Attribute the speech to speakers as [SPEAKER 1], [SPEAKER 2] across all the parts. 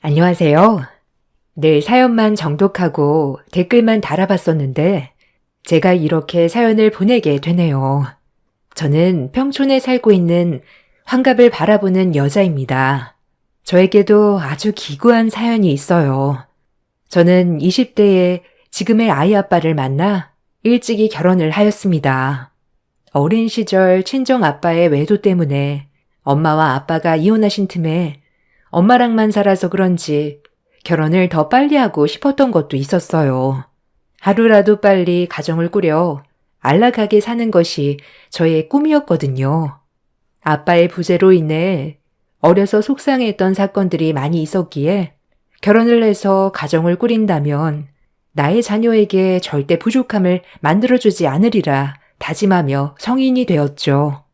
[SPEAKER 1] 안녕하세요. 늘 사연만 정독하고 댓글만 달아봤었는데 제가 이렇게 사연을 보내게 되네요. 저는 평촌에 살고 있는 환갑을 바라보는 여자입니다. 저에게도 아주 기구한 사연이 있어요. 저는 20대에 지금의 아이 아빠를 만나 일찍이 결혼을 하였습니다. 어린 시절 친정 아빠의 외도 때문에 엄마와 아빠가 이혼하신 틈에 엄마랑만 살아서 그런지 결혼을 더 빨리 하고 싶었던 것도 있었어요. 하루라도 빨리 가정을 꾸려 안락하게 사는 것이 저의 꿈이었거든요. 아빠의 부재로 인해 어려서 속상했던 사건들이 많이 있었기에 결혼을 해서 가정을 꾸린다면 나의 자녀에게 절대 부족함을 만들어주지 않으리라 다짐하며 성인이 되었죠.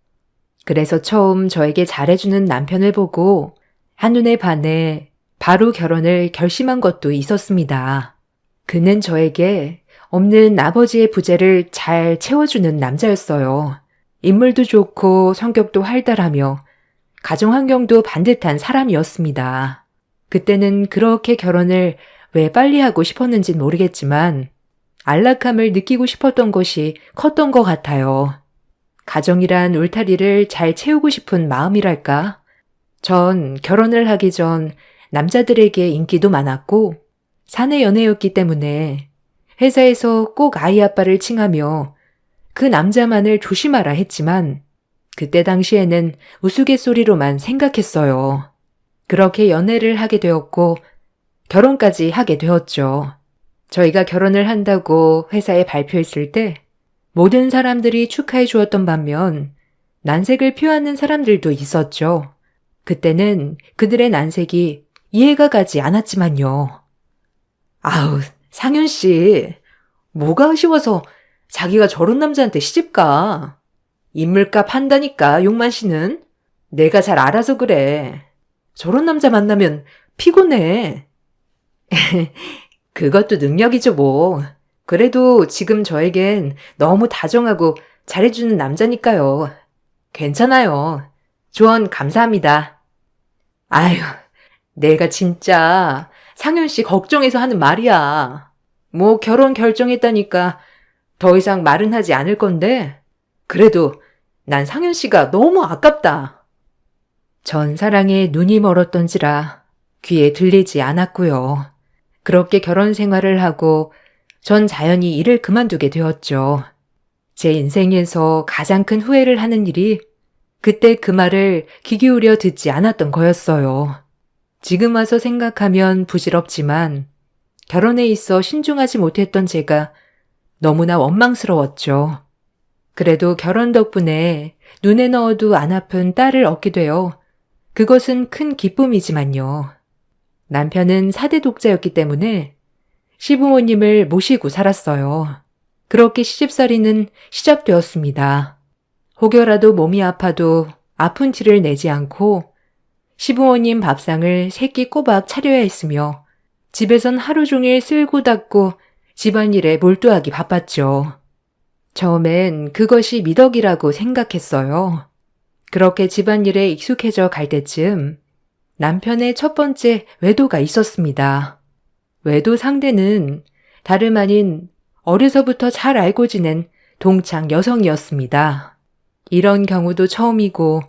[SPEAKER 1] 그래서 처음 저에게 잘해주는 남편을 보고 한눈에 반해 바로 결혼을 결심한 것도 있었습니다. 그는 저에게 없는 아버지의 부재를 잘 채워주는 남자였어요. 인물도 좋고 성격도 활달하며 가정 환경도 반듯한 사람이었습니다. 그때는 그렇게 결혼을 왜 빨리 하고 싶었는진 모르겠지만 안락함을 느끼고 싶었던 것이 컸던 것 같아요. 가정이란 울타리를 잘 채우고 싶은 마음이랄까? 전 결혼을 하기 전 남자들에게 인기도 많았고 사내 연애였기 때문에 회사에서 꼭 아이 아빠를 칭하며 그 남자만을 조심하라 했지만 그때 당시에는 우스갯소리로만 생각했어요. 그렇게 연애를 하게 되었고 결혼까지 하게 되었죠. 저희가 결혼을 한다고 회사에 발표했을 때 모든 사람들이 축하해 주었던 반면 난색을 표하는 사람들도 있었죠. 그때는 그들의 난색이 이해가 가지 않았지만요. 아우, 상윤 씨, 뭐가 아쉬워서 자기가 저런 남자한테 시집가? 인물값 한다니까, 용만 씨는. 내가 잘 알아서 그래. 저런 남자 만나면 피곤해. 그것도 능력이죠, 뭐. 그래도 지금 저에겐 너무 다정하고 잘해주는 남자니까요. 괜찮아요. 조언 감사합니다. 아유, 내가 진짜 상윤 씨 걱정해서 하는 말이야. 뭐 결혼 결정했다니까 더 이상 말은 하지 않을 건데 그래도 난 상윤 씨가 너무 아깝다. 전 사랑에 눈이 멀었던지라 귀에 들리지 않았고요. 그렇게 결혼 생활을 하고 전 자연히 일을 그만두게 되었죠. 제 인생에서 가장 큰 후회를 하는 일이 그때 그 말을 귀 기울여 듣지 않았던 거였어요. 지금 와서 생각하면 부질없지만 결혼에 있어 신중하지 못했던 제가 너무나 원망스러웠죠. 그래도 결혼 덕분에 눈에 넣어도 안 아픈 딸을 얻게 되어 그것은 큰 기쁨이지만요. 남편은 4대 독자였기 때문에 시부모님을 모시고 살았어요. 그렇게 시집살이는 시작되었습니다. 혹여라도 몸이 아파도 아픈 티를 내지 않고 시부모님 밥상을 3끼 꼬박 차려야 했으며 집에선 하루 종일 쓸고 닦고 집안일에 몰두하기 바빴죠. 처음엔 그것이 미덕이라고 생각했어요. 그렇게 집안일에 익숙해져 갈 때쯤 남편의 첫 번째 외도가 있었습니다. 외도 상대는 다름 아닌 어려서부터 잘 알고 지낸 동창 여성이었습니다. 이런 경우도 처음이고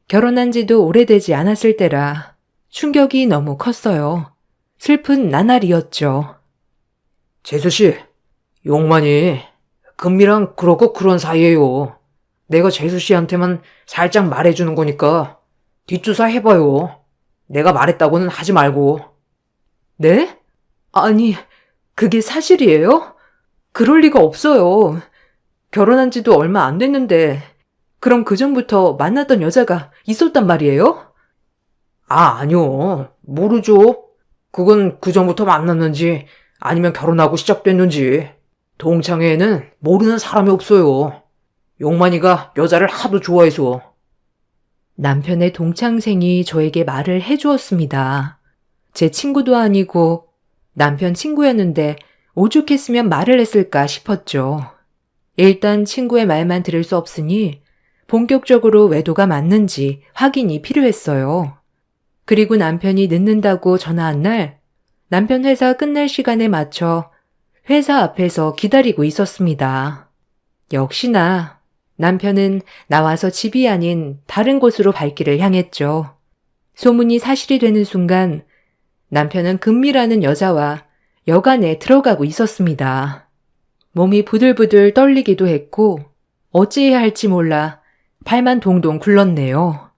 [SPEAKER 1] 결혼한 지도 오래되지 않았을 때라 충격이 너무 컸어요. 슬픈 나날이었죠.
[SPEAKER 2] 재수씨, 용만이 금미랑 그러고 그런 사이에요. 내가 재수씨한테만 살짝 말해주는 거니까 뒷조사 해봐요. 내가 말했다고는 하지 말고.
[SPEAKER 1] 네? 아니, 그게 사실이에요? 그럴 리가 없어요. 결혼한 지도 얼마 안 됐는데 그럼 그전부터 만났던 여자가 있었단 말이에요?
[SPEAKER 2] 아니요. 모르죠. 그건 그전부터 만났는지 아니면 결혼하고 시작됐는지. 동창회에는 모르는 사람이 없어요. 용만이가 여자를 하도 좋아해서.
[SPEAKER 1] 남편의 동창생이 저에게 말을 해주었습니다. 제 친구도 아니고 남편 친구였는데 오죽했으면 말을 했을까 싶었죠. 일단 친구의 말만 들을 수 없으니 본격적으로 외도가 맞는지 확인이 필요했어요. 그리고 남편이 늦는다고 전화한 날 남편 회사 끝날 시간에 맞춰 회사 앞에서 기다리고 있었습니다. 역시나 남편은 나와서 집이 아닌 다른 곳으로 발길을 향했죠. 소문이 사실이 되는 순간 남편은 금미라는 여자와 여관에 들어가고 있었습니다. 몸이 부들부들 떨리기도 했고 어찌해야 할지 몰라 발만 동동 굴렀네요.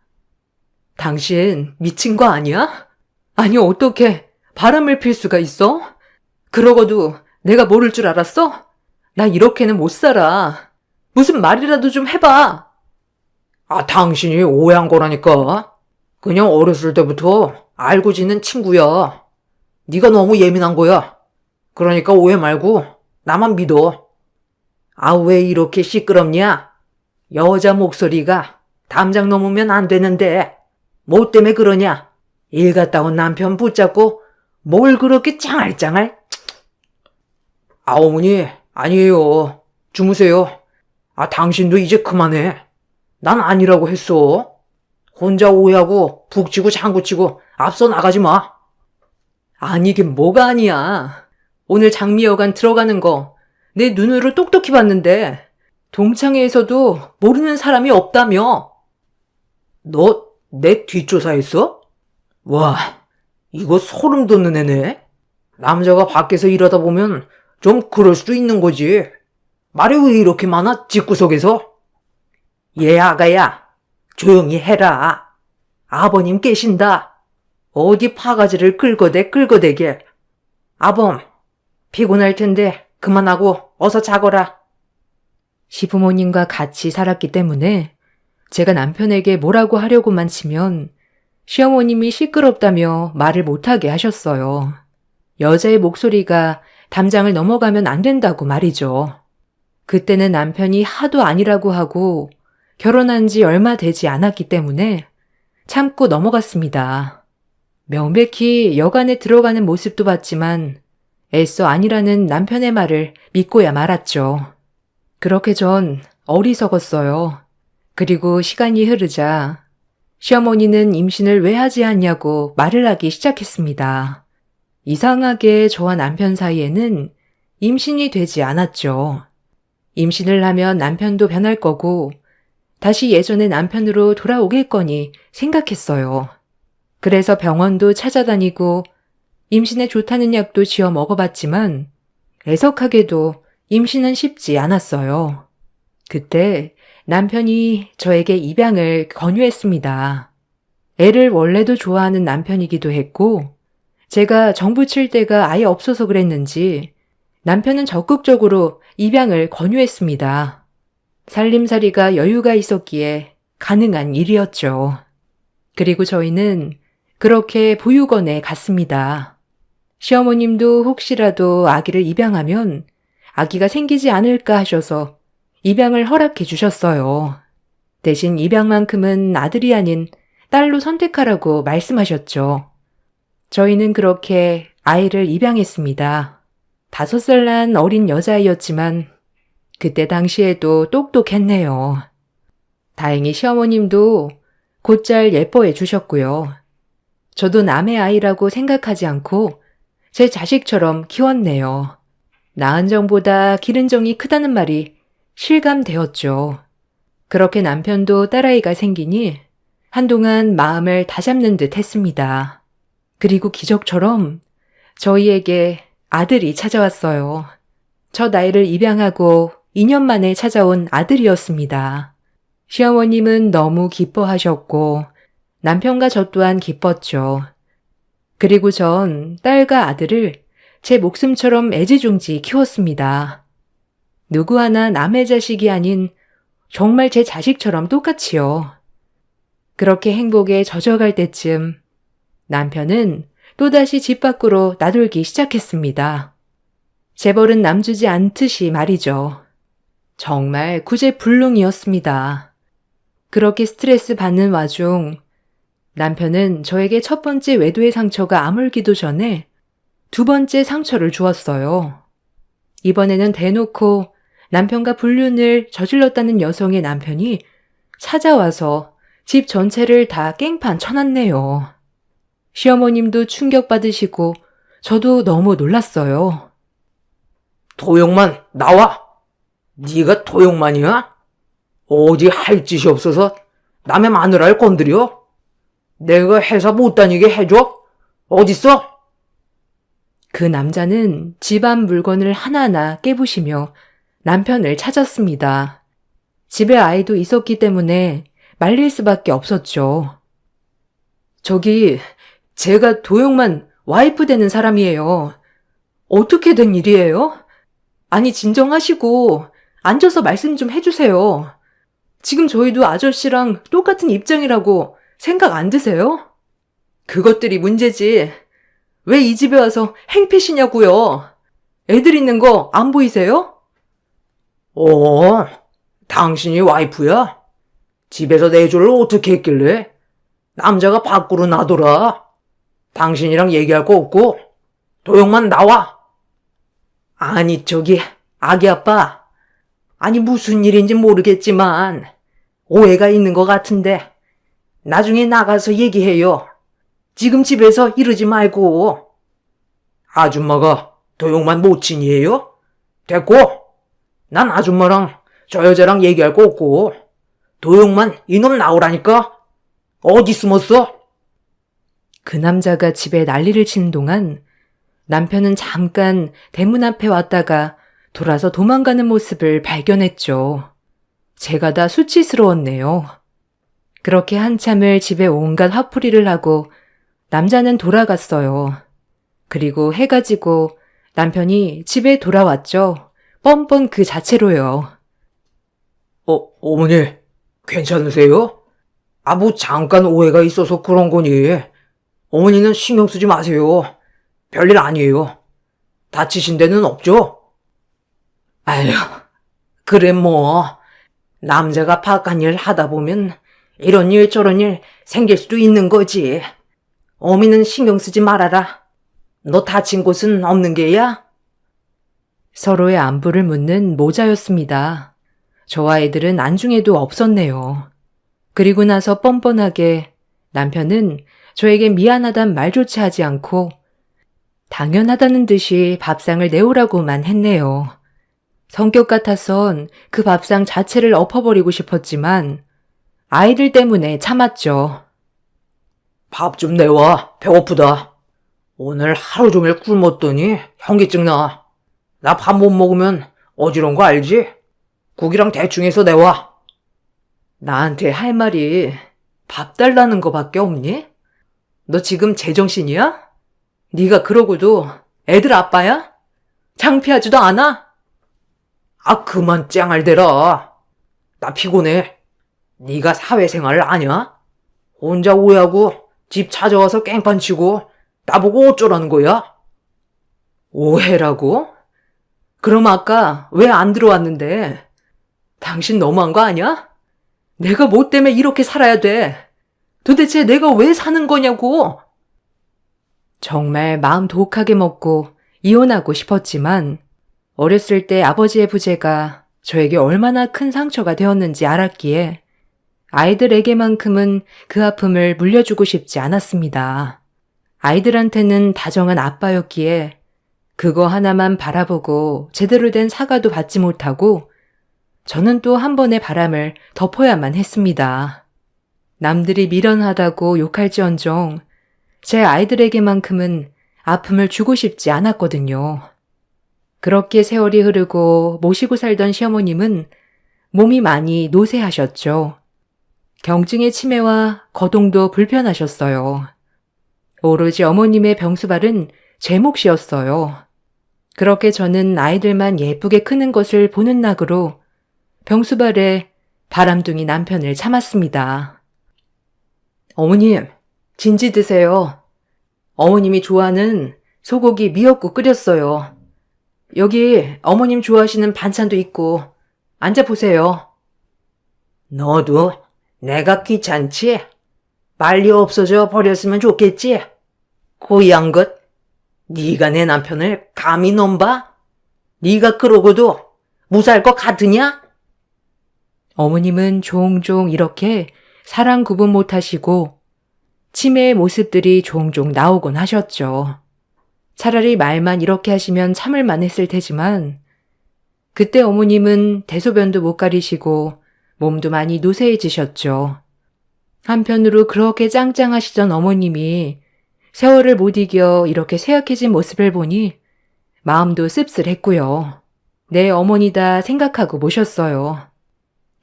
[SPEAKER 1] 당신 미친 거 아니야? 아니 어떻게 바람을 필 수가 있어? 그러고도 내가 모를 줄 알았어? 나 이렇게는 못 살아. 무슨 말이라도 좀 해봐.
[SPEAKER 2] 당신이 오해한 거라니까. 그냥 어렸을 때부터 알고 지낸 친구야. 네가 너무 예민한 거야. 그러니까 오해 말고 나만 믿어. 왜 이렇게 시끄럽냐? 여자 목소리가 담장 넘으면 안 되는데 뭐 때문에 그러냐? 일 갔다 온 남편 붙잡고 뭘 그렇게 짱알짱알? 어머니, 아니에요. 주무세요. 당신도 이제 그만해. 난 아니라고 했어. 혼자 오해하고 북치고 장구치고 앞서 나가지 마.
[SPEAKER 1] 아니 이게 뭐가 아니야. 오늘 장미여관 들어가는 거 내 눈으로 똑똑히 봤는데 동창회에서도 모르는 사람이 없다며.
[SPEAKER 2] 너 내 뒷조사했어? 와, 이거 소름 돋는 애네. 남자가 밖에서 일하다 보면 좀 그럴 수도 있는 거지. 말이 왜 이렇게 많아, 집구석에서? 아가야, 조용히 해라. 아버님 계신다. 어디 파가지를 끌거대게. 아범, 피곤할 텐데 그만하고 어서 자거라. 시부모님과 같이 살았기 때문에 제가 남편에게 뭐라고 하려고만 치면 시어머님이 시끄럽다며 말을 못하게 하셨어요. 여자의 목소리가 담장을 넘어가면 안 된다고 말이죠. 그때는 남편이 하도 아니라고 하고 결혼한 지 얼마 되지 않았기 때문에 참고 넘어갔습니다. 명백히 여관에 들어가는 모습도 봤지만 애써 아니라는 남편의 말을 믿고야 말았죠. 그렇게 전 어리석었어요. 그리고 시간이 흐르자 시어머니는 임신을 왜 하지 않냐고 말을 하기 시작했습니다. 이상하게 저와 남편 사이에는 임신이 되지 않았죠. 임신을 하면 남편도 변할 거고 다시 예전의 남편으로 돌아오겠거니 생각했어요. 그래서 병원도 찾아다니고 임신에 좋다는 약도 지어 먹어봤지만 애석하게도 임신은 쉽지 않았어요. 그때 남편이 저에게 입양을 권유했습니다. 애를 원래도 좋아하는 남편이기도 했고 제가 정부 칠 데가 아예 없어서 그랬는지 남편은 적극적으로 입양을 권유했습니다. 살림살이가 여유가 있었기에 가능한 일이었죠. 그리고 저희는 그렇게 보육원에 갔습니다. 시어머님도 혹시라도 아기를 입양하면 아기가 생기지 않을까 하셔서 입양을 허락해 주셨어요. 대신 입양만큼은 아들이 아닌 딸로 선택하라고 말씀하셨죠. 저희는 그렇게 아이를 입양했습니다. 5살 난 어린 여자아이였지만 그때 당시에도 똑똑했네요. 다행히 시어머님도 곧잘 예뻐해 주셨고요. 저도 남의 아이라고 생각하지 않고 제 자식처럼 키웠네요. 낳은 정보다 기른 정이 크다는 말이 실감되었죠. 그렇게 남편도 딸아이가 생기니 한동안 마음을 다잡는 듯 했습니다. 그리고 기적처럼 저희에게 아들이 찾아왔어요. 첫 아이를 입양하고 2년 만에 찾아온 아들이었습니다. 시어머님은 너무 기뻐하셨고 남편과 저 또한 기뻤죠. 그리고 전 딸과 아들을 제 목숨처럼 애지중지 키웠습니다. 누구 하나 남의 자식이 아닌 정말 제 자식처럼 똑같이요. 그렇게 행복에 젖어갈 때쯤 남편은 또다시 집 밖으로 나돌기 시작했습니다. 재벌은 남주지 않듯이 말이죠. 정말 구제불능이었습니다. 그렇게 스트레스 받는 와중 남편은 저에게 첫 번째 외도의 상처가 아물기도 전에 2번째 상처를 주었어요. 이번에는 대놓고 남편과 불륜을 저질렀다는 여성의 남편이 찾아와서 집 전체를 다 깽판 쳐놨네요.
[SPEAKER 1] 시어머님도 충격받으시고 저도 너무 놀랐어요.
[SPEAKER 2] 도용만 나와. 네가 도용만이야? 어디 할 짓이 없어서 남의 마누라를 건드려? 내가 회사 못 다니게 해줘? 어딨어?
[SPEAKER 1] 그 남자는 집안 물건을 하나하나 깨부시며 남편을 찾았습니다. 집에 아이도 있었기 때문에 말릴 수밖에 없었죠. 저기, 제가 도용만 와이프 되는 사람이에요. 어떻게 된 일이에요? 아니, 진정하시고 앉아서 말씀 좀 해주세요. 지금 저희도 아저씨랑 똑같은 입장이라고 생각 안 드세요? 그것들이 문제지. 왜 이 집에 와서 행패시냐고요? 애들 있는 거 안 보이세요?
[SPEAKER 2] 당신이 와이프야? 집에서 내조를 어떻게 했길래? 남자가 밖으로 나돌아. 당신이랑 얘기할 거 없고 도용만 나와. 아니 저기 아기 아빠. 아니 무슨 일인지 모르겠지만 오해가 있는 것 같은데 나중에 나가서 얘기해요. 지금 집에서 이러지 말고. 아줌마가 도용만 모친이에요? 됐고. 난 아줌마랑 저 여자랑 얘기할 거 없고 도용만 이놈 나오라니까. 어디 숨었어?
[SPEAKER 1] 그 남자가 집에 난리를 치는 동안 남편은 잠깐 대문 앞에 왔다가 돌아서 도망가는 모습을 발견했죠. 제가 다 수치스러웠네요. 그렇게 한참을 집에 온갖 화풀이를 하고 남자는 돌아갔어요. 그리고 해가 지고 남편이 집에 돌아왔죠. 뻔뻔 그 자체로요.
[SPEAKER 2] 어머니, 괜찮으세요? 뭐 잠깐 오해가 있어서 그런 거니. 어머니는 신경 쓰지 마세요. 별일 아니에요. 다치신 데는 없죠? 아휴, 그래 뭐. 남자가 바깥 일 하다 보면 이런 일 저런 일 생길 수도 있는 거지. 어미는 신경 쓰지 말아라. 너 다친 곳은 없는 게야?
[SPEAKER 1] 서로의 안부를 묻는 모자였습니다. 저와 애들은 안중에도 없었네요. 그리고 나서 뻔뻔하게 남편은 저에게 미안하단 말조차 하지 않고 당연하다는 듯이 밥상을 내오라고만 했네요. 성격 같아선 그 밥상 자체를 엎어버리고 싶었지만 아이들 때문에 참았죠.
[SPEAKER 2] 밥 좀 내와. 배고프다. 오늘 하루 종일 굶었더니 현기증 나. 나 밥 못 먹으면 어지러운 거 알지? 국이랑 대충 해서 내와.
[SPEAKER 1] 나한테 할 말이 밥 달라는 거밖에 없니? 너 지금 제정신이야? 네가 그러고도 애들 아빠야? 창피하지도 않아?
[SPEAKER 2] 그만 쨍알대라. 나 피곤해. 네가 사회생활을 아냐? 혼자 오해하고 집 찾아와서 깽판 치고 나보고 어쩌라는 거야?
[SPEAKER 1] 오해라고? 그럼 아까 왜 안 들어왔는데? 당신 너무한 거 아니야? 내가 뭐 때문에 이렇게 살아야 돼? 도대체 내가 왜 사는 거냐고? 정말 마음 독하게 먹고 이혼하고 싶었지만 어렸을 때 아버지의 부재가 저에게 얼마나 큰 상처가 되었는지 알았기에 아이들에게만큼은 그 아픔을 물려주고 싶지 않았습니다. 아이들한테는 다정한 아빠였기에 그거 하나만 바라보고 제대로 된 사과도 받지 못하고 저는 또 한 번의 바람을 덮어야만 했습니다. 남들이 미련하다고 욕할지언정 제 아이들에게만큼은 아픔을 주고 싶지 않았거든요. 그렇게 세월이 흐르고 모시고 살던 시어머님은 몸이 많이 노쇠하셨죠. 경증의 치매와 거동도 불편하셨어요. 오로지 어머님의 병수발은 제 몫이었어요. 그렇게 저는 아이들만 예쁘게 크는 것을 보는 낙으로 병수발에 바람둥이 남편을 참았습니다. 어머님, 진지 드세요. 어머님이 좋아하는 소고기 미역국 끓였어요. 여기 어머님 좋아하시는 반찬도 있고 앉아보세요.
[SPEAKER 2] 너도 내가 귀찮지? 빨리 없어져 버렸으면 좋겠지? 고이한 것. 네가 내 남편을 감히 넘봐? 네가 그러고도 무사할 것 같으냐?
[SPEAKER 1] 어머님은 종종 이렇게 사랑 구분 못하시고 치매의 모습들이 종종 나오곤 하셨죠. 차라리 말만 이렇게 하시면 참을만 했을 테지만 그때 어머님은 대소변도 못 가리시고 몸도 많이 노쇠해지셨죠. 한편으로 그렇게 짱짱하시던 어머님이 세월을 못 이겨 이렇게 쇠약해진 모습을 보니 마음도 씁쓸했고요. 내 어머니다 생각하고 모셨어요.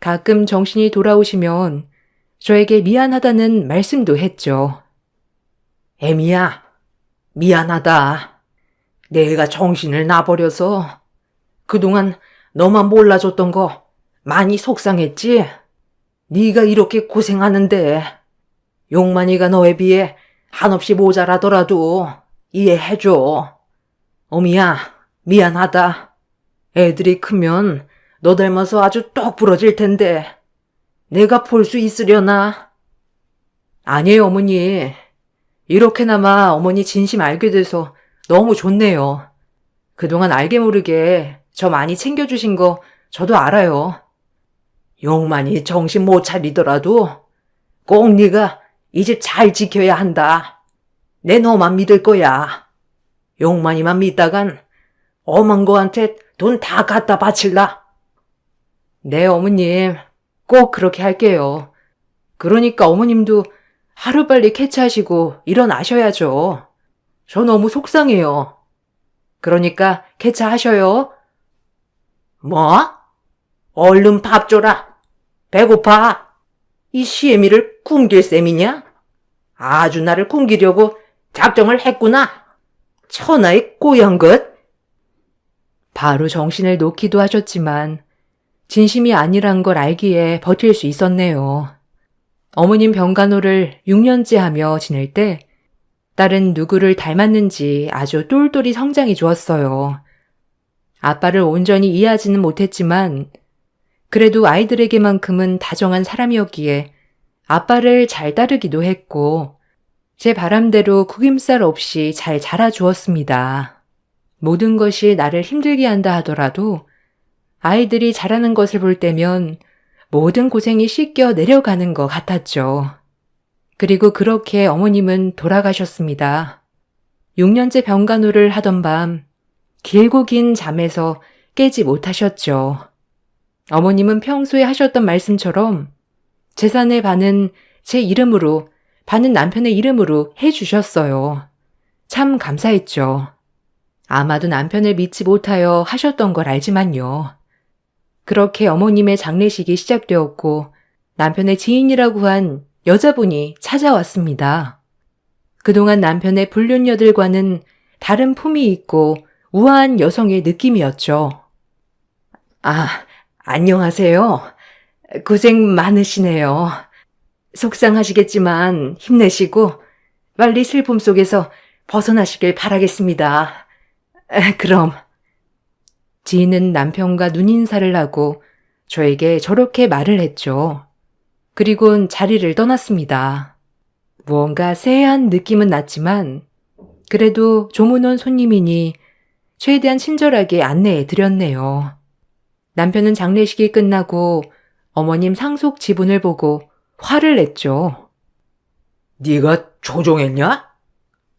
[SPEAKER 1] 가끔 정신이 돌아오시면 저에게 미안하다는 말씀도 했죠.
[SPEAKER 2] 애미야, 미안하다. 내가 정신을 놔버려서 그동안 너만 몰라줬던 거 많이 속상했지? 네가 이렇게 고생하는데 용만이가 너에 비해 한없이 모자라더라도 이해해줘. 어미야, 미안하다. 애들이 크면 너 닮아서 아주 똑 부러질 텐데 내가 볼 수 있으려나?
[SPEAKER 1] 아니에요, 어머니. 이렇게나마 어머니 진심 알게 돼서 너무 좋네요. 그동안 알게 모르게 저 많이 챙겨주신 거 저도 알아요.
[SPEAKER 2] 용만이 정신 못 차리더라도 꼭 네가 이 집 잘 지켜야 한다. 내 너만 믿을 거야. 용만이만 믿다간 엄한 거한테 돈 다 갖다 바칠라.
[SPEAKER 1] 네, 어머님. 꼭 그렇게 할게요. 그러니까 어머님도 하루빨리 캐치하시고 일어나셔야죠. 저 너무 속상해요. 그러니까 캐치하셔요.
[SPEAKER 2] 뭐? 얼른 밥 줘라. 배고파. 이 시애미를 굶길 셈이냐? 아주 나를 굶기려고 작정을 했구나. 천하의 꼬연 것.
[SPEAKER 1] 바로 정신을 놓기도 하셨지만 진심이 아니란 걸 알기에 버틸 수 있었네요. 어머님 병간호를 6년째 하며 지낼 때 딸은 누구를 닮았는지 아주 똘똘이 성장해 주었어요. 아빠를 온전히 이해하지는 못했지만 그래도 아이들에게만큼은 다정한 사람이었기에 아빠를 잘 따르기도 했고 제 바람대로 구김살 없이 잘 자라주었습니다. 모든 것이 나를 힘들게 한다 하더라도 아이들이 자라는 것을 볼 때면 모든 고생이 씻겨 내려가는 것 같았죠. 그리고 그렇게 어머님은 돌아가셨습니다. 6년째 병간호를 하던 밤 길고 긴 잠에서 깨지 못하셨죠. 어머님은 평소에 하셨던 말씀처럼 재산의 반은 제 이름으로, 반은 남편의 이름으로 해주셨어요. 참 감사했죠. 아마도 남편을 믿지 못하여 하셨던 걸 알지만요. 그렇게 어머님의 장례식이 시작되었고 남편의 지인이라고 한 여자분이 찾아왔습니다. 그동안 남편의 불륜녀들과는 다른 품이 있고 우아한 여성의 느낌이었죠. 아, 안녕하세요. 고생 많으시네요. 속상하시겠지만 힘내시고 빨리 슬픔 속에서 벗어나시길 바라겠습니다. 그럼. 지인은 남편과 눈인사를 하고 저에게 저렇게 말을 했죠. 그리곤 자리를 떠났습니다. 무언가 쎄한 느낌은 났지만 그래도 조문원 손님이니 최대한 친절하게 안내해 드렸네요. 남편은 장례식이 끝나고 어머님 상속 지분을 보고 화를 냈죠.
[SPEAKER 2] 네가 조종했냐?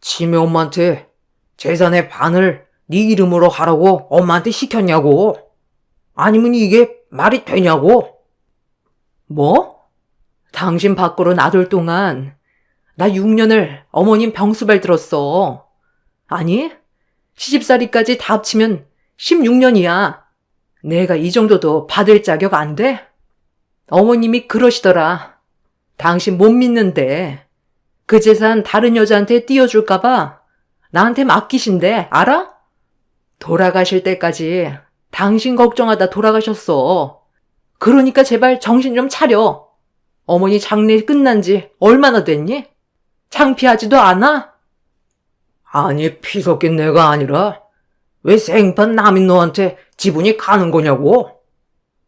[SPEAKER 2] 치매 엄마한테 재산의 반을 네 이름으로 하라고 엄마한테 시켰냐고? 아니면 이게 말이 되냐고? 뭐? 당신 밖으로 놔둘 동안 나 6년을 어머님 병수발 들었어. 아니, 시집살이까지 다 합치면 16년이야. 내가 이 정도도 받을 자격 안 돼? 어머님이 그러시더라. 당신 못 믿는데 그 재산 다른 여자한테 띄워줄까봐 나한테 맡기신대, 알아? 돌아가실 때까지 당신 걱정하다 돌아가셨어. 그러니까 제발 정신 좀 차려. 어머니 장례 끝난 지 얼마나 됐니? 창피하지도 않아? 아니, 피 섞인 내가 아니라 왜 생판 남인 너한테 지분이 가는 거냐고?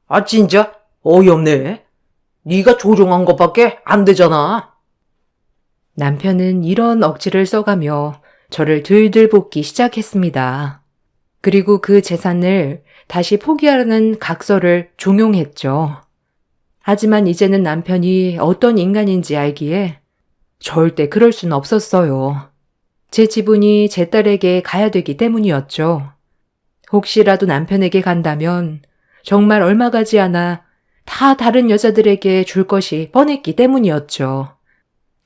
[SPEAKER 2] 아, 진짜 어이없네. 네가 조종한 것밖에 안 되잖아.
[SPEAKER 1] 남편은 이런 억지를 써가며 저를 들들 볶기 시작했습니다. 그리고 그 재산을 다시 포기하라는 각서를 종용했죠. 하지만 이제는 남편이 어떤 인간인지 알기에 절대 그럴 순 없었어요. 제 지분이 제 딸에게 가야 되기 때문이었죠. 혹시라도 남편에게 간다면 정말 얼마 가지 않아 다 다른 여자들에게 줄 것이 뻔했기 때문이었죠.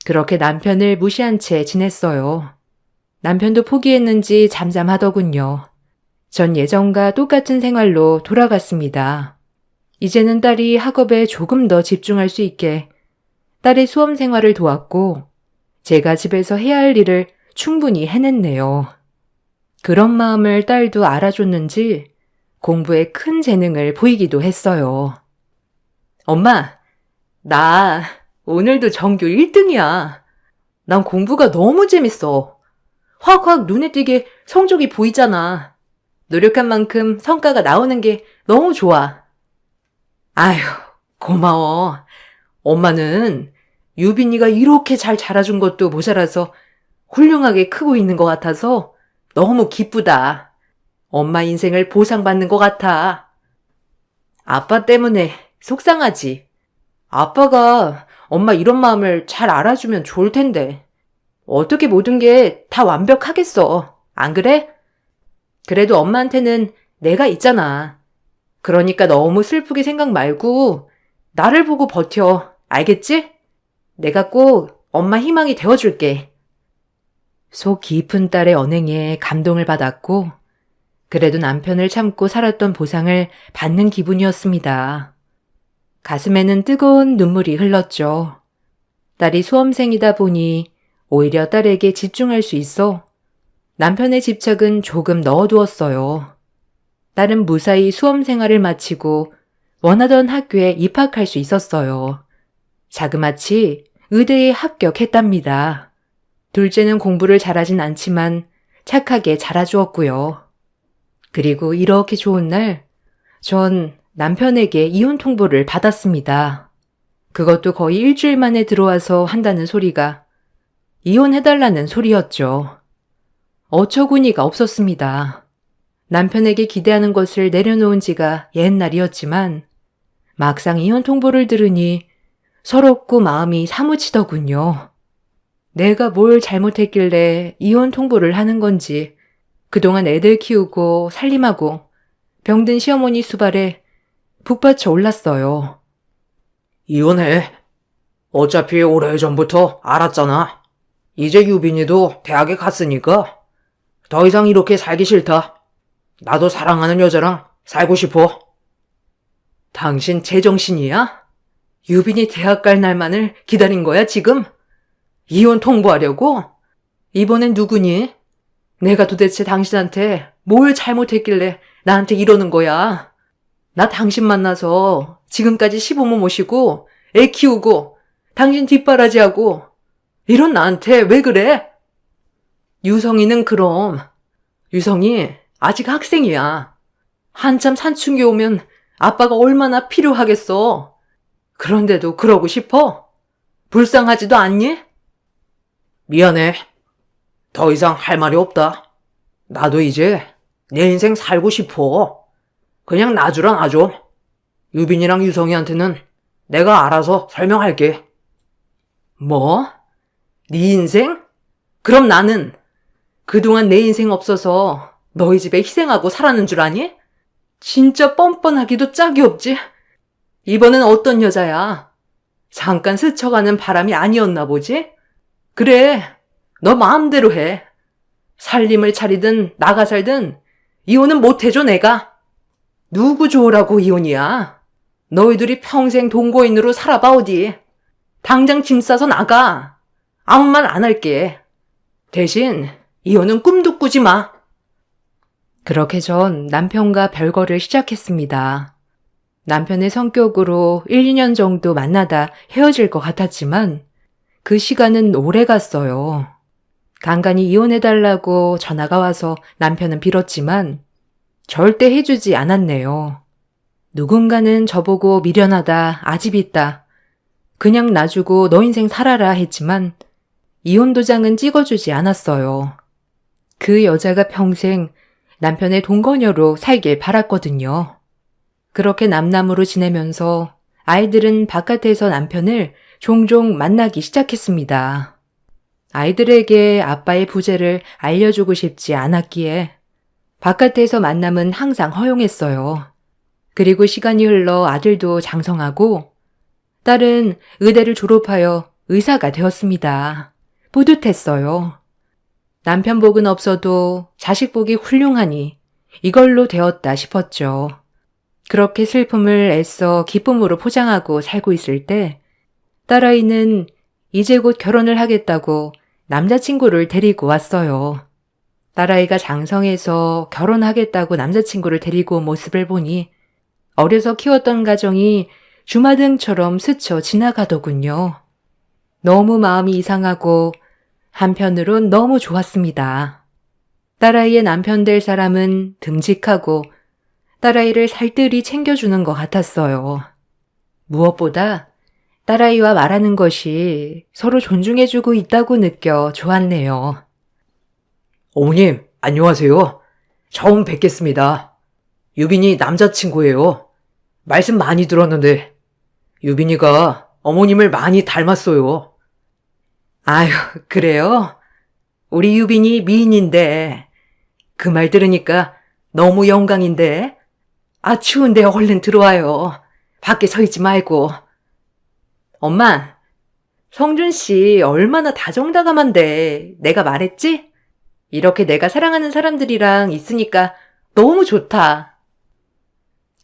[SPEAKER 1] 그렇게 남편을 무시한 채 지냈어요. 남편도 포기했는지 잠잠하더군요. 전 예전과 똑같은 생활로 돌아갔습니다. 이제는 딸이 학업에 조금 더 집중할 수 있게 딸의 수험 생활을 도왔고 제가 집에서 해야 할 일을 충분히 해냈네요. 그런 마음을 딸도 알아줬는지 공부에 큰 재능을 보이기도 했어요. 엄마, 나 오늘도 전교 1등이야. 난 공부가 너무 재밌어. 확확 눈에 띄게 성적이 보이잖아. 노력한 만큼 성과가 나오는 게 너무 좋아. 아휴, 고마워. 엄마는 유빈이가 이렇게 잘 자라준 것도 모자라서 훌륭하게 크고 있는 것 같아서 너무 기쁘다. 엄마 인생을 보상받는 것 같아. 아빠 때문에 속상하지. 아빠가 엄마 이런 마음을 잘 알아주면 좋을 텐데. 어떻게 모든 게 다 완벽하겠어. 안 그래? 그래도 엄마한테는 내가 있잖아. 그러니까 너무 슬프게 생각 말고 나를 보고 버텨. 알겠지? 내가 꼭 엄마 희망이 되어줄게. 속 깊은 딸의 언행에 감동을 받았고 그래도 남편을 참고 살았던 보상을 받는 기분이었습니다. 가슴에는 뜨거운 눈물이 흘렀죠. 딸이 수험생이다 보니 오히려 딸에게 집중할 수 있어 남편의 집착은 조금 넣어두었어요. 딸은 무사히 수험 생활을 마치고 원하던 학교에 입학할 수 있었어요. 자그마치 의대에 합격했답니다. 둘째는 공부를 잘하진 않지만 착하게 자라주었고요. 그리고 이렇게 좋은 날, 전 남편에게 이혼 통보를 받았습니다. 그것도 거의 일주일 만에 들어와서 한다는 소리가 이혼해달라는 소리였죠. 어처구니가 없었습니다. 남편에게 기대하는 것을 내려놓은 지가 옛날이었지만 막상 이혼 통보를 들으니 서럽고 마음이 사무치더군요. 내가 뭘 잘못했길래 이혼 통보를 하는 건지 그동안 애들 키우고 살림하고 병든 시어머니 수발에 북받쳐 올랐어요.
[SPEAKER 2] 이혼해. 어차피 오래전부터 알았잖아. 이제 유빈이도 대학에 갔으니까 더 이상 이렇게 살기 싫다. 나도 사랑하는 여자랑 살고 싶어.
[SPEAKER 1] 당신 제정신이야? 유빈이 대학 갈 날만을 기다린 거야, 지금? 이혼 통보하려고? 이번엔 누구니? 내가 도대체 당신한테 뭘 잘못했길래 나한테 이러는 거야? 나 당신 만나서 지금까지 시부모 모시고 애 키우고 당신 뒷바라지하고 이런 나한테 왜 그래? 유성이는 그럼 유성이 아직 학생이야. 한참 사춘기 오면 아빠가 얼마나 필요하겠어. 그런데도 그러고 싶어? 불쌍하지도 않니?
[SPEAKER 2] 미안해. 더 이상 할 말이 없다. 나도 이제 내 인생 살고 싶어. 그냥 놔주라 놔줘. 유빈이랑 유성이한테는 내가 알아서 설명할게.
[SPEAKER 1] 뭐? 네 인생? 그럼 나는 그동안 내 인생 없어서 너희 집에 희생하고 살았는 줄 아니? 진짜 뻔뻔하기도 짝이 없지. 이번엔 어떤 여자야? 잠깐 스쳐가는 바람이 아니었나 보지? 그래, 너 마음대로 해. 살림을 차리든 나가 살든 이혼은 못 해줘 내가. 누구 좋으라고 이혼이야? 너희들이 평생 동거인으로 살아봐 어디. 당장 짐 싸서 나가. 아무 말 안 할게. 대신 이혼은 꿈도 꾸지 마. 그렇게 전 남편과 별거를 시작했습니다. 남편의 성격으로 1, 2년 정도 만나다 헤어질 것 같았지만 그 시간은 오래 갔어요. 간간히 이혼해달라고 전화가 와서 남편은 빌었지만 절대 해주지 않았네요. 누군가는 저보고 미련하다, 아집 있다, 그냥 놔주고 너 인생 살아라 했지만 이혼 도장은 찍어주지 않았어요. 그 여자가 평생 남편의 동거녀로 살길 바랐거든요. 그렇게 남남으로 지내면서 아이들은 바깥에서 남편을 종종 만나기 시작했습니다. 아이들에게 아빠의 부재를 알려주고 싶지 않았기에 바깥에서 만남은 항상 허용했어요. 그리고 시간이 흘러 아들도 장성하고 딸은 의대를 졸업하여 의사가 되었습니다. 뿌듯했어요. 남편 복은 없어도 자식 복이 훌륭하니 이걸로 되었다 싶었죠. 그렇게 슬픔을 애써 기쁨으로 포장하고 살고 있을 때 딸아이는 이제 곧 결혼을 하겠다고 남자친구를 데리고 왔어요. 딸아이가 장성해서 결혼하겠다고 남자친구를 데리고 온 모습을 보니 어려서 키웠던 가정이 주마등처럼 스쳐 지나가더군요. 너무 마음이 이상하고 한편으론 너무 좋았습니다. 딸아이의 남편 될 사람은 듬직하고 딸아이를 살뜰히 챙겨주는 것 같았어요. 무엇보다 딸아이와 말하는 것이 서로 존중해주고 있다고 느껴 좋았네요.
[SPEAKER 2] 어머님, 안녕하세요. 처음 뵙겠습니다. 유빈이 남자친구예요. 말씀 많이 들었는데 유빈이가 어머님을 많이 닮았어요.
[SPEAKER 1] 아유, 그래요? 우리 유빈이 미인인데 그 말 들으니까 너무 영광인데. 추운데 얼른 들어와요. 밖에 서 있지 말고. 엄마, 성준 씨 얼마나 다정다감한데 내가 말했지? 이렇게 내가 사랑하는 사람들이랑 있으니까 너무 좋다.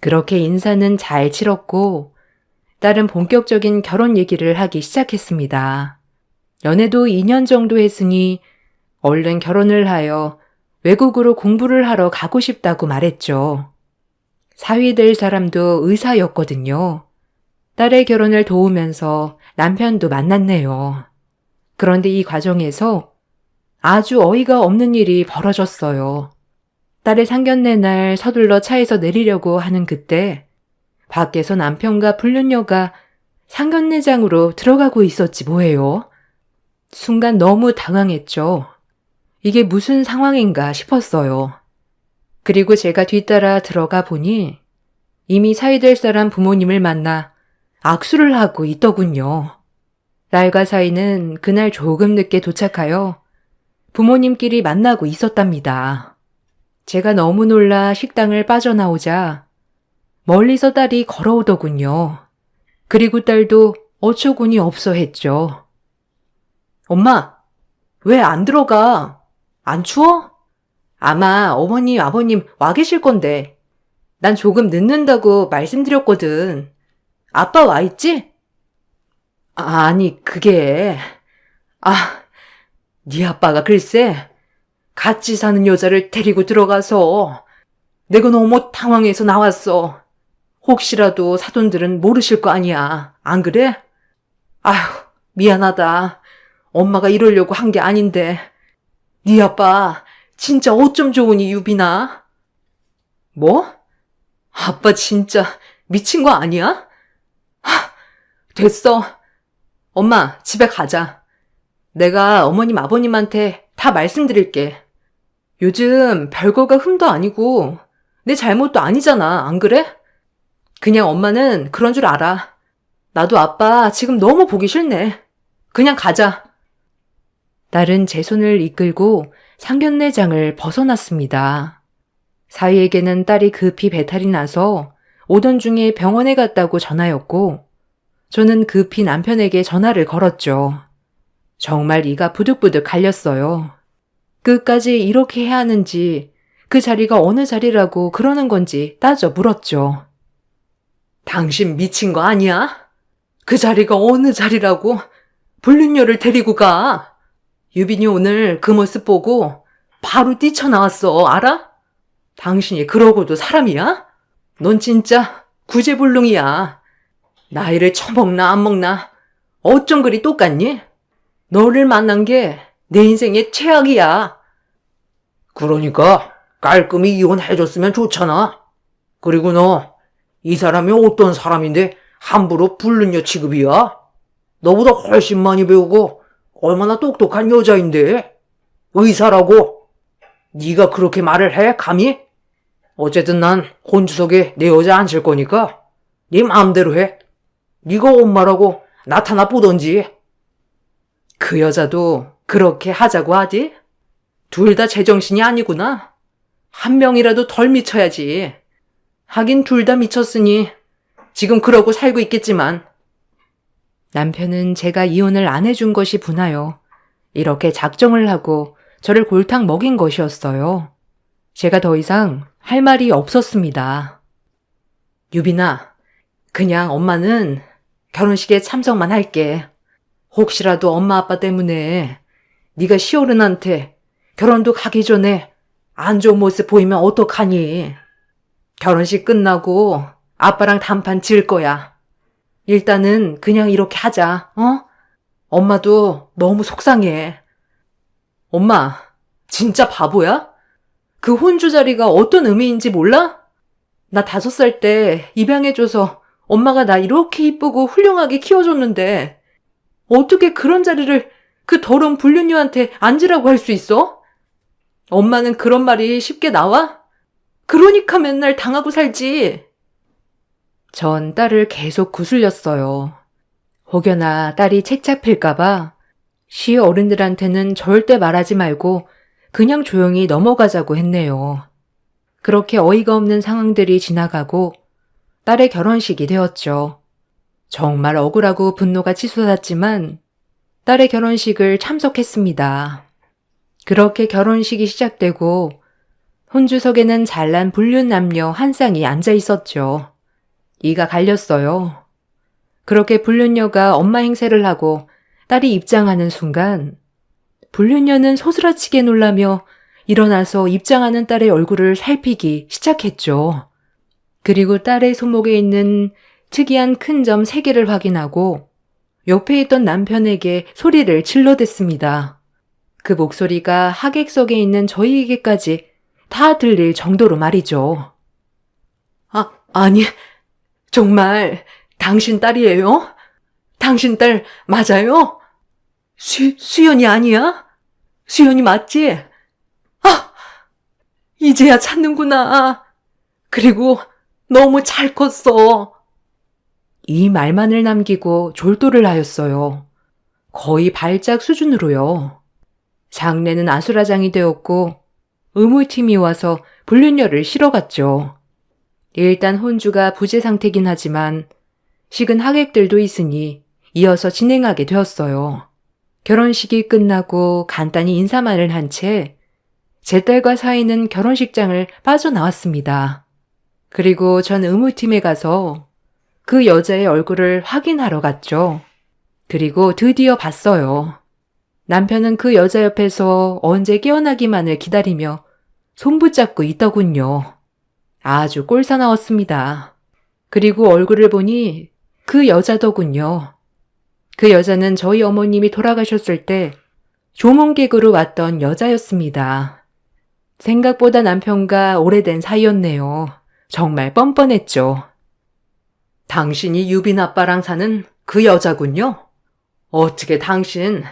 [SPEAKER 1] 그렇게 인사는 잘 치렀고 딸은 본격적인 결혼 얘기를 하기 시작했습니다. 연애도 2년 정도 했으니 얼른 결혼을 하여 외국으로 공부를 하러 가고 싶다고 말했죠. 사위 될 사람도 의사였거든요. 딸의 결혼을 도우면서 남편도 만났네요. 그런데 이 과정에서 아주 어이가 없는 일이 벌어졌어요. 딸의 상견례 날 서둘러 차에서 내리려고 하는 그때 밖에서 남편과 불륜녀가 상견례장으로 들어가고 있었지 뭐예요. 순간 너무 당황했죠. 이게 무슨 상황인가 싶었어요. 그리고 제가 뒤따라 들어가 보니 이미 사이 될 사람 부모님을 만나 악수를 하고 있더군요. 딸과 사이는 그날 조금 늦게 도착하여 부모님끼리 만나고 있었답니다. 제가 너무 놀라 식당을 빠져나오자 멀리서 딸이 걸어오더군요. 그리고 딸도 어처구니 없어 했죠. 엄마, 왜 안 들어가? 안 추워? 아마 어머님, 아버님 와 계실 건데. 난 조금 늦는다고 말씀드렸거든. 아빠 와 있지? 아니, 그게... 네 아빠가 글쎄 같이 사는 여자를 데리고 들어가서 내가 너무 당황해서 나왔어. 혹시라도 사돈들은 모르실 거 아니야. 안 그래? 아휴, 미안하다. 엄마가 이러려고 한 게 아닌데. 네 아빠 진짜 어쩜 좋으니, 유빈아? 뭐? 아빠 진짜 미친 거 아니야? 됐어. 엄마, 집에 가자. 내가 어머님, 아버님한테 다 말씀드릴게. 요즘 별거가 흠도 아니고 내 잘못도 아니잖아, 안 그래? 그냥 엄마는 그런 줄 알아. 나도 아빠 지금 너무 보기 싫네. 그냥 가자. 딸은 제 손을 이끌고 상견례장을 벗어났습니다. 사위에게는 딸이 급히 배탈이 나서 오던 중에 병원에 갔다고 전하였고 저는 급히 남편에게 전화를 걸었죠. 정말 이가 부득부득 갈렸어요. 끝까지 이렇게 해야 하는지 그 자리가 어느 자리라고 그러는 건지 따져 물었죠. 당신 미친 거 아니야? 그 자리가 어느 자리라고 불륜녀를 데리고 가. 유빈이 오늘 그 모습 보고 바로 뛰쳐나왔어, 알아? 당신이 그러고도 사람이야? 넌 진짜 구제불능이야. 나이를 처먹나 안 먹나 어쩜 그리 똑같니? 너를 만난 게 내 인생의 최악이야. 그러니까 깔끔히 이혼해줬으면 좋잖아. 그리고 너 이 사람이 어떤 사람인데 함부로 불륜녀 취급이야? 너보다 훨씬 많이 배우고 얼마나 똑똑한 여자인데 의사라고 네가 그렇게 말을 해 감히? 어쨌든 난 혼주석에 내 여자 앉힐 거니까 네 마음대로 해. 네가 엄마라고 나타나 보던지. 그 여자도
[SPEAKER 2] 그렇게 하자고 하지? 둘 다 제정신이 아니구나. 한 명이라도 덜 미쳐야지. 하긴 둘 다 미쳤으니 지금 그러고 살고 있겠지만.
[SPEAKER 1] 남편은 제가 이혼을 안 해준 것이 분하여 이렇게 작정을 하고 저를 골탕 먹인 것이었어요. 제가 더 이상 할 말이 없었습니다.
[SPEAKER 2] 유빈아, 그냥 엄마는 결혼식에 참석만 할게. 혹시라도 엄마 아빠 때문에 네가 시어른한테 결혼도 가기 전에 안 좋은 모습 보이면 어떡하니? 결혼식 끝나고 아빠랑 단판 지을 거야. 일단은 그냥 이렇게 하자, 어? 엄마도 너무 속상해. 엄마, 진짜 바보야? 그 혼주 자리가 어떤 의미인지 몰라? 나 5살 때 입양해줘서 엄마가 나 이렇게 이쁘고 훌륭하게 키워줬는데 어떻게 그런 자리를 그 더러운 불륜녀한테 앉으라고 할 수 있어? 엄마는 그런 말이 쉽게 나와? 그러니까 맨날 당하고 살지.
[SPEAKER 1] 전 딸을 계속 구슬렸어요. 혹여나 딸이 책 잡힐까봐 시어른들한테는 절대 말하지 말고 그냥 조용히 넘어가자고 했네요. 그렇게 어이가 없는 상황들이 지나가고 딸의 결혼식이 되었죠. 정말 억울하고 분노가 치솟았지만 딸의 결혼식을 참석했습니다. 그렇게 결혼식이 시작되고 혼주석에는 잘난 불륜 남녀 한 쌍이 앉아 있었죠. 이가 갈렸어요. 그렇게 불륜녀가 엄마 행세를 하고 딸이 입장하는 순간 불륜녀는 소스라치게 놀라며 일어나서 입장하는 딸의 얼굴을 살피기 시작했죠. 그리고 딸의 손목에 있는 특이한 큰 점 3개를 확인하고 옆에 있던 남편에게 소리를 질러댔습니다. 그 목소리가 하객석에 있는 저희에게까지 다 들릴 정도로 말이죠.
[SPEAKER 2] 아니, 정말 당신 딸이에요? 당신 딸 맞아요? 수연이 아니야? 수연이 맞지? 이제야 찾는구나. 그리고 너무 잘 컸어.
[SPEAKER 1] 이 말만을 남기고 졸도를 하였어요. 거의 발작 수준으로요. 장례는 아수라장이 되었고 의무팀이 와서 불륜녀를 실어갔죠. 일단 혼주가 부재 상태긴 하지만 식은 하객들도 있으니 이어서 진행하게 되었어요. 결혼식이 끝나고 간단히 인사만을 한 채 제 딸과 사이는 결혼식장을 빠져나왔습니다. 그리고 전 의무팀에 가서 그 여자의 얼굴을 확인하러 갔죠. 그리고 드디어 봤어요. 남편은 그 여자 옆에서 언제 깨어나기만을 기다리며 손붙잡고 있더군요. 아주 꼴사나웠습니다. 그리고 얼굴을 보니 그 여자더군요. 그 여자는 저희 어머님이 돌아가셨을 때 조문객으로 왔던 여자였습니다. 생각보다 남편과 오래된 사이였네요. 정말 뻔뻔했죠.
[SPEAKER 2] 당신이 유빈 아빠랑 사는 그 여자군요. 어떻게 당신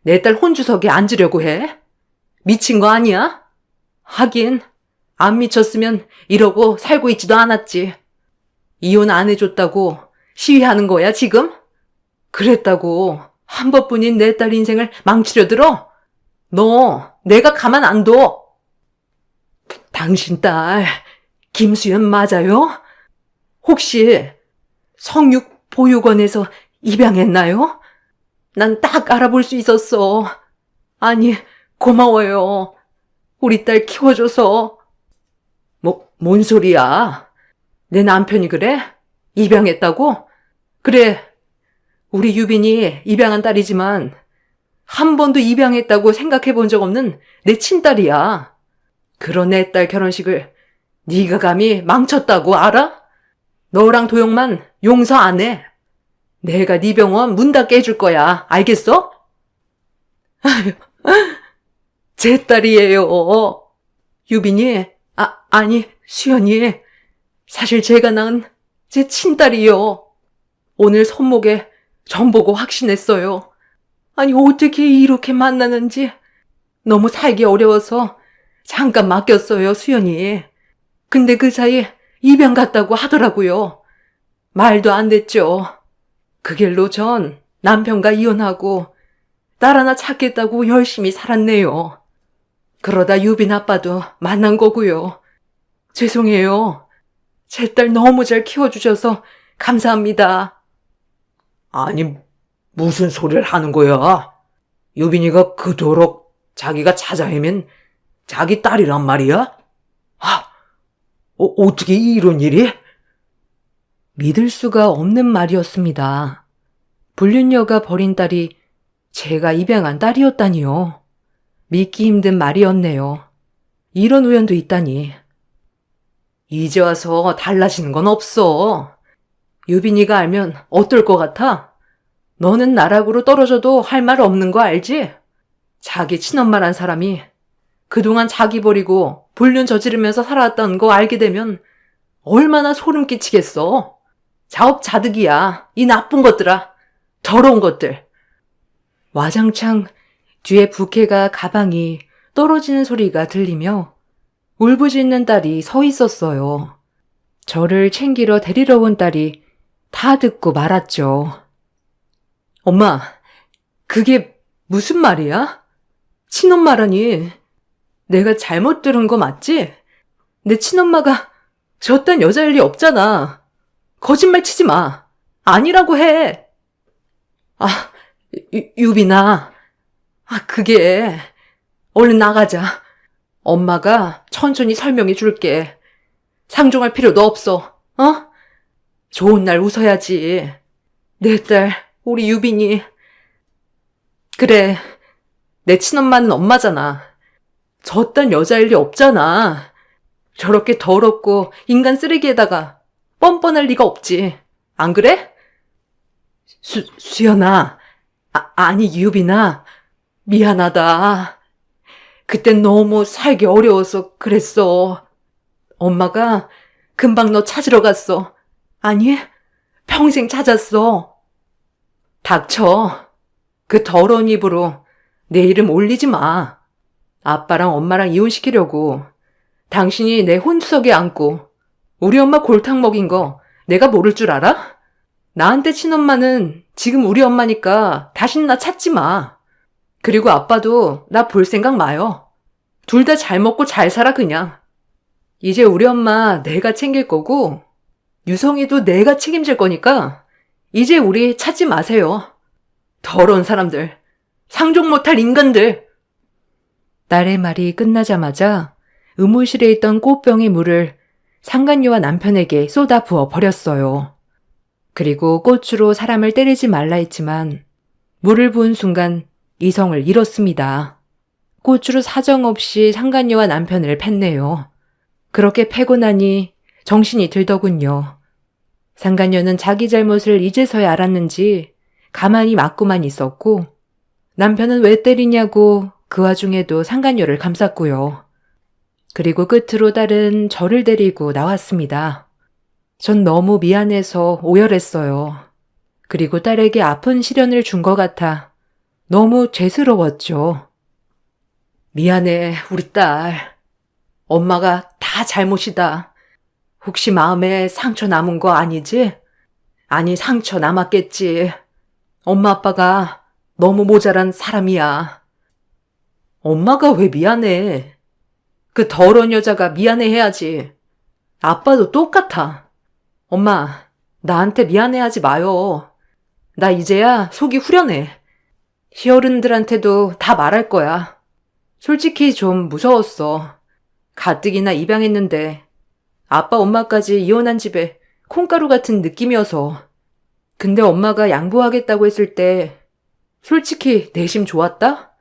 [SPEAKER 2] 내 딸 혼주석에 앉으려고 해? 미친 거 아니야? 하긴 안 미쳤으면 이러고 살고 있지도 않았지. 이혼 안 해줬다고 시위하는 거야 지금? 그랬다고 한 번뿐인 내 딸 인생을 망치려 들어? 너 내가 가만 안 둬. 당신 딸 김수연 맞아요? 혹시 성육보육원에서 입양했나요? 난 딱 알아볼 수 있었어. 아니, 고마워요. 우리 딸 키워줘서. 뭔 소리야? 내 남편이 그래? 입양했다고? 그래, 우리 유빈이 입양한 딸이지만 한 번도 입양했다고 생각해 본 적 없는 내 친딸이야. 그런 내 딸 결혼식을 네가 감히 망쳤다고 알아? 너랑 도영만 용서 안 해. 내가 네 병원 문 닫게 해줄 거야. 알겠어? 아유, 제 딸이에요. 유빈이, 아니, 수연이. 사실 제가 낳은 제 친딸이요. 오늘 손목에 점 보고 확신했어요. 아니, 어떻게 이렇게 만나는지. 너무 살기 어려워서 잠깐 맡겼어요, 수연이. 근데 그 사이에 입양 갔다고 하더라고요. 말도 안 됐죠. 그 길로 전 남편과 이혼하고
[SPEAKER 1] 딸 하나 찾겠다고 열심히 살았네요. 그러다 유빈 아빠도 만난 거고요. 죄송해요. 제 딸 너무 잘 키워주셔서 감사합니다.
[SPEAKER 2] 아니, 무슨 소리를 하는 거야? 유빈이가 그토록 자기가 찾아 헤맨 자기 딸이란 말이야? 아, 어떻게 이런 일이?
[SPEAKER 1] 믿을 수가 없는 말이었습니다. 불륜녀가 버린 딸이 제가 입양한 딸이었다니요. 믿기 힘든 말이었네요. 이런 우연도 있다니. 이제 와서 달라지는 건 없어. 유빈이가 알면 어떨 것 같아? 너는 나락으로 떨어져도 할 말 없는 거 알지? 자기 친엄마란 사람이 그동안 자기 버리고 불륜 저지르면서 살아왔다는 거 알게 되면 얼마나 소름 끼치겠어. 자업자득이야. 이 나쁜 것들아. 더러운 것들. 와장창 뒤에 부캐가 가방이 떨어지는 소리가 들리며 울부짖는 딸이 서 있었어요. 저를 챙기러 데리러 온 딸이 다 듣고 말았죠. 엄마, 그게 무슨 말이야? 친엄마라니. 내가 잘못 들은 거 맞지? 내 친엄마가 저딴 여자일 리 없잖아. 거짓말 치지 마. 아니라고 해. 아, 유빈아. 그게 얼른 나가자. 엄마가 천천히 설명해 줄게. 상종할 필요도 없어. 어? 좋은 날 웃어야지. 내 딸, 우리 유빈이. 그래, 내 친엄마는 엄마잖아. 저딴 여자일 리 없잖아. 저렇게 더럽고 인간 쓰레기에다가 뻔뻔할 리가 없지. 안 그래? 수연아. 아니, 유빈아. 미안하다. 그땐 너무 살기 어려워서 그랬어. 엄마가 금방 너 찾으러 갔어. 아니, 평생 찾았어. 닥쳐. 그 더러운 입으로 내 이름 올리지 마. 아빠랑 엄마랑 이혼시키려고 당신이 내 혼수석에 앉고 우리 엄마 골탕 먹인 거 내가 모를 줄 알아? 나한테 친엄마는 지금 우리 엄마니까 다신 나 찾지 마. 그리고 아빠도 나 볼 생각 마요. 둘 다 잘 먹고 잘 살아 그냥. 이제 우리 엄마 내가 챙길 거고 유성이도 내가 책임질 거니까 이제 우리 찾지 마세요. 더러운 사람들. 상종 못할 인간들. 딸의 말이 끝나자마자 의무실에 있던 꽃병의 물을 상간녀와 남편에게 쏟아 부어 버렸어요. 그리고 꽃으로 사람을 때리지 말라 했지만 물을 부은 순간 이성을 잃었습니다. 꽃으로 사정없이 상간녀와 남편을 팼네요. 그렇게 패고 나니 정신이 들더군요. 상간녀는 자기 잘못을 이제서야 알았는지 가만히 맞고만 있었고 남편은 왜 때리냐고 그 와중에도 상간녀를 감쌌고요. 그리고 끝으로 딸은 저를 데리고 나왔습니다. 전 너무 미안해서 오열했어요. 그리고 딸에게 아픈 시련을 준 것 같아 너무 죄스러웠죠. 미안해, 우리 딸. 엄마가 다 잘못이다. 혹시 마음에 상처 남은 거 아니지? 아니, 상처 남았겠지. 엄마 아빠가 너무 모자란 사람이야. 엄마가 왜 미안해? 그 더러운 여자가 미안해해야지. 아빠도 똑같아. 엄마, 나한테 미안해하지 마요. 나 이제야 속이 후련해. 시어른들한테도 다 말할 거야. 솔직히 좀 무서웠어. 가뜩이나 입양했는데 아빠 엄마까지 이혼한 집에 콩가루 같은 느낌이어서. 근데 엄마가 양보하겠다고 했을 때 솔직히 내심 좋았다?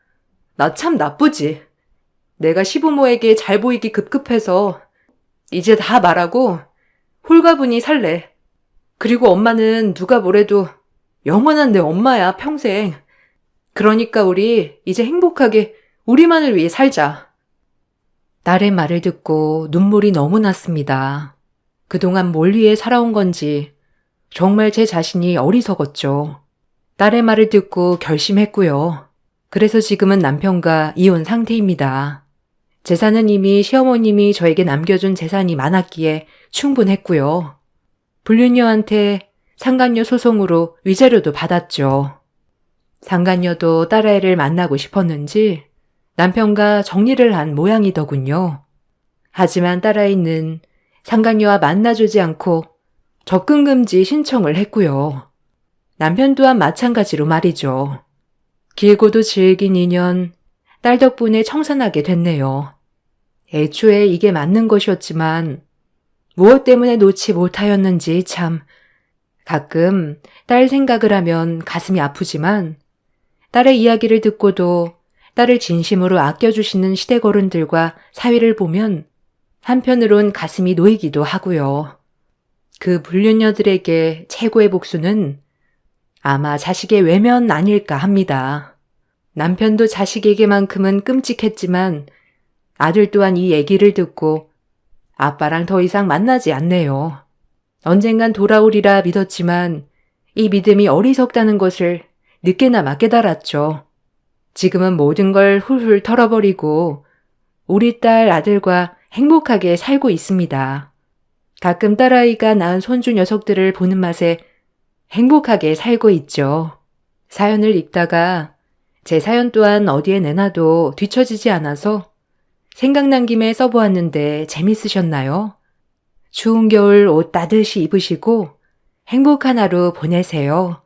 [SPEAKER 1] 나 참 나쁘지. 내가 시부모에게 잘 보이기 급급해서 이제 다 말하고 홀가분히 살래. 그리고 엄마는 누가 뭐래도 영원한 내 엄마야, 평생. 그러니까 우리 이제 행복하게 우리만을 위해 살자. 딸의 말을 듣고 눈물이 너무 났습니다. 그동안 뭘 위해 살아온 건지 정말 제 자신이 어리석었죠. 딸의 말을 듣고 결심했고요. 그래서 지금은 남편과 이혼 상태입니다. 재산은 이미 시어머님이 저에게 남겨준 재산이 많았기에 충분했고요. 불륜녀한테 상간녀 소송으로 위자료도 받았죠. 상간녀도 딸아이를 만나고 싶었는지 남편과 정리를 한 모양이더군요. 하지만 딸아이는 상간녀와 만나주지 않고 접근금지 신청을 했고요. 남편 또한 마찬가지로 말이죠. 길고도 질긴 인연, 딸 덕분에 청산하게 됐네요. 애초에 이게 맞는 것이었지만 무엇 때문에 놓지 못하였는지 참 가끔 딸 생각을 하면 가슴이 아프지만 딸의 이야기를 듣고도 딸을 진심으로 아껴주시는 시댁어른들과 사위를 보면 한편으론 가슴이 놓이기도 하고요. 그 불륜녀들에게 최고의 복수는 아마 자식의 외면 아닐까 합니다. 남편도 자식에게만큼은 끔찍했지만 아들 또한 이 얘기를 듣고 아빠랑 더 이상 만나지 않네요. 언젠간 돌아오리라 믿었지만 이 믿음이 어리석다는 것을 늦게나마 깨달았죠. 지금은 모든 걸 훌훌 털어버리고 우리 딸 아들과 행복하게 살고 있습니다. 가끔 딸아이가 낳은 손주 녀석들을 보는 맛에 행복하게 살고 있죠. 사연을 읽다가 제 사연 또한 어디에 내놔도 뒤처지지 않아서 생각난 김에 써보았는데 재밌으셨나요? 추운 겨울 옷 따뜻이 입으시고 행복한 하루 보내세요.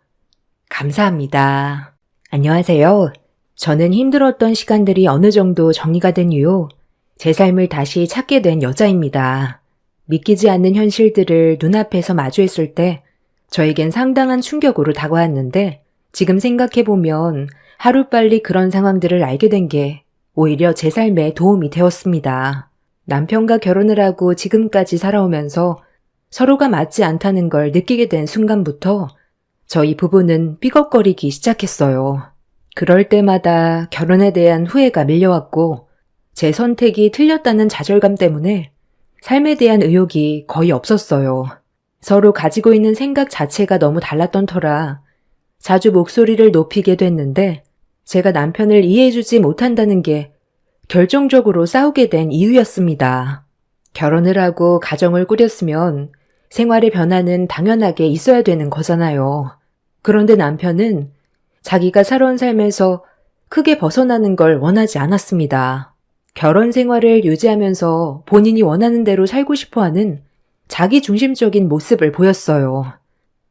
[SPEAKER 1] 감사합니다. 안녕하세요. 저는 힘들었던 시간들이 어느 정도 정리가 된 이후 제 삶을 다시 찾게 된 여자입니다. 믿기지 않는 현실들을 눈앞에서 마주했을 때 저에겐 상당한 충격으로 다가왔는데 지금 생각해보면 하루빨리 그런 상황들을 알게 된 게 오히려 제 삶에 도움이 되었습니다. 남편과 결혼을 하고 지금까지 살아오면서 서로가 맞지 않다는 걸 느끼게 된 순간부터 저희 부부는 삐걱거리기 시작했어요. 그럴 때마다 결혼에 대한 후회가 밀려왔고 제 선택이 틀렸다는 좌절감 때문에 삶에 대한 의욕이 거의 없었어요. 서로 가지고 있는 생각 자체가 너무 달랐던 터라 자주 목소리를 높이게 됐는데 제가 남편을 이해해주지 못한다는 게 결정적으로 싸우게 된 이유였습니다. 결혼을 하고 가정을 꾸렸으면 생활의 변화는 당연하게 있어야 되는 거잖아요. 그런데 남편은 자기가 살아온 삶에서 크게 벗어나는 걸 원하지 않았습니다. 결혼 생활을 유지하면서 본인이 원하는 대로 살고 싶어하는 자기 중심적인 모습을 보였어요.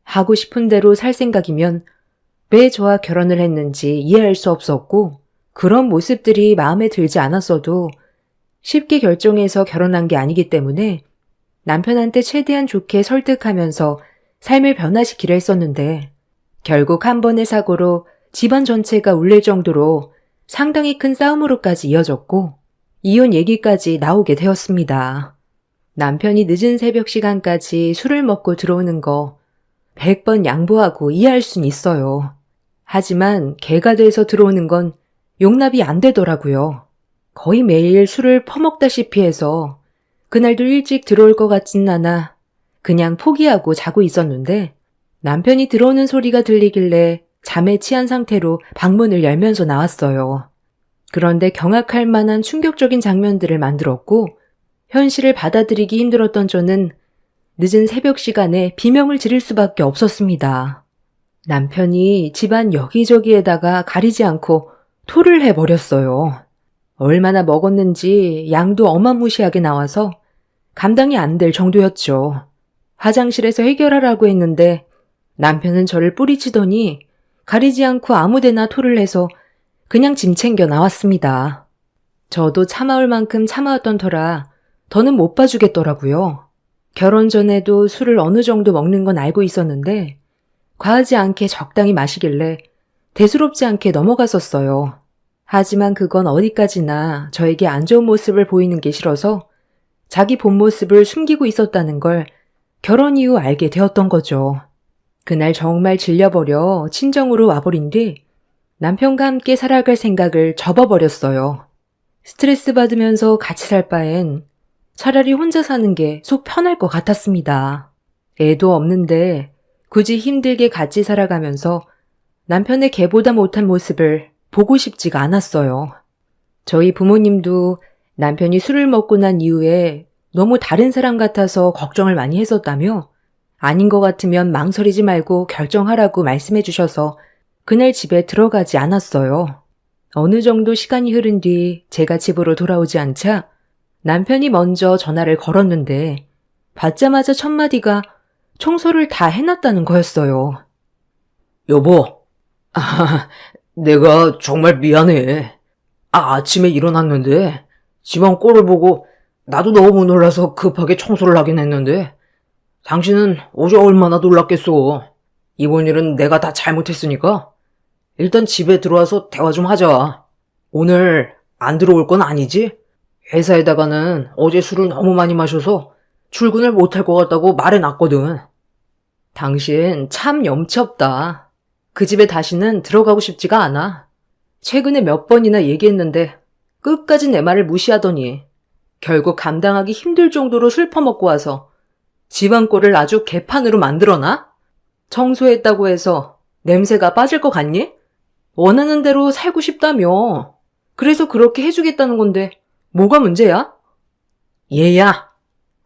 [SPEAKER 1] 하고 싶은 대로 살 생각이면 왜 저와 결혼을 했는지 이해할 수 없었고 그런 모습들이 마음에 들지 않았어도 쉽게 결정해서 결혼한 게 아니기 때문에 남편한테 최대한 좋게 설득하면서 삶을 변화시키려 했었는데 결국 한 번의 사고로 집안 전체가 울릴 정도로 상당히 큰 싸움으로까지 이어졌고 이혼 얘기까지 나오게 되었습니다. 남편이 늦은 새벽 시간까지 술을 먹고 들어오는 거 100번 양보하고 이해할 순 있어요. 하지만 개가 돼서 들어오는 건 용납이 안 되더라고요. 거의 매일 술을 퍼먹다시피 해서 그날도 일찍 들어올 것 같진 않아 그냥 포기하고 자고 있었는데 남편이 들어오는 소리가 들리길래 잠에 취한 상태로 방문을 열면서 나왔어요. 그런데 경악할 만한 충격적인 장면들을 만들었고 현실을 받아들이기 힘들었던 저는 늦은 새벽 시간에 비명을 지를 수밖에 없었습니다. 남편이 집안 여기저기에다가 가리지 않고 토를 해버렸어요. 얼마나 먹었는지 양도 어마무시하게 나와서 감당이 안 될 정도였죠. 화장실에서 해결하라고 했는데 남편은 저를 뿌리치더니 가리지 않고 아무데나 토를 해서 그냥 짐 챙겨 나왔습니다. 저도 참아올 만큼 참아왔던 터라 더는 못 봐주겠더라고요. 결혼 전에도 술을 어느 정도 먹는 건 알고 있었는데 과하지 않게 적당히 마시길래 대수롭지 않게 넘어갔었어요. 하지만 그건 어디까지나 저에게 안 좋은 모습을 보이는 게 싫어서 자기 본 모습을 숨기고 있었다는 걸 결혼 이후 알게 되었던 거죠. 그날 정말 질려버려 친정으로 와버린 뒤 남편과 함께 살아갈 생각을 접어버렸어요. 스트레스 받으면서 같이 살 바엔 차라리 혼자 사는 게 속 편할 것 같았습니다. 애도 없는데 굳이 힘들게 같이 살아가면서 남편의 개보다 못한 모습을 보고 싶지가 않았어요. 저희 부모님도 남편이 술을 먹고 난 이후에 너무 다른 사람 같아서 걱정을 많이 했었다며 아닌 것 같으면 망설이지 말고 결정하라고 말씀해 주셔서 그날 집에 들어가지 않았어요. 어느 정도 시간이 흐른 뒤 제가 집으로 돌아오지 않자 남편이 먼저 전화를 걸었는데 받자마자 첫 마디가 청소를 다 해놨다는 거였어요.
[SPEAKER 2] 여보, 내가 정말 미안해. 아침에 일어났는데 집안 꼴을 보고 나도 너무 놀라서 급하게 청소를 하긴 했는데 당신은 어제 얼마나 놀랐겠어. 이번 일은 내가 다 잘못했으니까 일단 집에 들어와서 대화 좀 하자. 오늘 안 들어올 건 아니지? 회사에다가는 어제 술을 너무 많이 마셔서 출근을 못할 것 같다고 말해놨거든.
[SPEAKER 1] 당신 참 염치 없다. 그 집에 다시는 들어가고 싶지가 않아. 최근에 몇 번이나 얘기했는데 끝까지 내 말을 무시하더니 결국 감당하기 힘들 정도로 술 퍼먹고 와서 집안 꼴을 아주 개판으로 만들어놔? 청소했다고 해서 냄새가 빠질 것 같니? 원하는 대로 살고 싶다며. 그래서 그렇게 해주겠다는 건데 뭐가 문제야?
[SPEAKER 2] 얘야,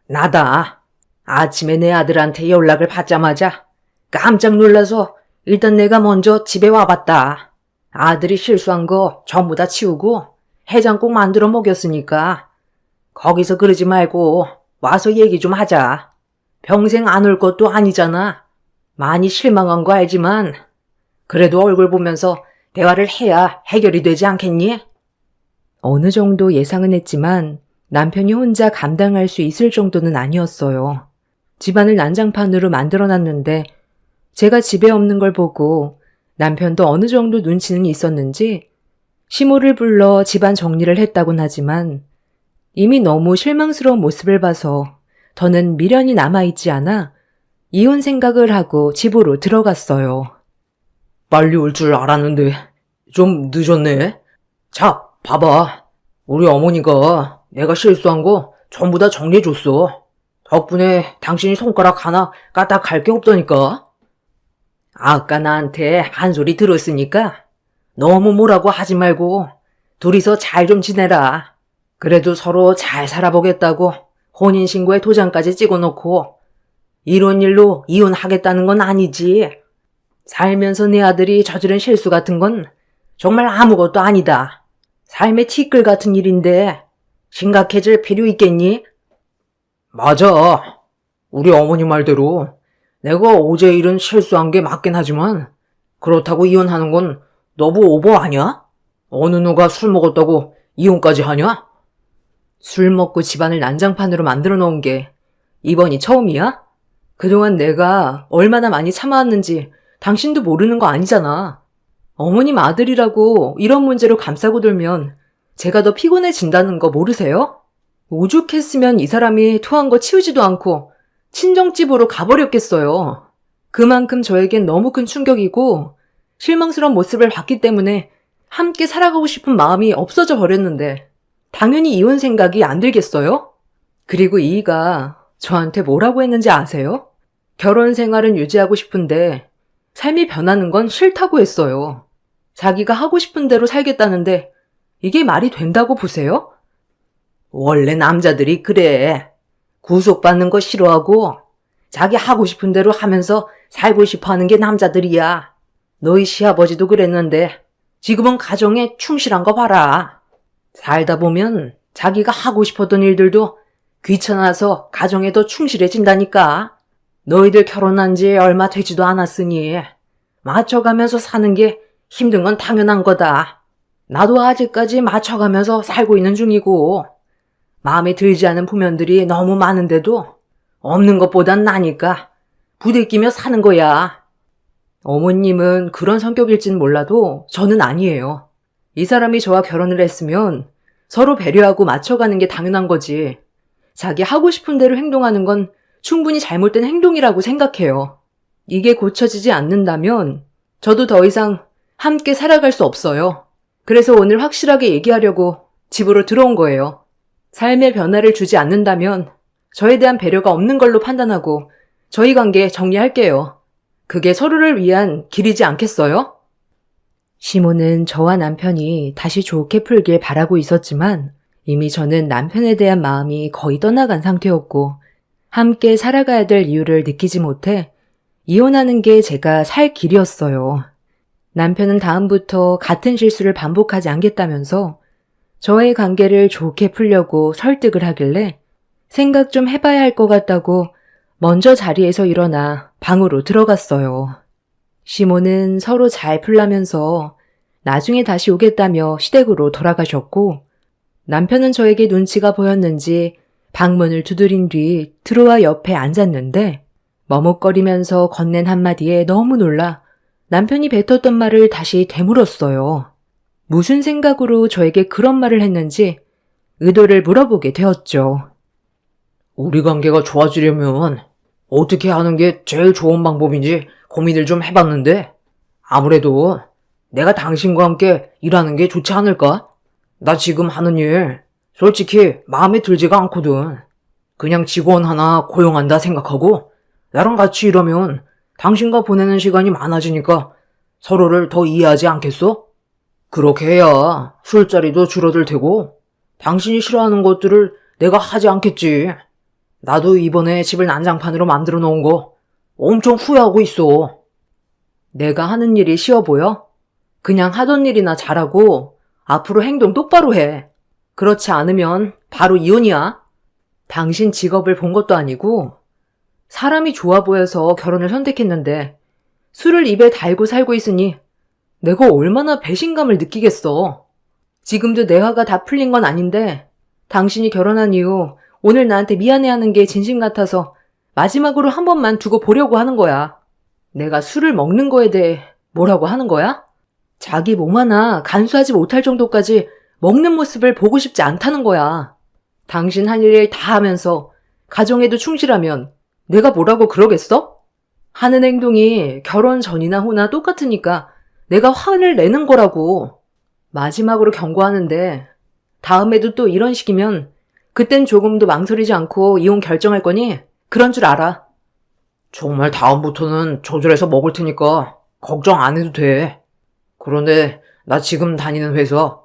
[SPEAKER 2] 나다. 아침에 내 아들한테 연락을 받자마자 깜짝 놀라서 일단 내가 먼저 집에 와봤다. 아들이 실수한 거 전부 다 치우고 해장국 만들어 먹였으니까 거기서 그러지 말고 와서 얘기 좀 하자. 평생 안 올 것도 아니잖아. 많이 실망한 거 알지만 그래도 얼굴 보면서 대화를 해야 해결이 되지 않겠니?
[SPEAKER 1] 어느 정도 예상은 했지만 남편이 혼자 감당할 수 있을 정도는 아니었어요. 집안을 난장판으로 만들어놨는데 제가 집에 없는 걸 보고 남편도 어느 정도 눈치는 있었는지 시모를 불러 집안 정리를 했다곤 하지만 이미 너무 실망스러운 모습을 봐서 더는 미련이 남아있지 않아 이혼 생각을 하고 집으로 들어갔어요.
[SPEAKER 2] 빨리 올 줄 알았는데 좀 늦었네. 자, 봐봐. 우리 어머니가 내가 실수한 거 전부 다 정리해줬어. 덕분에 당신이 손가락 하나 까딱할 게 없다니까. 아까 나한테 한 소리 들었으니까 너무 뭐라고 하지 말고 둘이서 잘 좀 지내라. 그래도 서로 잘 살아보겠다고 혼인신고에 도장까지 찍어놓고 이런 일로 이혼하겠다는 건 아니지. 살면서 내 아들이 저지른 실수 같은 건 정말 아무것도 아니다. 삶의 티끌 같은 일인데 심각해질 필요 있겠니? 맞아. 우리 어머니 말대로 내가 어제 일은 실수한 게 맞긴 하지만 그렇다고 이혼하는 건 너무 오버 아니야? 어느 누가 술 먹었다고 이혼까지 하냐?
[SPEAKER 1] 술 먹고 집안을 난장판으로 만들어 놓은 게 이번이 처음이야? 그동안 내가 얼마나 많이 참아왔는지 당신도 모르는 거 아니잖아. 어머님 아들이라고 이런 문제로 감싸고 돌면 제가 더 피곤해진다는 거 모르세요? 오죽했으면 이 사람이 토한 거 치우지도 않고 친정집으로 가버렸겠어요. 그만큼 저에겐 너무 큰 충격이고 실망스러운 모습을 봤기 때문에 함께 살아가고 싶은 마음이 없어져 버렸는데 당연히 이혼 생각이 안 들겠어요? 그리고 이이가 저한테 뭐라고 했는지 아세요? 결혼 생활은 유지하고 싶은데 삶이 변하는 건 싫다고 했어요. 자기가 하고 싶은 대로 살겠다는데 이게 말이 된다고 보세요?
[SPEAKER 2] 원래 남자들이 그래. 구속받는 거 싫어하고 자기 하고 싶은 대로 하면서 살고 싶어 하는 게 남자들이야. 너희 시아버지도 그랬는데 지금은 가정에 충실한 거 봐라. 살다 보면 자기가 하고 싶었던 일들도 귀찮아서 가정에 더 충실해진다니까. 너희들 결혼한 지 얼마 되지도 않았으니 맞춰가면서 사는 게 힘든 건 당연한 거다. 나도 아직까지 맞춰가면서 살고 있는 중이고 마음에 들지 않은 부면들이 너무 많은데도 없는 것보단 나니까 부대끼며 사는 거야.
[SPEAKER 1] 어머님은 그런 성격일진 몰라도 저는 아니에요. 이 사람이 저와 결혼을 했으면 서로 배려하고 맞춰가는 게 당연한 거지. 자기 하고 싶은 대로 행동하는 건 충분히 잘못된 행동이라고 생각해요. 이게 고쳐지지 않는다면 저도 더 이상 함께 살아갈 수 없어요. 그래서 오늘 확실하게 얘기하려고 집으로 들어온 거예요. 삶의 변화를 주지 않는다면 저에 대한 배려가 없는 걸로 판단하고 저희 관계 정리할게요. 그게 서로를 위한 길이지 않겠어요? 시모는 저와 남편이 다시 좋게 풀길 바라고 있었지만 이미 저는 남편에 대한 마음이 거의 떠나간 상태였고 함께 살아가야 될 이유를 느끼지 못해 이혼하는 게 제가 살 길이었어요. 남편은 다음부터 같은 실수를 반복하지 않겠다면서 저의 관계를 좋게 풀려고 설득을 하길래 생각 좀 해봐야 할 것 같다고 먼저 자리에서 일어나 방으로 들어갔어요. 시모는 서로 잘 풀라면서 나중에 다시 오겠다며 시댁으로 돌아가셨고 남편은 저에게 눈치가 보였는지 방문을 두드린 뒤 들어와 옆에 앉았는데 머뭇거리면서 건넨 한마디에 너무 놀라 남편이 뱉었던 말을 다시 되물었어요. 무슨 생각으로 저에게 그런 말을 했는지 의도를 물어보게 되었죠.
[SPEAKER 2] 우리 관계가 좋아지려면 어떻게 하는 게 제일 좋은 방법인지 고민을 좀 해봤는데 아무래도 내가 당신과 함께 일하는 게 좋지 않을까? 나 지금 하는 일 솔직히 마음에 들지가 않거든. 그냥 직원 하나 고용한다 생각하고 나랑 같이 일하면 당신과 보내는 시간이 많아지니까 서로를 더 이해하지 않겠어? 그렇게 해야 술자리도 줄어들 테고 당신이 싫어하는 것들을 내가 하지 않겠지. 나도 이번에 집을 난장판으로 만들어 놓은 거 엄청 후회하고 있어.
[SPEAKER 1] 내가 하는 일이 쉬워 보여? 그냥 하던 일이나 잘하고 앞으로 행동 똑바로 해. 그렇지 않으면 바로 이혼이야. 당신 직업을 본 것도 아니고 사람이 좋아 보여서 결혼을 선택했는데 술을 입에 달고 살고 있으니 내가 얼마나 배신감을 느끼겠어. 지금도 내 화가 다 풀린 건 아닌데 당신이 결혼한 이후 오늘 나한테 미안해하는 게 진심 같아서 마지막으로 한 번만 두고 보려고 하는 거야. 내가 술을 먹는 거에 대해 뭐라고 하는 거야? 자기 몸 하나 간수하지 못할 정도까지 먹는 모습을 보고 싶지 않다는 거야. 당신 할 일 다 하면서 가정에도 충실하면 내가 뭐라고 그러겠어? 하는 행동이 결혼 전이나 후나 똑같으니까 내가 화를 내는 거라고. 마지막으로 경고하는데 다음에도 또 이런 식이면 그땐 조금도 망설이지 않고 이혼 결정할 거니 그런 줄 알아.
[SPEAKER 2] 정말 다음부터는 조절해서 먹을 테니까 걱정 안 해도 돼. 그런데 나 지금 다니는 회사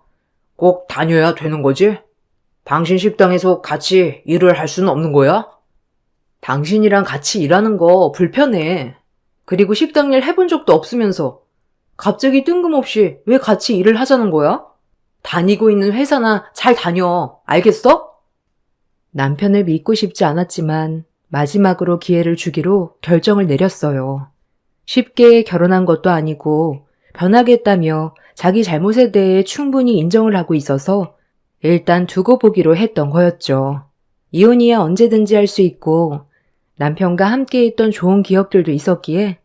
[SPEAKER 2] 꼭 다녀야 되는 거지? 당신 식당에서 같이 일을 할 수는 없는 거야?
[SPEAKER 1] 당신이랑 같이 일하는 거 불편해. 그리고 식당 일 해본 적도 없으면서 갑자기 뜬금없이 왜 같이 일을 하자는 거야? 다니고 있는 회사나 잘 다녀. 알겠어? 남편을 믿고 싶지 않았지만 마지막으로 기회를 주기로 결정을 내렸어요. 쉽게 결혼한 것도 아니고 변하겠다며 자기 잘못에 대해 충분히 인정을 하고 있어서 일단 두고 보기로 했던 거였죠. 이혼이야 언제든지 할 수 있고 남편과 함께 있던 좋은 기억들도 있었기에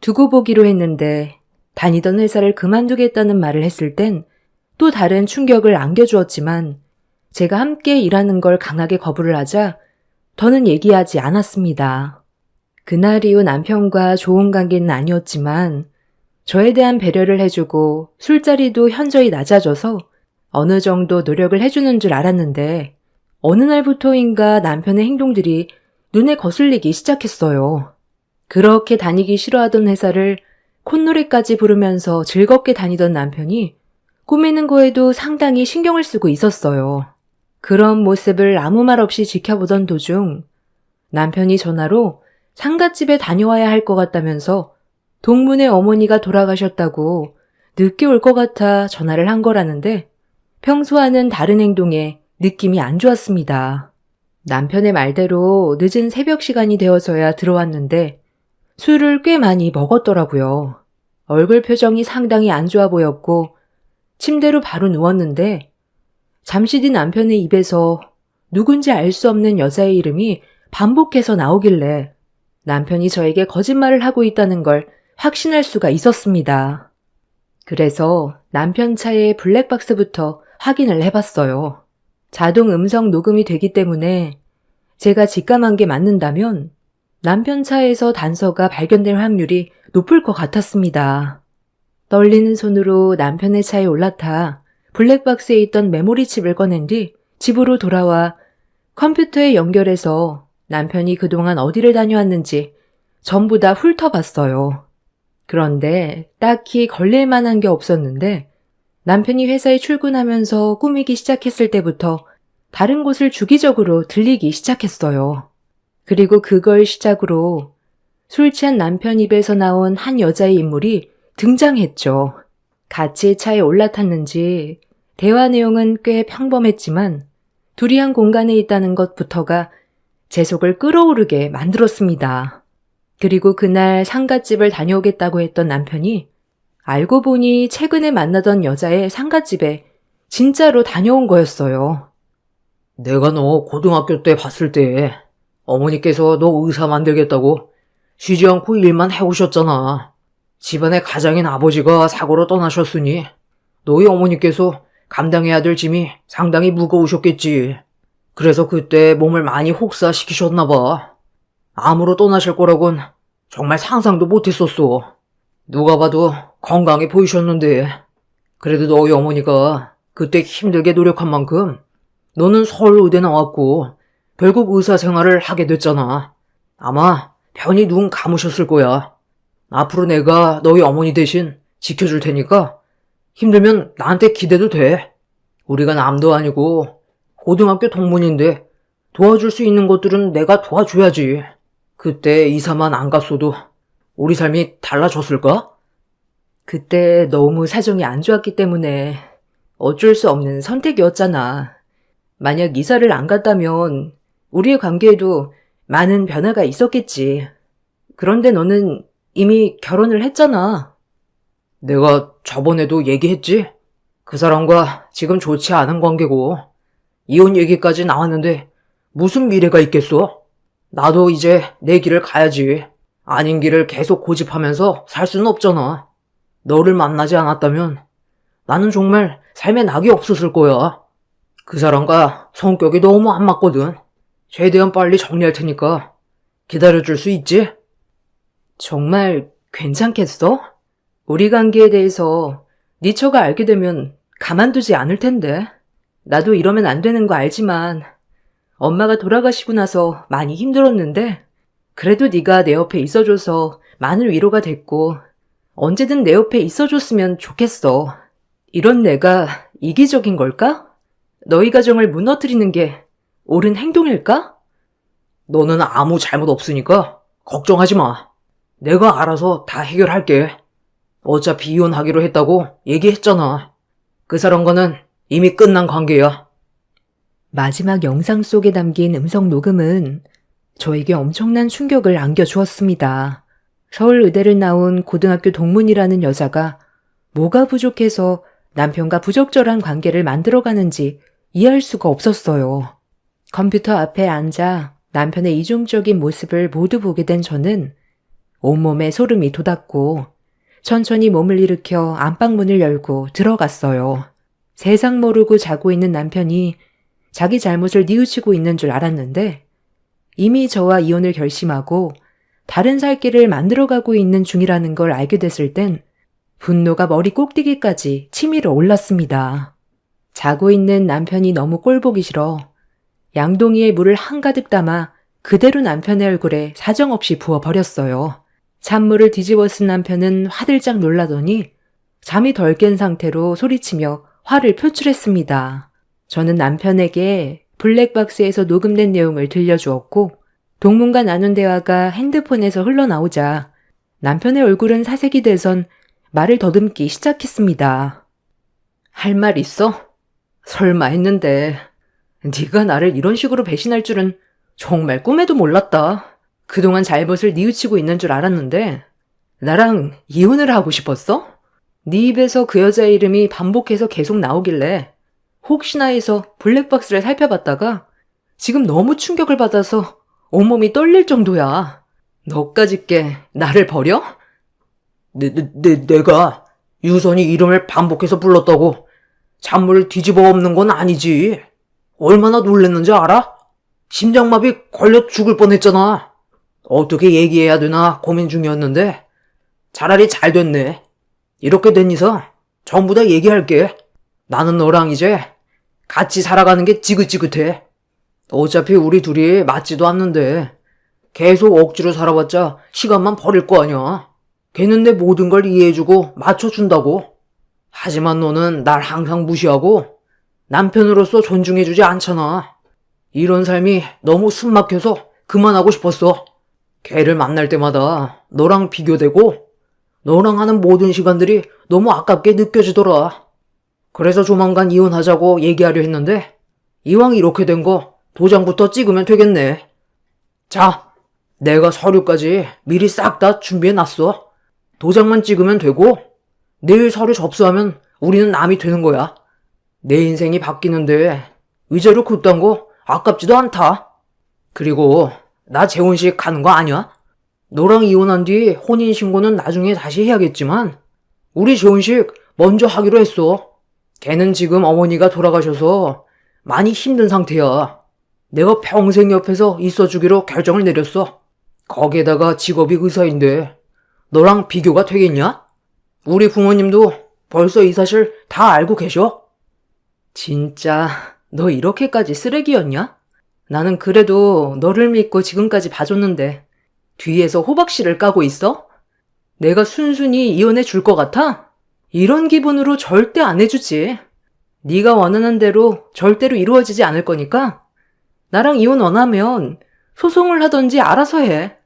[SPEAKER 1] 두고 보기로 했는데 다니던 회사를 그만두겠다는 말을 했을 땐 또 다른 충격을 안겨주었지만 제가 함께 일하는 걸 강하게 거부를 하자 더는 얘기하지 않았습니다. 그날 이후 남편과 좋은 관계는 아니었지만 저에 대한 배려를 해주고 술자리도 현저히 낮아져서 어느 정도 노력을 해주는 줄 알았는데 어느 날부터인가 남편의 행동들이 눈에 거슬리기 시작했어요. 그렇게 다니기 싫어하던 회사를 콧노래까지 부르면서 즐겁게 다니던 남편이 꾸미는 거에도 상당히 신경을 쓰고 있었어요. 그런 모습을 아무 말 없이 지켜보던 도중 남편이 전화로 상갓집에 다녀와야 할 것 같다면서 동문의 어머니가 돌아가셨다고 늦게 올 것 같아 전화를 한 거라는데 평소와는 다른 행동에 느낌이 안 좋았습니다. 남편의 말대로 늦은 새벽 시간이 되어서야 들어왔는데 술을 꽤 많이 먹었더라고요. 얼굴 표정이 상당히 안 좋아 보였고 침대로 바로 누웠는데 잠시 뒤 남편의 입에서 누군지 알 수 없는 여자의 이름이 반복해서 나오길래 남편이 저에게 거짓말을 하고 있다는 걸 확신할 수가 있었습니다. 그래서 남편 차의 블랙박스부터 확인을 해봤어요. 자동 음성 녹음이 되기 때문에 제가 직감한 게 맞는다면 남편 차에서 단서가 발견될 확률이 높을 것 같았습니다. 떨리는 손으로 남편의 차에 올라타 블랙박스에 있던 메모리 칩을 꺼낸 뒤 집으로 돌아와 컴퓨터에 연결해서 남편이 그동안 어디를 다녀왔는지 전부 다 훑어봤어요. 그런데 딱히 걸릴 만한 게 없었는데 남편이 회사에 출근하면서 꾸미기 시작했을 때부터 다른 곳을 주기적으로 들리기 시작했어요. 그리고 그걸 시작으로 술 취한 남편 입에서 나온 한 여자의 인물이 등장했죠. 같이 차에 올라탔는지 대화 내용은 꽤 평범했지만 둘이 한 공간에 있다는 것부터가 제 속을 끌어오르게 만들었습니다. 그리고 그날 상갓집을 다녀오겠다고 했던 남편이 알고 보니 최근에 만나던 여자의 상갓집에 진짜로 다녀온 거였어요.
[SPEAKER 2] 내가 너 고등학교 때 봤을 때 어머니께서 너 의사 만들겠다고 쉬지 않고 일만 해오셨잖아. 집안의 가장인 아버지가 사고로 떠나셨으니 너희 어머니께서 감당해야 될 짐이 상당히 무거우셨겠지. 그래서 그때 몸을 많이 혹사시키셨나 봐. 암으로 떠나실 거라곤 정말 상상도 못했었어. 누가 봐도 건강해 보이셨는데. 그래도 너희 어머니가 그때 힘들게 노력한 만큼 너는 서울의대 나왔고 결국 의사 생활을 하게 됐잖아. 아마 편히 눈 감으셨을 거야. 앞으로 내가 너희 어머니 대신 지켜줄 테니까 힘들면 나한테 기대도 돼. 우리가 남도 아니고 고등학교 동문인데 도와줄 수 있는 것들은 내가 도와줘야지. 그때 이사만 안 갔어도 우리 삶이 달라졌을까?
[SPEAKER 1] 그때 너무 사정이 안 좋았기 때문에 어쩔 수 없는 선택이었잖아. 만약 이사를 안 갔다면 우리의 관계에도 많은 변화가 있었겠지. 그런데 너는 이미 결혼을 했잖아.
[SPEAKER 2] 내가 저번에도 얘기했지? 그 사람과 지금 좋지 않은 관계고 이혼 얘기까지 나왔는데 무슨 미래가 있겠어? 나도 이제 내 길을 가야지. 아닌 길을 계속 고집하면서 살 수는 없잖아. 너를 만나지 않았다면 나는 정말 삶에 낙이 없었을 거야. 그 사람과 성격이 너무 안 맞거든. 최대한 빨리 정리할 테니까 기다려줄 수 있지?
[SPEAKER 1] 정말 괜찮겠어? 우리 관계에 대해서 네 처가 알게 되면 가만두지 않을 텐데. 나도 이러면 안 되는 거 알지만 엄마가 돌아가시고 나서 많이 힘들었는데 그래도 네가 내 옆에 있어줘서 많은 위로가 됐고 언제든 내 옆에 있어줬으면 좋겠어. 이런 내가 이기적인 걸까? 너희 가정을 무너뜨리는 게 옳은 행동일까?
[SPEAKER 2] 너는 아무 잘못 없으니까 걱정하지 마. 내가 알아서 다 해결할게. 어차피 이혼하기로 했다고 얘기했잖아. 그 사람과는 이미 끝난 관계야.
[SPEAKER 1] 마지막 영상 속에 담긴 음성 녹음은 저에게 엄청난 충격을 안겨주었습니다. 서울의대를 나온 고등학교 동문이라는 여자가 뭐가 부족해서 남편과 부적절한 관계를 만들어가는지 이해할 수가 없었어요. 컴퓨터 앞에 앉아 남편의 이중적인 모습을 모두 보게 된 저는 온몸에 소름이 돋았고 천천히 몸을 일으켜 안방문을 열고 들어갔어요. 세상 모르고 자고 있는 남편이 자기 잘못을 뉘우치고 있는 줄 알았는데 이미 저와 이혼을 결심하고 다른 살 길을 만들어가고 있는 중이라는 걸 알게 됐을 땐 분노가 머리 꼭대기까지 치밀어 올랐습니다. 자고 있는 남편이 너무 꼴보기 싫어 양동이에 물을 한가득 담아 그대로 남편의 얼굴에 사정없이 부어버렸어요. 찬물을 뒤집어 쓴 남편은 화들짝 놀라더니 잠이 덜 깬 상태로 소리치며 화를 표출했습니다. 저는 남편에게 블랙박스에서 녹음된 내용을 들려주었고 동문과 나눈 대화가 핸드폰에서 흘러나오자 남편의 얼굴은 사색이 돼선 말을 더듬기 시작했습니다. 할 말 있어? 설마 했는데 네가 나를 이런 식으로 배신할 줄은 정말 꿈에도 몰랐다. 그동안 잘못을 뉘우치고 있는 줄 알았는데 나랑 이혼을 하고 싶었어? 네 입에서 그 여자의 이름이 반복해서 계속 나오길래 혹시나 해서 블랙박스를 살펴봤다가 지금 너무 충격을 받아서 온몸이 떨릴 정도야. 너까짓 게 나를 버려?
[SPEAKER 2] 내가 유선이 이름을 반복해서 불렀다고 잔물을 뒤집어 엎는 건 아니지. 얼마나 놀랬는지 알아? 심장마비 걸려 죽을 뻔했잖아. 어떻게 얘기해야 되나 고민 중이었는데 차라리 잘 됐네. 이렇게 된 이상 전부 다 얘기할게. 나는 너랑 이제 같이 살아가는 게 지긋지긋해. 어차피 우리 둘이 맞지도 않는데 계속 억지로 살아봤자 시간만 버릴 거 아니야. 걔는 내 모든 걸 이해해주고 맞춰준다고. 하지만 너는 날 항상 무시하고 남편으로서 존중해주지 않잖아. 이런 삶이 너무 숨막혀서 그만하고 싶었어. 걔를 만날 때마다 너랑 비교되고 너랑 하는 모든 시간들이 너무 아깝게 느껴지더라. 그래서 조만간 이혼하자고 얘기하려 했는데 이왕 이렇게 된 거 도장부터 찍으면 되겠네. 자, 내가 서류까지 미리 싹 다 준비해놨어. 도장만 찍으면 되고 내일 서류 접수하면 우리는 남이 되는 거야. 내 인생이 바뀌는데 위자료 그딴 거 아깝지도 않다. 그리고 나 재혼식 가는 거 아니야? 너랑 이혼한 뒤 혼인신고는 나중에 다시 해야겠지만 우리 재혼식 먼저 하기로 했어. 걔는 지금 어머니가 돌아가셔서 많이 힘든 상태야. 내가 평생 옆에서 있어주기로 결정을 내렸어. 거기에다가 직업이 의사인데 너랑 비교가 되겠냐? 우리 부모님도 벌써 이 사실 다 알고 계셔.
[SPEAKER 1] 진짜 너 이렇게까지 쓰레기였냐? 나는 그래도 너를 믿고 지금까지 봐줬는데 뒤에서 호박씨를 까고 있어? 내가 순순히 이혼해 줄 것 같아? 이런 기분으로 절대 안 해주지. 네가 원하는 대로 절대로 이루어지지 않을 거니까 나랑 이혼 원하면 소송을 하던지 알아서 해.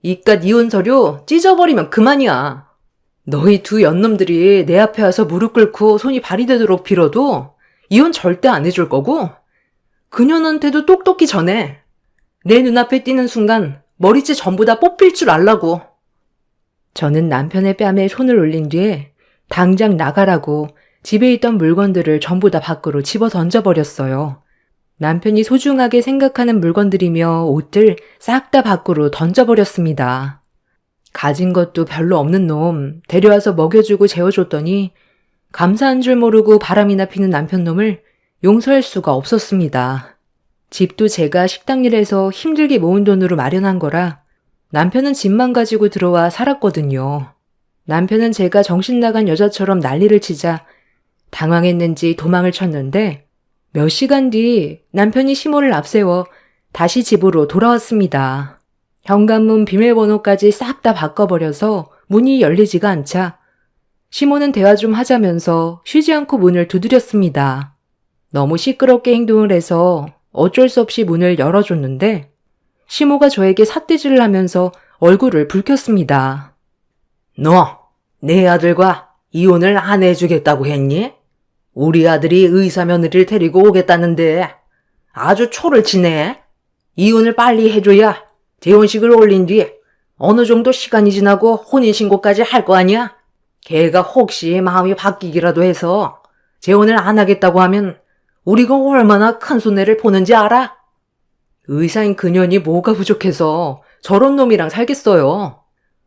[SPEAKER 1] 이깟 이혼 서류 찢어버리면 그만이야. 너희 두 연놈들이 내 앞에 와서 무릎 꿇고 손이 발이 되도록 빌어도 이혼 절대 안 해줄 거고 그년한테도 똑똑히 전해. 내 눈앞에 띄는 순간 머리채 전부 다 뽑힐 줄 알라고. 저는 남편의 뺨에 손을 올린 뒤에 당장 나가라고 집에 있던 물건들을 전부 다 밖으로 집어 던져버렸어요. 남편이 소중하게 생각하는 물건들이며 옷들 싹 다 밖으로 던져버렸습니다. 가진 것도 별로 없는 놈 데려와서 먹여주고 재워줬더니 감사한 줄 모르고 바람이나 피는 남편 놈을 용서할 수가 없었습니다. 집도 제가 식당 일해서 힘들게 모은 돈으로 마련한 거라 남편은 집만 가지고 들어와 살았거든요. 남편은 제가 정신 나간 여자처럼 난리를 치자 당황했는지 도망을 쳤는데 몇 시간 뒤 남편이 시모를 앞세워 다시 집으로 돌아왔습니다. 현관문 비밀번호까지 싹 다 바꿔버려서 문이 열리지가 않자 시모는 대화 좀 하자면서 쉬지 않고 문을 두드렸습니다. 너무 시끄럽게 행동을 해서 어쩔 수 없이 문을 열어줬는데 시모가 저에게 삿대질을 하면서 얼굴을 붉혔습니다.
[SPEAKER 2] 너, 내 아들과 이혼을 안 해주겠다고 했니? 우리 아들이 의사 며느리를 데리고 오겠다는데 아주 초를 치네. 이혼을 빨리 해줘야 재혼식을 올린 뒤 어느 정도 시간이 지나고 혼인신고까지 할 거 아니야? 걔가 혹시 마음이 바뀌기라도 해서 재혼을 안 하겠다고 하면 우리가 얼마나 큰 손해를 보는지 알아?
[SPEAKER 1] 의사인 그년이 뭐가 부족해서 저런 놈이랑 살겠어요.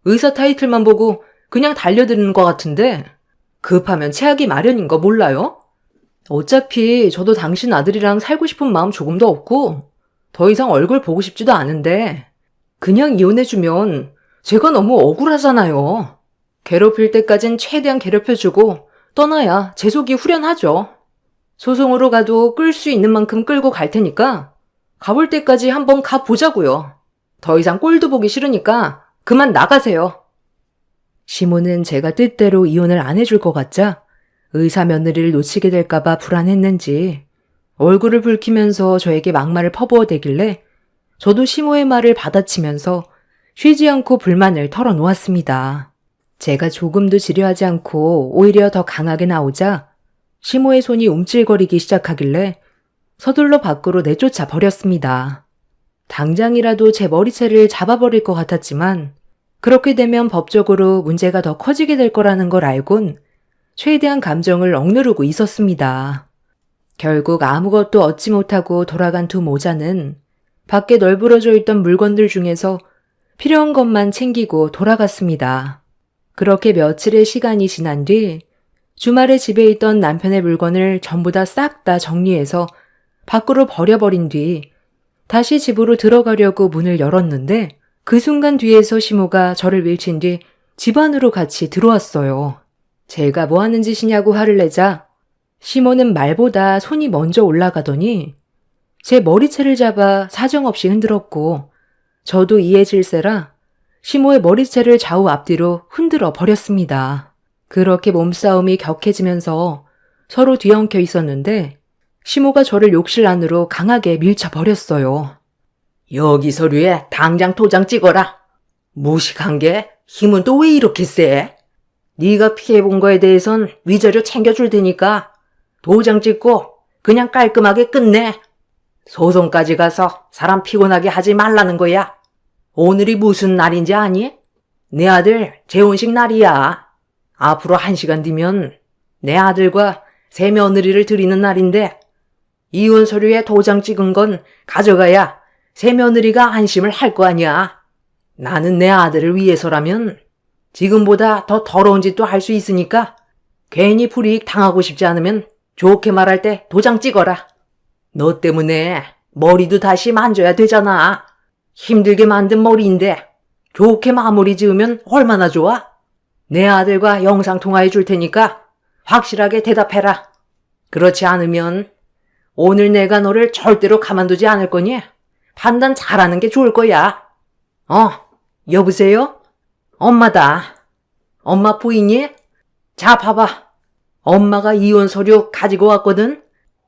[SPEAKER 1] 의사 타이틀만 보고 그냥 달려드는 것 같은데 급하면 체하기 마련인 거 몰라요? 어차피 저도 당신 아들이랑 살고 싶은 마음 조금도 없고 더 이상 얼굴 보고 싶지도 않은데 그냥 이혼해주면 제가 너무 억울하잖아요. 괴롭힐 때까진 최대한 괴롭혀주고 떠나야 제 속이 후련하죠. 소송으로 가도 끌 수 있는 만큼 끌고 갈 테니까 가볼 때까지 한번 가보자고요. 더 이상 꼴도 보기 싫으니까 그만 나가세요. 시모는 제가 뜻대로 이혼을 안 해줄 것 같자 의사 며느리를 놓치게 될까봐 불안했는지 얼굴을 붉히면서 저에게 막말을 퍼부어대길래 저도 시모의 말을 받아치면서 쉬지 않고 불만을 털어놓았습니다. 제가 조금도 지려하지 않고 오히려 더 강하게 나오자 시모의 손이 움찔거리기 시작하길래 서둘러 밖으로 내쫓아 버렸습니다. 당장이라도 제 머리채를 잡아버릴 것 같았지만 그렇게 되면 법적으로 문제가 더 커지게 될 거라는 걸 알곤 최대한 감정을 억누르고 있었습니다. 결국 아무것도 얻지 못하고 돌아간 두 모자는 밖에 널브러져 있던 물건들 중에서 필요한 것만 챙기고 돌아갔습니다. 그렇게 며칠의 시간이 지난 뒤 주말에 집에 있던 남편의 물건을 전부 다 싹 다 정리해서 밖으로 버려버린 뒤 다시 집으로 들어가려고 문을 열었는데 그 순간 뒤에서 시모가 저를 밀친 뒤 집 안으로 같이 들어왔어요. 제가 뭐 하는 짓이냐고 화를 내자 시모는 말보다 손이 먼저 올라가더니 제 머리채를 잡아 사정없이 흔들었고 저도 이에 질세라 시모의 머리채를 좌우 앞뒤로 흔들어 버렸습니다. 그렇게 몸싸움이 격해지면서 서로 뒤엉켜 있었는데 시모가 저를 욕실 안으로 강하게 밀쳐버렸어요.
[SPEAKER 2] 여기 서류에 당장 도장 찍어라. 무식한 게 힘은 또 왜 이렇게 세? 네가 피해본 거에 대해선 위자료 챙겨줄 테니까 도장 찍고 그냥 깔끔하게 끝내. 소송까지 가서 사람 피곤하게 하지 말라는 거야. 오늘이 무슨 날인지 아니? 내 아들 재혼식 날이야. 앞으로 1시간 뒤면 내 아들과 새 며느리를 드리는 날인데 이혼 서류에 도장 찍은 건 가져가야 새 며느리가 안심을 할 거 아니야. 나는 내 아들을 위해서라면 지금보다 더 더러운 짓도 할 수 있으니까 괜히 불이익 당하고 싶지 않으면 좋게 말할 때 도장 찍어라. 너 때문에 머리도 다시 만져야 되잖아. 힘들게 만든 머리인데 좋게 마무리 지으면 얼마나 좋아? 내 아들과 영상통화해 줄 테니까 확실하게 대답해라. 그렇지 않으면 오늘 내가 너를 절대로 가만두지 않을 거니 판단 잘하는 게 좋을 거야. 여보세요? 엄마다. 엄마 보이니? 자, 봐봐. 엄마가 이혼 서류 가지고 왔거든?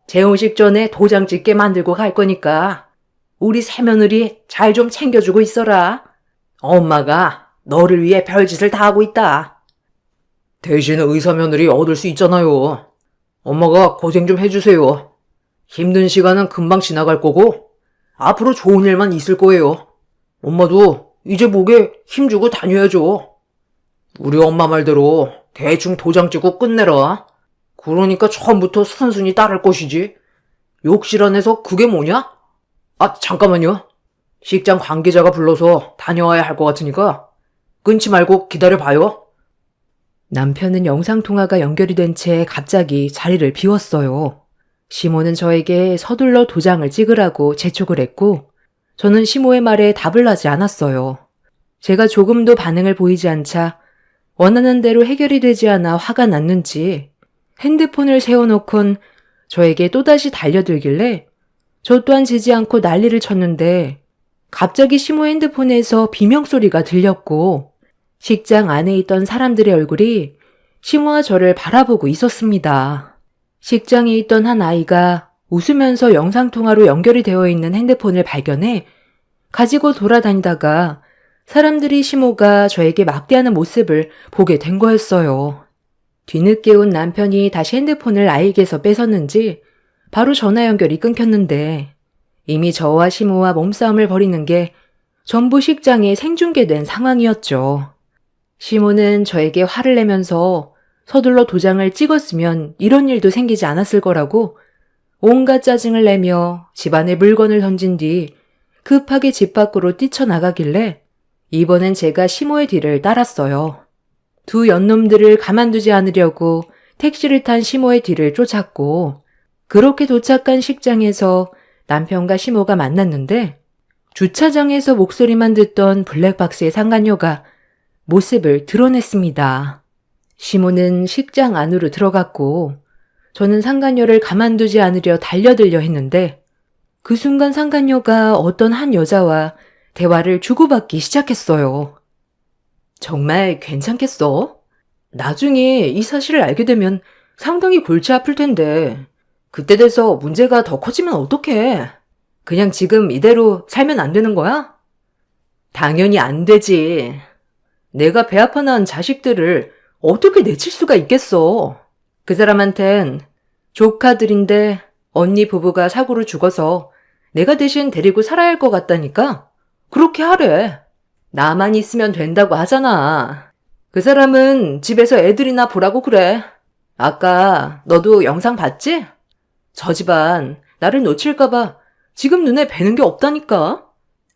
[SPEAKER 2] 재혼식 전에 도장 찍게 만들고 갈 거니까 우리 새며느리 잘 좀 챙겨주고 있어라. 엄마가 너를 위해 별짓을 다 하고 있다. 대신 의사 며느리 얻을 수 있잖아요. 엄마가 고생 좀 해주세요. 힘든 시간은 금방 지나갈 거고 앞으로 좋은 일만 있을 거예요. 엄마도 이제 목에 힘주고 다녀야죠. 우리 엄마 말대로 대충 도장 찍고 끝내라. 그러니까 처음부터 순순히 따를 것이지. 욕실 안에서 그게 뭐냐? 아, 잠깐만요. 식장 관계자가 불러서 다녀와야 할 것 같으니까 끊지 말고 기다려봐요.
[SPEAKER 1] 남편은 영상통화가 연결이 된 채 갑자기 자리를 비웠어요. 시모는 저에게 서둘러 도장을 찍으라고 재촉을 했고 저는 시모의 말에 답을 하지 않았어요. 제가 조금도 반응을 보이지 않자 원하는 대로 해결이 되지 않아 화가 났는지 핸드폰을 세워놓곤 저에게 또다시 달려들길래 저 또한 지지 않고 난리를 쳤는데 갑자기 시모 핸드폰에서 비명소리가 들렸고 식장 안에 있던 사람들의 얼굴이 시모와 저를 바라보고 있었습니다. 식장에 있던 한 아이가 웃으면서 영상통화로 연결이 되어 있는 핸드폰을 발견해 가지고 돌아다니다가 사람들이 시모가 저에게 막대하는 모습을 보게 된 거였어요. 뒤늦게 온 남편이 다시 핸드폰을 아이에게서 뺏었는지 바로 전화 연결이 끊겼는데 이미 저와 시모와 몸싸움을 벌이는 게 전부 식장에 생중계된 상황이었죠. 시모는 저에게 화를 내면서 서둘러 도장을 찍었으면 이런 일도 생기지 않았을 거라고 온갖 짜증을 내며 집안에 물건을 던진 뒤 급하게 집 밖으로 뛰쳐나가길래 이번엔 제가 시모의 뒤를 따랐어요. 두 연놈들을 가만두지 않으려고 택시를 탄 시모의 뒤를 쫓았고 그렇게 도착한 식장에서 남편과 시모가 만났는데 주차장에서 목소리만 듣던 블랙박스의 상간녀가 모습을 드러냈습니다. 시모는 식장 안으로 들어갔고 저는 상간녀를 가만두지 않으려 달려들려 했는데 그 순간 상간녀가 어떤 한 여자와 대화를 주고받기 시작했어요. 정말 괜찮겠어? 나중에 이 사실을 알게 되면 상당히 골치 아플 텐데 그때 돼서 문제가 더 커지면 어떡해? 그냥 지금 이대로 살면 안 되는 거야? 당연히 안 되지. 내가 배 아파 낳은 자식들을 어떻게 내칠 수가 있겠어. 그 사람한텐 조카들인데 언니 부부가 사고로 죽어서 내가 대신 데리고 살아야 할 것 같다니까 그렇게 하래. 나만 있으면 된다고 하잖아. 그 사람은 집에서 애들이나 보라고 그래. 아까 너도 영상 봤지? 저 집안 나를 놓칠까봐 지금 눈에 뵈는 게 없다니까.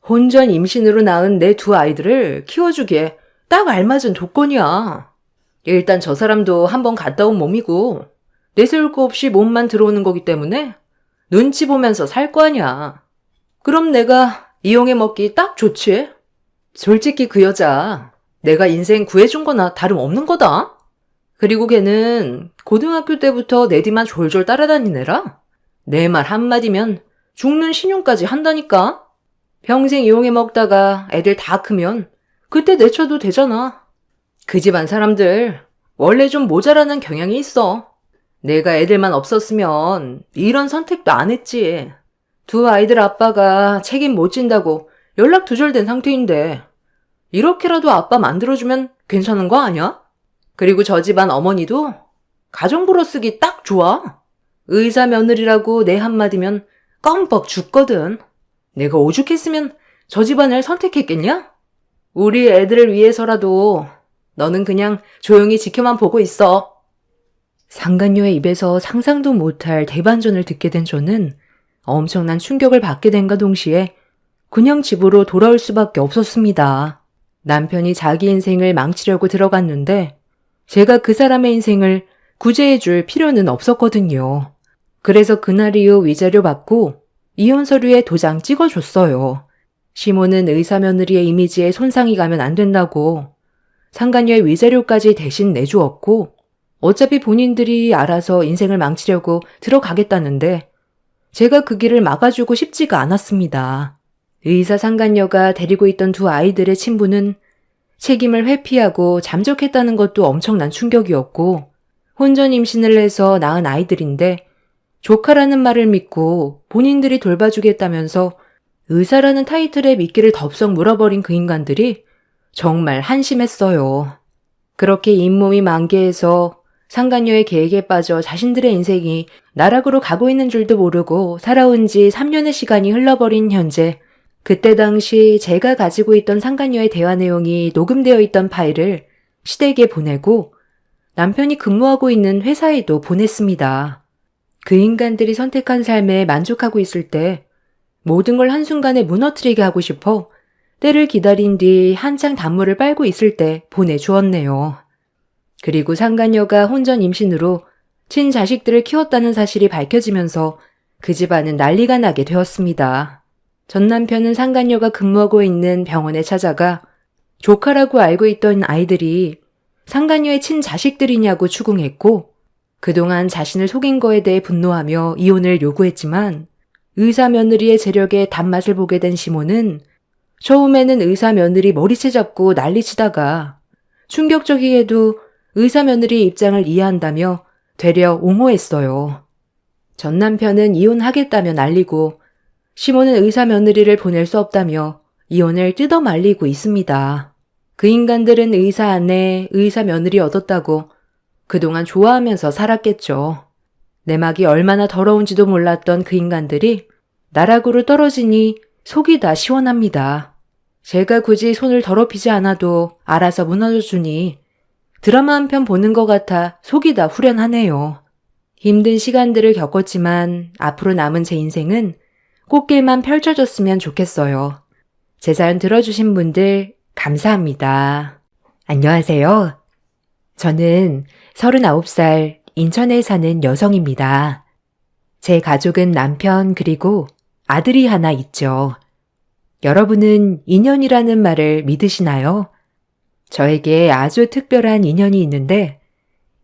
[SPEAKER 1] 혼전 임신으로 낳은 내 두 아이들을 키워주기에 딱 알맞은 조건이야. 일단 저 사람도 한번 갔다 온 몸이고 내세울 거 없이 몸만 들어오는 거기 때문에 눈치 보면서 살 거 아니야. 그럼 내가 이용해 먹기 딱 좋지. 솔직히 그 여자 내가 인생 구해준 거나 다름없는 거다. 그리고 걔는 고등학교 때부터 내 뒤만 졸졸 따라다닌 애라 내 말 한마디면 죽는 신용까지 한다니까. 평생 이용해 먹다가 애들 다 크면 그때 내쳐도 되잖아. 그 집안 사람들 원래 좀 모자라는 경향이 있어. 내가 애들만 없었으면 이런 선택도 안 했지. 두 아이들 아빠가 책임 못 진다고 연락 두절된 상태인데 이렇게라도 아빠 만들어주면 괜찮은 거 아니야?
[SPEAKER 2] 그리고 저 집안 어머니도 가정부로 쓰기 딱 좋아. 의사 며느리라고 내 한마디면 껌뻑 죽거든. 내가 오죽했으면 저 집안을 선택했겠냐? 우리 애들을 위해서라도 너는 그냥 조용히 지켜만 보고 있어.
[SPEAKER 1] 상간녀의 입에서 상상도 못할 대반전을 듣게 된 저는 엄청난 충격을 받게 된과 동시에 그냥 집으로 돌아올 수밖에 없었습니다. 남편이 자기 인생을 망치려고 들어갔는데 제가 그 사람의 인생을 구제해줄 필요는 없었거든요. 그래서 그날 이후 위자료 받고 이혼 서류에 도장 찍어줬어요. 시모는 의사 며느리의 이미지에 손상이 가면 안 된다고 상간녀의 위자료까지 대신 내주었고 어차피 본인들이 알아서 인생을 망치려고 들어가겠다는데 제가 그 길을 막아주고 싶지가 않았습니다. 의사 상간녀가 데리고 있던 두 아이들의 친부는 책임을 회피하고 잠적했다는 것도 엄청난 충격이었고 혼전 임신을 해서 낳은 아이들인데 조카라는 말을 믿고 본인들이 돌봐주겠다면서 의사라는 타이틀에 미끼를 덥석 물어버린 그 인간들이 정말 한심했어요. 그렇게 잇몸이 만개해서 상간녀의 계획에 빠져 자신들의 인생이 나락으로 가고 있는 줄도 모르고 살아온 지 3년의 시간이 흘러버린 현재, 그때 당시 제가 가지고 있던 상간녀의 대화 내용이 녹음되어 있던 파일을 시댁에 보내고 남편이 근무하고 있는 회사에도 보냈습니다. 그 인간들이 선택한 삶에 만족하고 있을 때 모든 걸 한순간에 무너뜨리게 하고 싶어 때를 기다린 뒤 한창 단물을 빨고 있을 때 보내주었네요. 그리고 상간녀가 혼전 임신으로 친자식들을 키웠다는 사실이 밝혀지면서 그 집안은 난리가 나게 되었습니다. 전 남편은 상간녀가 근무하고 있는 병원에 찾아가 조카라고 알고 있던 아이들이 상간녀의 친자식들이냐고 추궁했고 그동안 자신을 속인 거에 대해 분노하며 이혼을 요구했지만 의사 며느리의 재력에 단맛을 보게 된 시모는 처음에는 의사 며느리 머리채 잡고 난리치다가 충격적이게도 의사 며느리의 입장을 이해한다며 되려 옹호했어요. 전 남편은 이혼하겠다며 난리고 시모는 의사 며느리를 보낼 수 없다며 이혼을 뜯어 말리고 있습니다. 그 인간들은 의사 아내, 의사 며느리 얻었다고 그동안 좋아하면서 살았겠죠. 내막이 얼마나 더러운지도 몰랐던 그 인간들이 나락으로 떨어지니 속이 다 시원합니다. 제가 굳이 손을 더럽히지 않아도 알아서 무너져주니 드라마 한 편 보는 것 같아 속이 다 후련하네요. 힘든 시간들을 겪었지만 앞으로 남은 제 인생은 꽃길만 펼쳐졌으면 좋겠어요. 제 사연 들어주신 분들 감사합니다. 안녕하세요. 저는 39살 인천에 사는 여성입니다. 제 가족은 남편 그리고 아들이 하나 있죠. 여러분은 인연이라는 말을 믿으시나요? 저에게 아주 특별한 인연이 있는데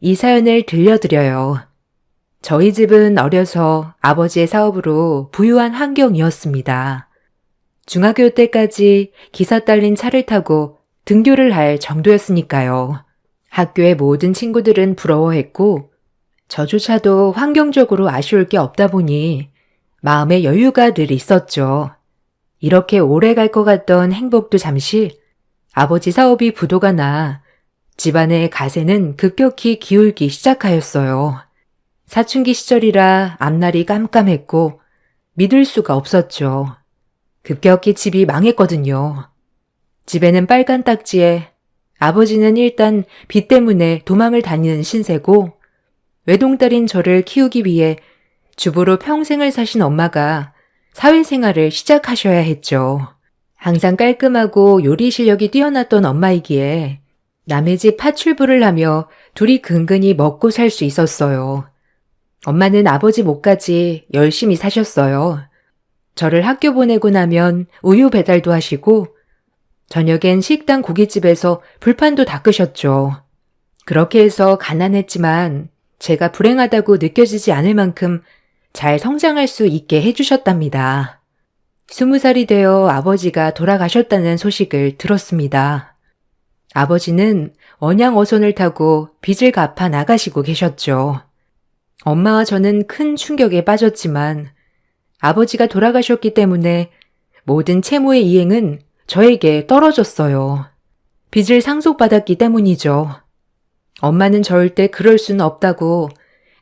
[SPEAKER 1] 이 사연을 들려드려요. 저희 집은 어려서 아버지의 사업으로 부유한 환경이었습니다. 중학교 때까지 기사 딸린 차를 타고 등교를 할 정도였으니까요. 학교의 모든 친구들은 부러워했고 저조차도 환경적으로 아쉬울 게 없다 보니 마음에 여유가 늘 있었죠. 이렇게 오래 갈 것 같던 행복도 잠시 아버지 사업이 부도가 나 집안의 가세는 급격히 기울기 시작하였어요. 사춘기 시절이라 앞날이 깜깜했고 믿을 수가 없었죠. 급격히 집이 망했거든요. 집에는 빨간 딱지에 아버지는 일단 빚 때문에 도망을 다니는 신세고 외동딸인 저를 키우기 위해 주부로 평생을 사신 엄마가 사회생활을 시작하셔야 했죠. 항상 깔끔하고 요리 실력이 뛰어났던 엄마이기에 남의 집 파출부를 하며 둘이 근근히 먹고 살 수 있었어요. 엄마는 아버지 몫까지 열심히 사셨어요. 저를 학교 보내고 나면 우유 배달도 하시고 저녁엔 식당 고깃집에서 불판도 닦으셨죠. 그렇게 해서 가난했지만 제가 불행하다고 느껴지지 않을 만큼 잘 성장할 수 있게 해주셨답니다. 20살이 되어 아버지가 돌아가셨다는 소식을 들었습니다. 아버지는 언양어선을 타고 빚을 갚아 나가시고 계셨죠. 엄마와 저는 큰 충격에 빠졌지만 아버지가 돌아가셨기 때문에 모든 채무의 이행은 저에게 떨어졌어요. 빚을 상속받았기 때문이죠. 엄마는 절대 그럴 수는 없다고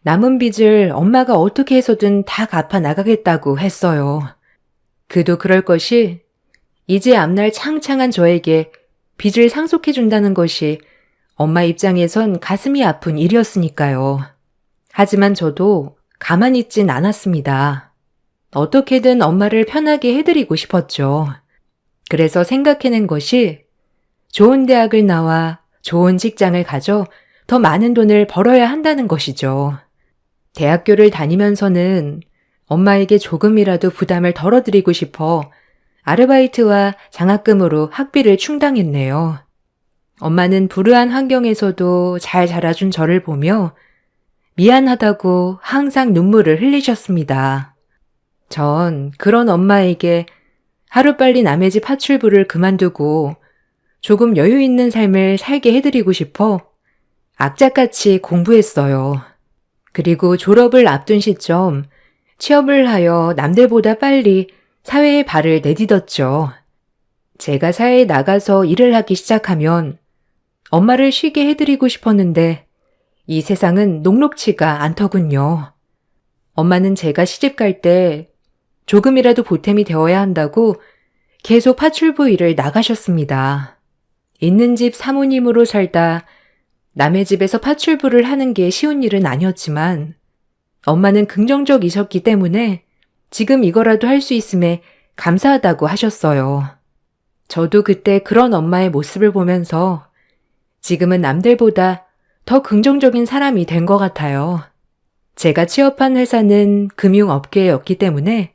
[SPEAKER 1] 남은 빚을 엄마가 어떻게 해서든 다 갚아 나가겠다고 했어요. 그도 그럴 것이 이제 앞날 창창한 저에게 빚을 상속해준다는 것이 엄마 입장에선 가슴이 아픈 일이었으니까요. 하지만 저도 가만히 있진 않았습니다. 어떻게든 엄마를 편하게 해드리고 싶었죠. 그래서 생각해낸 것이 좋은 대학을 나와 좋은 직장을 가져 더 많은 돈을 벌어야 한다는 것이죠. 대학교를 다니면서는 엄마에게 조금이라도 부담을 덜어드리고 싶어 아르바이트와 장학금으로 학비를 충당했네요. 엄마는 불우한 환경에서도 잘 자라준 저를 보며 미안하다고 항상 눈물을 흘리셨습니다. 전 그런 엄마에게 하루빨리 남의 집 파출부를 그만두고 조금 여유 있는 삶을 살게 해드리고 싶어 악착같이 공부했어요. 그리고 졸업을 앞둔 시점 취업을 하여 남들보다 빨리 사회에 발을 내딛었죠. 제가 사회에 나가서 일을 하기 시작하면 엄마를 쉬게 해드리고 싶었는데 이 세상은 녹록치가 않더군요. 엄마는 제가 시집갈 때 조금이라도 보탬이 되어야 한다고 계속 파출부 일을 나가셨습니다. 있는 집 사모님으로 살다 남의 집에서 파출부를 하는 게 쉬운 일은 아니었지만 엄마는 긍정적이셨기 때문에 지금 이거라도 할 수 있음에 감사하다고 하셨어요. 저도 그때 그런 엄마의 모습을 보면서 지금은 남들보다 더 긍정적인 사람이 된 것 같아요. 제가 취업한 회사는 금융업계였기 때문에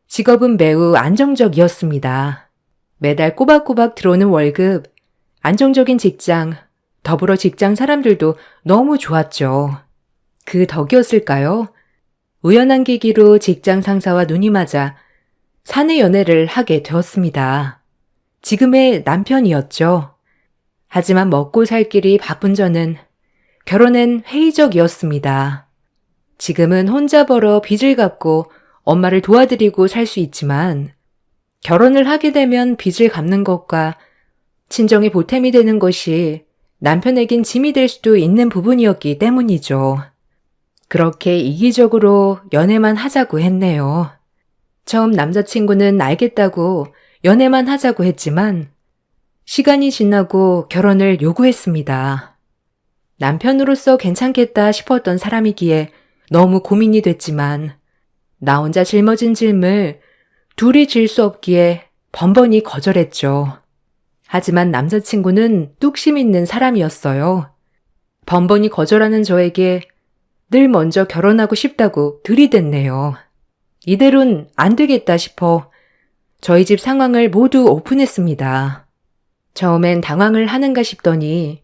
[SPEAKER 1] 직업은 매우 안정적이었습니다. 매달 꼬박꼬박 들어오는 월급, 안정적인 직장, 더불어 직장 사람들도 너무 좋았죠. 그 덕이었을까요? 우연한 계기로 직장 상사와 눈이 맞아 사내 연애를 하게 되었습니다. 지금의 남편이었죠. 하지만 먹고 살 길이 바쁜 저는 결혼엔 회의적이었습니다. 지금은 혼자 벌어 빚을 갚고 엄마를 도와드리고 살 수 있지만 결혼을 하게 되면 빚을 갚는 것과 친정이 보탬이 되는 것이 남편에겐 짐이 될 수도 있는 부분이었기 때문이죠. 그렇게 이기적으로 연애만 하자고 했네요. 처음 남자친구는 알겠다고 연애만 하자고 했지만 시간이 지나고 결혼을 요구했습니다. 남편으로서 괜찮겠다 싶었던 사람이기에 너무 고민이 됐지만 나 혼자 짊어진 짐을 둘이 질 수 없기에 번번이 거절했죠. 하지만 남자친구는 뚝심 있는 사람이었어요. 번번이 거절하는 저에게 늘 먼저 결혼하고 싶다고 들이댔네요. 이대로는 안 되겠다 싶어 저희 집 상황을 모두 오픈했습니다. 처음엔 당황을 하는가 싶더니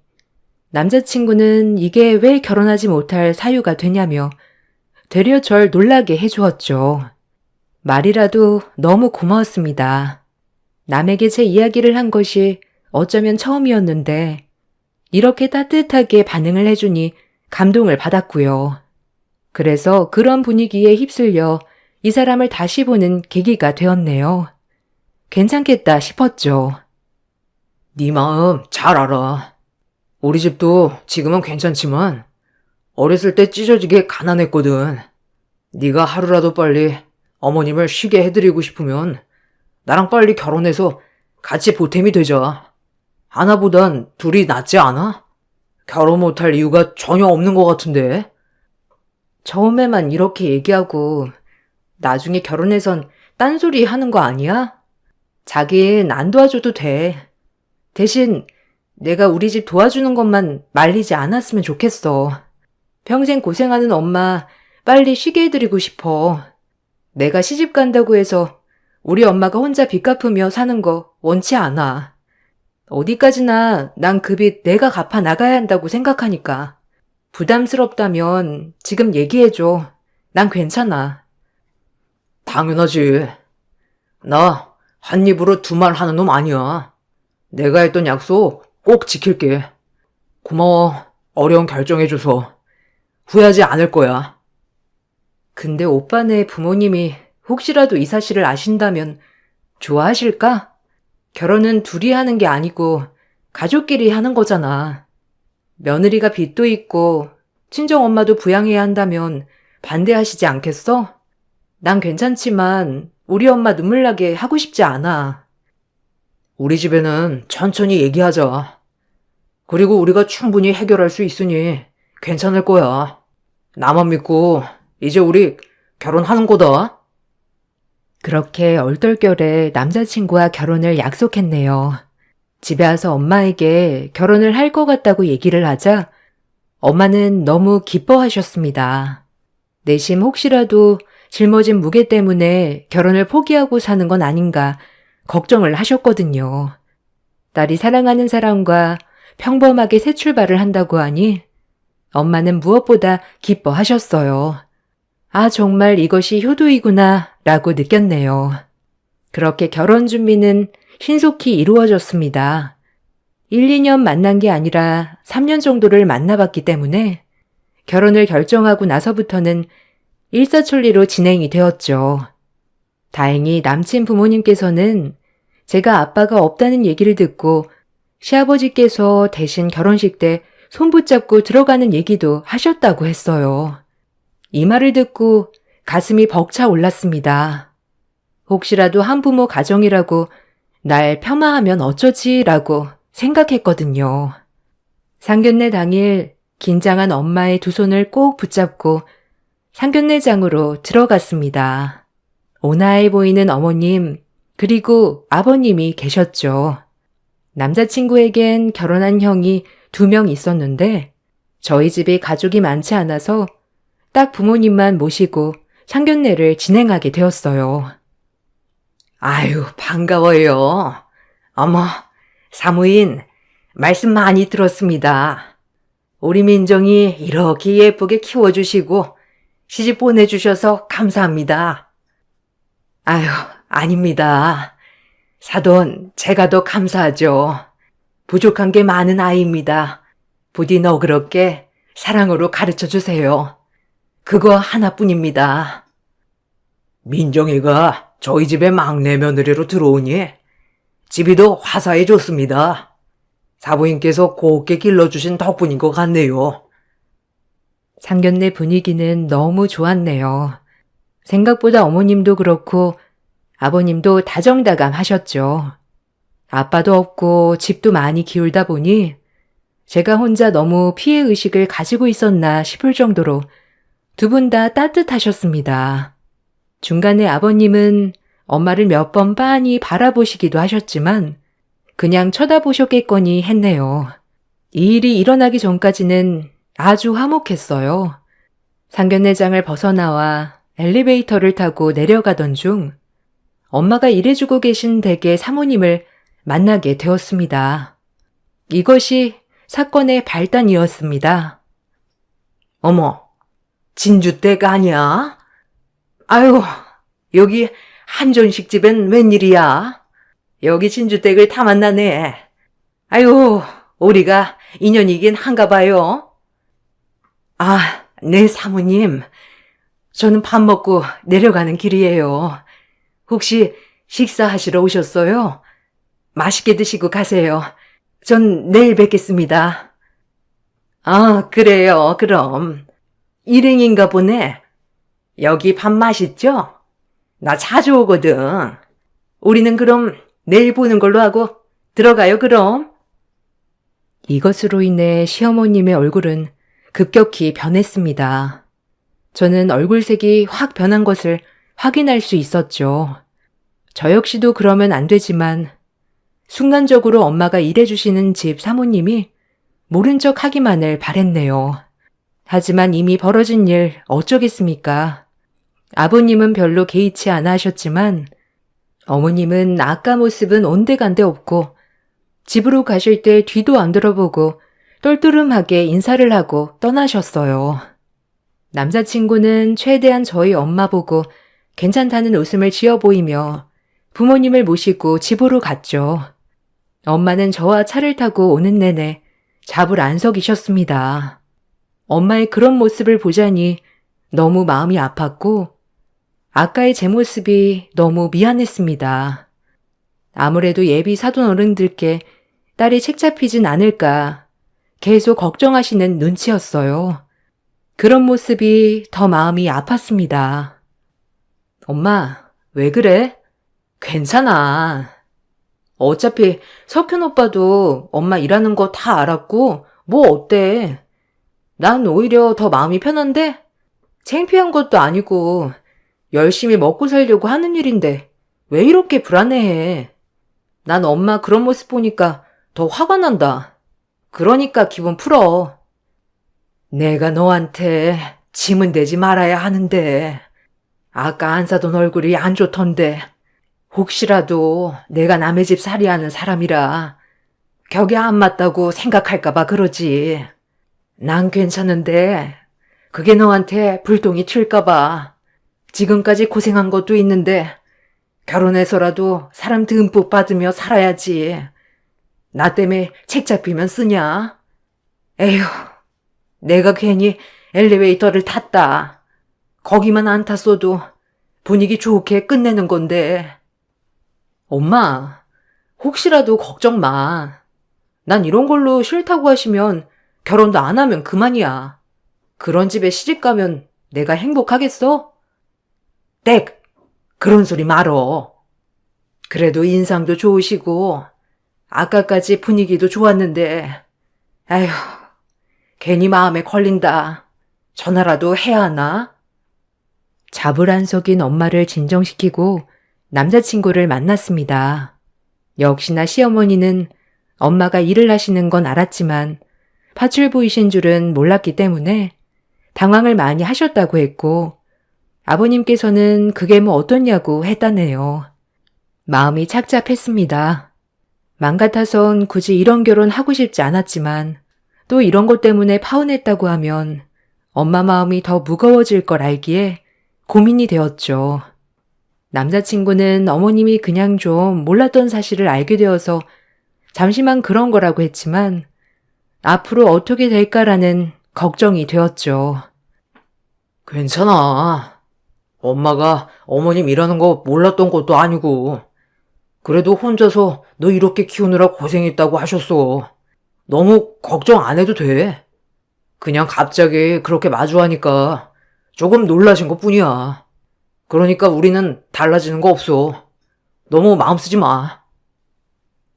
[SPEAKER 1] 남자친구는 이게 왜 결혼하지 못할 사유가 되냐며 되려 절 놀라게 해주었죠. 말이라도 너무 고마웠습니다. 남에게 제 이야기를 한 것이 어쩌면 처음이었는데 이렇게 따뜻하게 반응을 해주니 감동을 받았고요. 그래서 그런 분위기에 휩쓸려 이 사람을 다시 보는 계기가 되었네요. 괜찮겠다 싶었죠.
[SPEAKER 2] 네 마음 잘 알아. 우리 집도 지금은 괜찮지만 어렸을 때 찢어지게 가난했거든. 네가 하루라도 빨리 어머님을 쉬게 해드리고 싶으면 나랑 빨리 결혼해서 같이 보탬이 되자. 하나보단 둘이 낫지 않아? 결혼 못할 이유가 전혀 없는 것 같은데.
[SPEAKER 1] 처음에만 이렇게 얘기하고 나중에 결혼해선 딴소리 하는 거 아니야? 자긴 안 도와줘도 돼. 대신 내가 우리 집 도와주는 것만 말리지 않았으면 좋겠어. 평생 고생하는 엄마 빨리 쉬게 해드리고 싶어. 내가 시집 간다고 해서 우리 엄마가 혼자 빚 갚으며 사는 거 원치 않아. 어디까지나 난 그 빚 내가 갚아 나가야 한다고 생각하니까. 부담스럽다면 지금 얘기해줘. 난 괜찮아.
[SPEAKER 2] 당연하지. 나 한 입으로 두 말 하는 놈 아니야. 내가 했던 약속 꼭 지킬게. 고마워. 어려운 결정해줘서. 후회하지 않을 거야.
[SPEAKER 1] 근데 오빠네 부모님이 혹시라도 이 사실을 아신다면 좋아하실까? 결혼은 둘이 하는 게 아니고 가족끼리 하는 거잖아. 며느리가 빚도 있고 친정엄마도 부양해야 한다면 반대하시지 않겠어? 난 괜찮지만 우리 엄마 눈물 나게 하고 싶지 않아.
[SPEAKER 2] 우리 집에는 천천히 얘기하자. 그리고 우리가 충분히 해결할 수 있으니 괜찮을 거야. 나만 믿고 이제 우리 결혼하는 거다.
[SPEAKER 1] 그렇게 얼떨결에 남자친구와 결혼을 약속했네요. 집에 와서 엄마에게 결혼을 할 것 같다고 얘기를 하자 엄마는 너무 기뻐하셨습니다. 내심 혹시라도 짊어진 무게 때문에 결혼을 포기하고 사는 건 아닌가 걱정을 하셨거든요. 딸이 사랑하는 사람과 평범하게 새 출발을 한다고 하니 엄마는 무엇보다 기뻐하셨어요. 아, 정말 이것이 효도이구나 라고 느꼈네요. 그렇게 결혼 준비는 신속히 이루어졌습니다. 1, 2년 만난 게 아니라 3년 정도를 만나봤기 때문에 결혼을 결정하고 나서부터는 일사천리로 진행이 되었죠. 다행히 남친 부모님께서는 제가 아빠가 없다는 얘기를 듣고 시아버지께서 대신 결혼식 때 손 붙잡고 들어가는 얘기도 하셨다고 했어요. 이 말을 듣고 가슴이 벅차 올랐습니다. 혹시라도 한부모 가정이라고 날 폄하하면 어쩌지라고 생각했거든요. 상견례 당일 긴장한 엄마의 두 손을 꼭 붙잡고 상견례장으로 들어갔습니다. 온화해 보이는 어머님 그리고 아버님이 계셨죠. 남자친구에겐 결혼한 형이 2명 있었는데 저희 집이 가족이 많지 않아서 딱 부모님만 모시고 상견례를 진행하게 되었어요.
[SPEAKER 2] 아유, 반가워요. 어머, 사무인, 말씀 많이 들었습니다. 우리 민정이 이렇게 예쁘게 키워주시고 시집 보내주셔서 감사합니다. 아유, 아닙니다. 사돈, 제가 더 감사하죠. 부족한 게 많은 아이입니다. 부디 너그럽게 사랑으로 가르쳐주세요. 그거 하나뿐입니다. 민정이가 저희 집에 막내 며느리로 들어오니 집이 더 화사해졌습니다. 사부인께서 곱게 길러주신 덕분인 것 같네요.
[SPEAKER 1] 상견례 분위기는 너무 좋았네요. 생각보다 어머님도 그렇고 아버님도 다정다감하셨죠. 아빠도 없고 집도 많이 기울다 보니 제가 혼자 너무 피해의식을 가지고 있었나 싶을 정도로 두 분 다 따뜻하셨습니다. 중간에 아버님은 엄마를 몇 번 빤히 바라보시기도 하셨지만 그냥 쳐다보셨겠거니 했네요. 이 일이 일어나기 전까지는 아주 화목했어요. 상견례장을 벗어나와 엘리베이터를 타고 내려가던 중 엄마가 일해주고 계신 댁의 사모님을 만나게 되었습니다. 이것이 사건의 발단이었습니다.
[SPEAKER 2] 어머, 진주댁 아니야? 아유, 여기 한전식 집엔 웬일이야? 여기 진주댁을 다 만나네. 아유, 우리가 인연이긴 한가 봐요. 아, 네, 사모님. 저는 밥 먹고 내려가는 길이에요. 혹시 식사하시러 오셨어요? 맛있게 드시고 가세요. 전 내일 뵙겠습니다. 아, 그래요, 그럼. 일행인가 보네. 여기 밥 맛있죠? 나 자주 오거든. 우리는 그럼 내일 보는 걸로 하고 들어가요, 그럼.
[SPEAKER 1] 이것으로 인해 시어머님의 얼굴은 급격히 변했습니다. 저는 얼굴색이 확 변한 것을 확인할 수 있었죠. 저 역시도 그러면 안 되지만 순간적으로 엄마가 일해주시는 집 사모님이 모른 척 하기만을 바랬네요. 하지만 이미 벌어진 일 어쩌겠습니까? 아버님은 별로 개의치 않아 하셨지만 어머님은 아까 모습은 온데간데 없고 집으로 가실 때 뒤도 안 돌아보고 똘똘름하게 인사를 하고 떠나셨어요. 남자친구는 최대한 저희 엄마 보고 괜찮다는 웃음을 지어 보이며 부모님을 모시고 집으로 갔죠. 엄마는 저와 차를 타고 오는 내내 잡을 안 서기셨습니다. 엄마의 그런 모습을 보자니 너무 마음이 아팠고 아까의 제 모습이 너무 미안했습니다. 아무래도 예비 사돈 어른들께 딸이 책 잡히진 않을까 계속 걱정하시는 눈치였어요. 그런 모습이 더 마음이 아팠습니다. 엄마, 왜 그래? 괜찮아. 어차피 석현 오빠도 엄마 일하는 거 다 알았고, 뭐 어때? 난 오히려 더 마음이 편한데? 창피한 것도 아니고, 열심히 먹고 살려고 하는 일인데, 왜 이렇게 불안해해? 난 엄마 그런 모습 보니까 더 화가 난다. 그러니까 기분 풀어. 내가 너한테 짐은 되지 말아야 하는데, 아까 안 사돈 얼굴이 안 좋던데, 혹시라도 내가 남의 집 살이하는 사람이라 격이 안 맞다고 생각할까봐 그러지. 난 괜찮은데 그게 너한테 불똥이 튈까봐. 지금까지 고생한 것도 있는데 결혼해서라도 사람 듬뿍 받으며 살아야지. 나 때문에 책 잡히면 쓰냐? 에휴, 내가 괜히 엘리베이터를 탔다. 거기만 안 탔어도 분위기 좋게 끝내는 건데. 엄마, 혹시라도 걱정 마. 난 이런 걸로 싫다고 하시면 결혼도 안 하면 그만이야. 그런 집에 시집 가면 내가 행복하겠어? 땡! 그런 소리 말어. 그래도 인상도 좋으시고 아까까지 분위기도 좋았는데 아휴, 괜히 마음에 걸린다. 전화라도 해야 하나? 자불안석인 엄마를 진정시키고 남자친구를 만났습니다. 역시나 시어머니는 엄마가 일을 하시는 건 알았지만 파출부이신 줄은 몰랐기 때문에 당황을 많이 하셨다고 했고 아버님께서는 그게 뭐 어떻냐고 했다네요. 마음이 착잡했습니다. 맘 같아선 굳이 이런 결혼 하고 싶지 않았지만 또 이런 것 때문에 파혼했다고 하면 엄마 마음이 더 무거워질 걸 알기에 고민이 되었죠. 남자친구는 어머님이 그냥 좀 몰랐던 사실을 알게 되어서 잠시만 그런 거라고 했지만 앞으로 어떻게 될까라는 걱정이 되었죠.
[SPEAKER 2] 괜찮아. 엄마가 어머님 일하는 거 몰랐던 것도 아니고. 그래도 혼자서 너 이렇게 키우느라 고생했다고 하셨어. 너무 걱정 안 해도 돼. 그냥 갑자기 그렇게 마주하니까 조금 놀라신 것 뿐이야. 그러니까 우리는 달라지는 거 없어. 너무 마음 쓰지 마.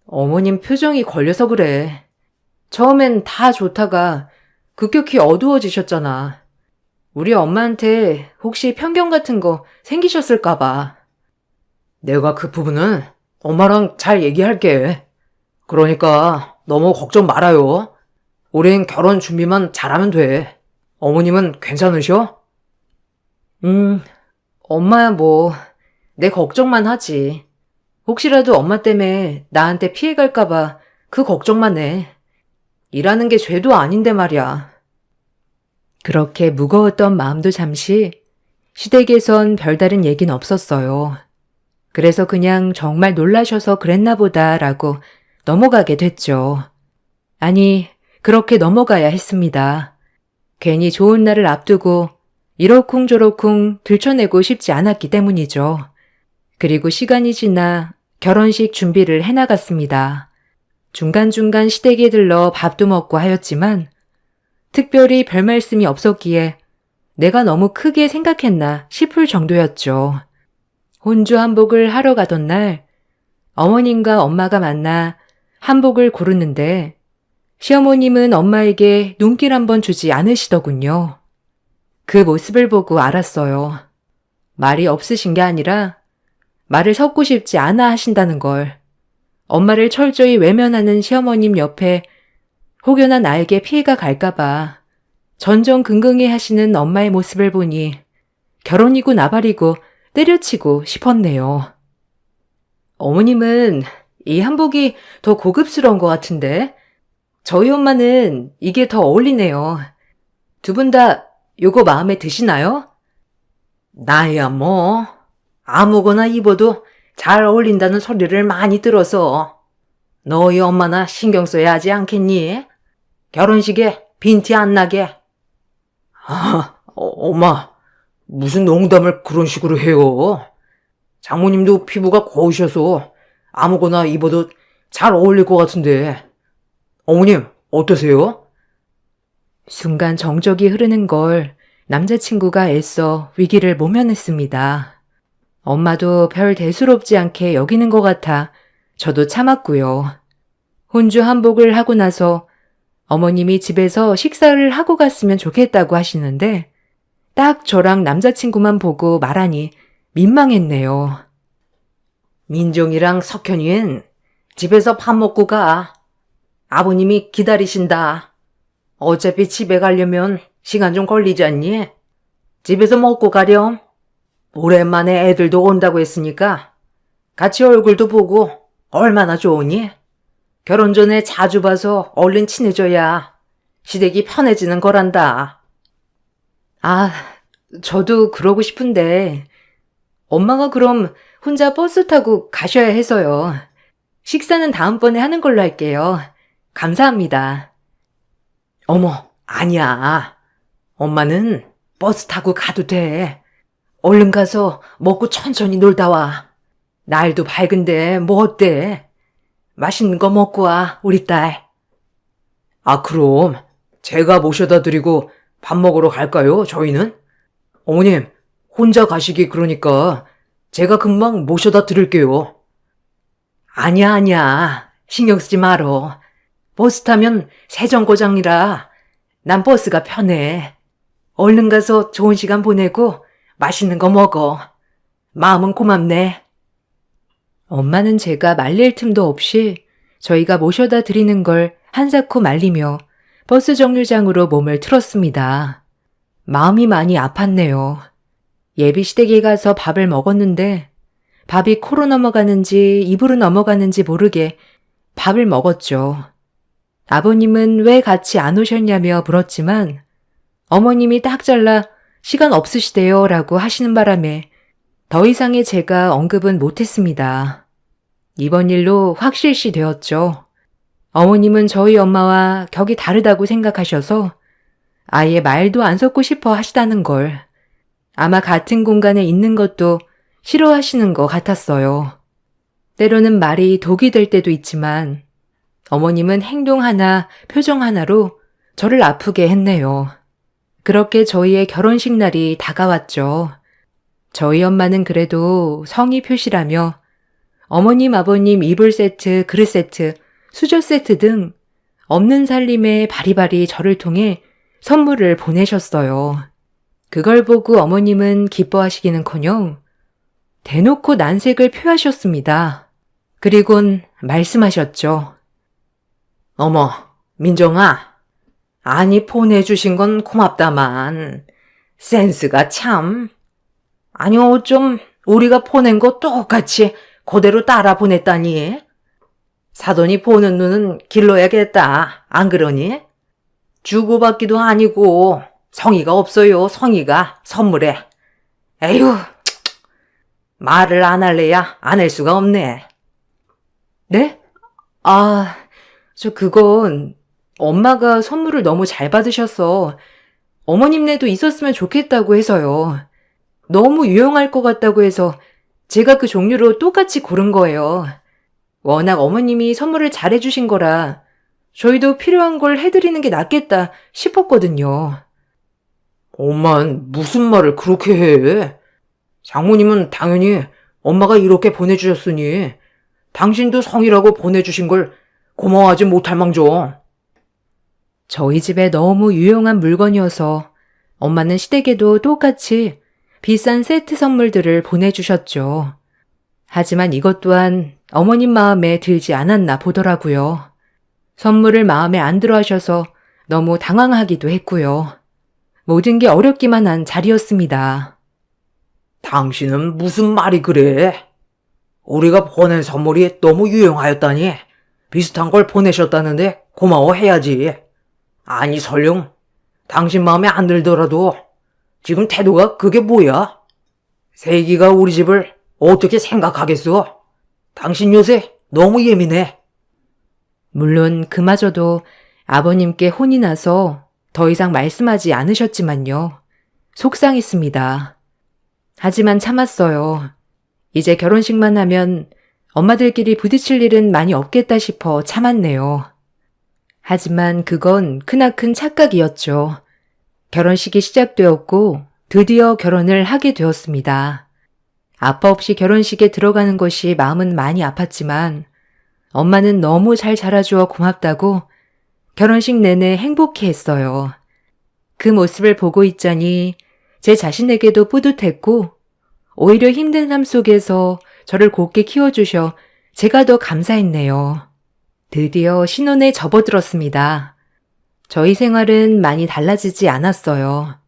[SPEAKER 1] 어머님 표정이 걸려서 그래. 처음엔 다 좋다가 급격히 어두워지셨잖아. 우리 엄마한테 혹시 편견 같은 거 생기셨을까 봐.
[SPEAKER 2] 내가 그 부분은 엄마랑 잘 얘기할게. 그러니까 너무 걱정 말아요. 우린 결혼 준비만 잘하면 돼. 어머님은 괜찮으셔?
[SPEAKER 1] 엄마야 뭐 내 걱정만 하지. 혹시라도 엄마 때문에 나한테 피해갈까 봐 그 걱정만 해. 일하는 게 죄도 아닌데 말이야. 그렇게 무거웠던 마음도 잠시 시댁에선 별다른 얘기는 없었어요. 그래서 그냥 정말 놀라셔서 그랬나 보다라고 넘어가게 됐죠. 아니, 그렇게 넘어가야 했습니다. 괜히 좋은 날을 앞두고 이러쿵저러쿵 들춰내고 싶지 않았기 때문이죠. 그리고 시간이 지나 결혼식 준비를 해나갔습니다. 중간중간 시댁에 들러 밥도 먹고 하였지만 특별히 별 말씀이 없었기에 내가 너무 크게 생각했나 싶을 정도였죠. 혼주 한복을 하러 가던 날 어머님과 엄마가 만나 한복을 고르는데 시어머님은 엄마에게 눈길 한번 주지 않으시더군요. 그 모습을 보고 알았어요. 말이 없으신 게 아니라 말을 섞고 싶지 않아 하신다는 걸. 엄마를 철저히 외면하는 시어머님 옆에 혹여나 나에게 피해가 갈까봐 전전긍긍해 하시는 엄마의 모습을 보니 결혼이고 나발이고 때려치고 싶었네요. 어머님은 이 한복이 더 고급스러운 것 같은데 저희 엄마는 이게 더 어울리네요. 두 분 다 요거 마음에 드시나요?
[SPEAKER 2] 나야 뭐 아무거나 입어도 잘 어울린다는 소리를 많이 들어서 너희 엄마나 신경 써야 하지 않겠니? 결혼식에 빈티 안 나게. 엄마, 무슨 농담을 그런 식으로 해요? 장모님도 피부가 고우셔서 아무거나 입어도 잘 어울릴 것 같은데. 어머님, 어떠세요?
[SPEAKER 1] 순간 정적이 흐르는 걸 남자친구가 애써 위기를 모면했습니다. 엄마도 별 대수롭지 않게 여기는 것 같아 저도 참았고요. 혼주 한복을 하고 나서 어머님이 집에서 식사를 하고 갔으면 좋겠다고 하시는데 딱 저랑 남자친구만 보고 말하니 민망했네요.
[SPEAKER 2] 민정이랑 석현이는 집에서 밥 먹고 가. 아버님이 기다리신다. 어차피 집에 가려면 시간 좀 걸리지 않니? 집에서 먹고 가렴. 오랜만에 애들도 온다고 했으니까 같이 얼굴도 보고 얼마나 좋으니? 결혼 전에 자주 봐서 얼른 친해져야 시댁이 편해지는 거란다.
[SPEAKER 1] 아, 저도 그러고 싶은데 엄마가 그럼 혼자 버스 타고 가셔야 해서요. 식사는 다음번에 하는 걸로 할게요. 감사합니다.
[SPEAKER 2] 어머, 아니야. 엄마는 버스 타고 가도 돼. 얼른 가서 먹고 천천히 놀다 와. 날도 밝은데 뭐 어때? 맛있는 거 먹고 와, 우리 딸. 아, 그럼 제가 모셔다 드리고 밥 먹으러 갈까요, 저희는? 어머님, 혼자 가시기 그러니까 제가 금방 모셔다 드릴게요. 아니야. 신경 쓰지 말어. 버스 타면 세정거장이라 난 버스가 편해. 얼른 가서 좋은 시간 보내고 맛있는 거 먹어. 마음은 고맙네.
[SPEAKER 1] 엄마는 제가 말릴 틈도 없이 저희가 모셔다 드리는 걸 한사코 말리며 버스 정류장으로 몸을 틀었습니다. 마음이 많이 아팠네요. 예비 시댁에 가서 밥을 먹었는데 밥이 코로 넘어가는지 입으로 넘어가는지 모르게 밥을 먹었죠. 아버님은 왜 같이 안 오셨냐며 물었지만 어머님이 딱 잘라 시간 없으시대요 라고 하시는 바람에 더 이상의 제가 언급은 못했습니다. 이번 일로 확실시 되었죠. 어머님은 저희 엄마와 격이 다르다고 생각하셔서 아예 말도 안 섞고 싶어 하시다는 걸 아마 같은 공간에 있는 것도 싫어하시는 것 같았어요. 때로는 말이 독이 될 때도 있지만 어머님은 행동 하나, 표정 하나로 저를 아프게 했네요. 그렇게 저희의 결혼식 날이 다가왔죠. 저희 엄마는 그래도 성의 표시라며 어머님, 아버님 이불 세트, 그릇 세트, 수저 세트 등 없는 살림에 바리바리 저를 통해 선물을 보내셨어요. 그걸 보고 어머님은 기뻐하시기는커녕 대놓고 난색을 표하셨습니다. 그리곤 말씀하셨죠.
[SPEAKER 2] 어머, 민정아. 아니, 보내주신 건 고맙다만 센스가 참. 아니, 어쩜 우리가 보낸 거 똑같이 그대로 따라 보냈다니. 사돈이 보는 눈은 길러야겠다. 안 그러니? 주고받기도 아니고 성의가 없어요. 성의가 선물에. 에휴, 말을 안 할래야 안 할 수가 없네.
[SPEAKER 1] 네? 아, 그건 엄마가 선물을 너무 잘 받으셔서 어머님네도 있었으면 좋겠다고 해서요. 너무 유용할 것 같다고 해서 제가 그 종류로 똑같이 고른 거예요. 워낙 어머님이 선물을 잘해주신 거라 저희도 필요한 걸 해드리는 게 낫겠다 싶었거든요.
[SPEAKER 2] 엄만 무슨 말을 그렇게 해? 장모님은 당연히 엄마가 이렇게 보내주셨으니 당신도 성이라고 보내주신 걸 고마워하지 못할 망정.
[SPEAKER 1] 저희 집에 너무 유용한 물건이어서 엄마는 시댁에도 똑같이 비싼 세트 선물들을 보내주셨죠. 하지만 이것 또한 어머님 마음에 들지 않았나 보더라고요. 선물을 마음에 안 들어 하셔서 너무 당황하기도 했고요. 모든 게 어렵기만 한 자리였습니다.
[SPEAKER 2] 당신은 무슨 말이 그래? 우리가 보낸 선물이 너무 유용하였다니 비슷한 걸 보내셨다는데 고마워해야지. 아니 설령 당신 마음에 안 들더라도 지금 태도가 그게 뭐야? 세기가 우리 집을 어떻게 생각하겠어? 당신 요새 너무 예민해.
[SPEAKER 1] 물론 그마저도 아버님께 혼이 나서 더 이상 말씀하지 않으셨지만요. 속상했습니다. 하지만 참았어요. 이제 결혼식만 하면 엄마들끼리 부딪힐 일은 많이 없겠다 싶어 참았네요. 하지만 그건 크나큰 착각이었죠. 결혼식이 시작되었고 드디어 결혼을 하게 되었습니다. 아빠 없이 결혼식에 들어가는 것이 마음은 많이 아팠지만 엄마는 너무 잘 자라주어 고맙다고 결혼식 내내 행복해했어요. 그 모습을 보고 있자니 제 자신에게도 뿌듯했고 오히려 힘든 삶 속에서 저를 곱게 키워주셔 제가 더 감사했네요. 드디어 신혼에 접어들었습니다. 저희 생활은 많이 달라지지 않았어요.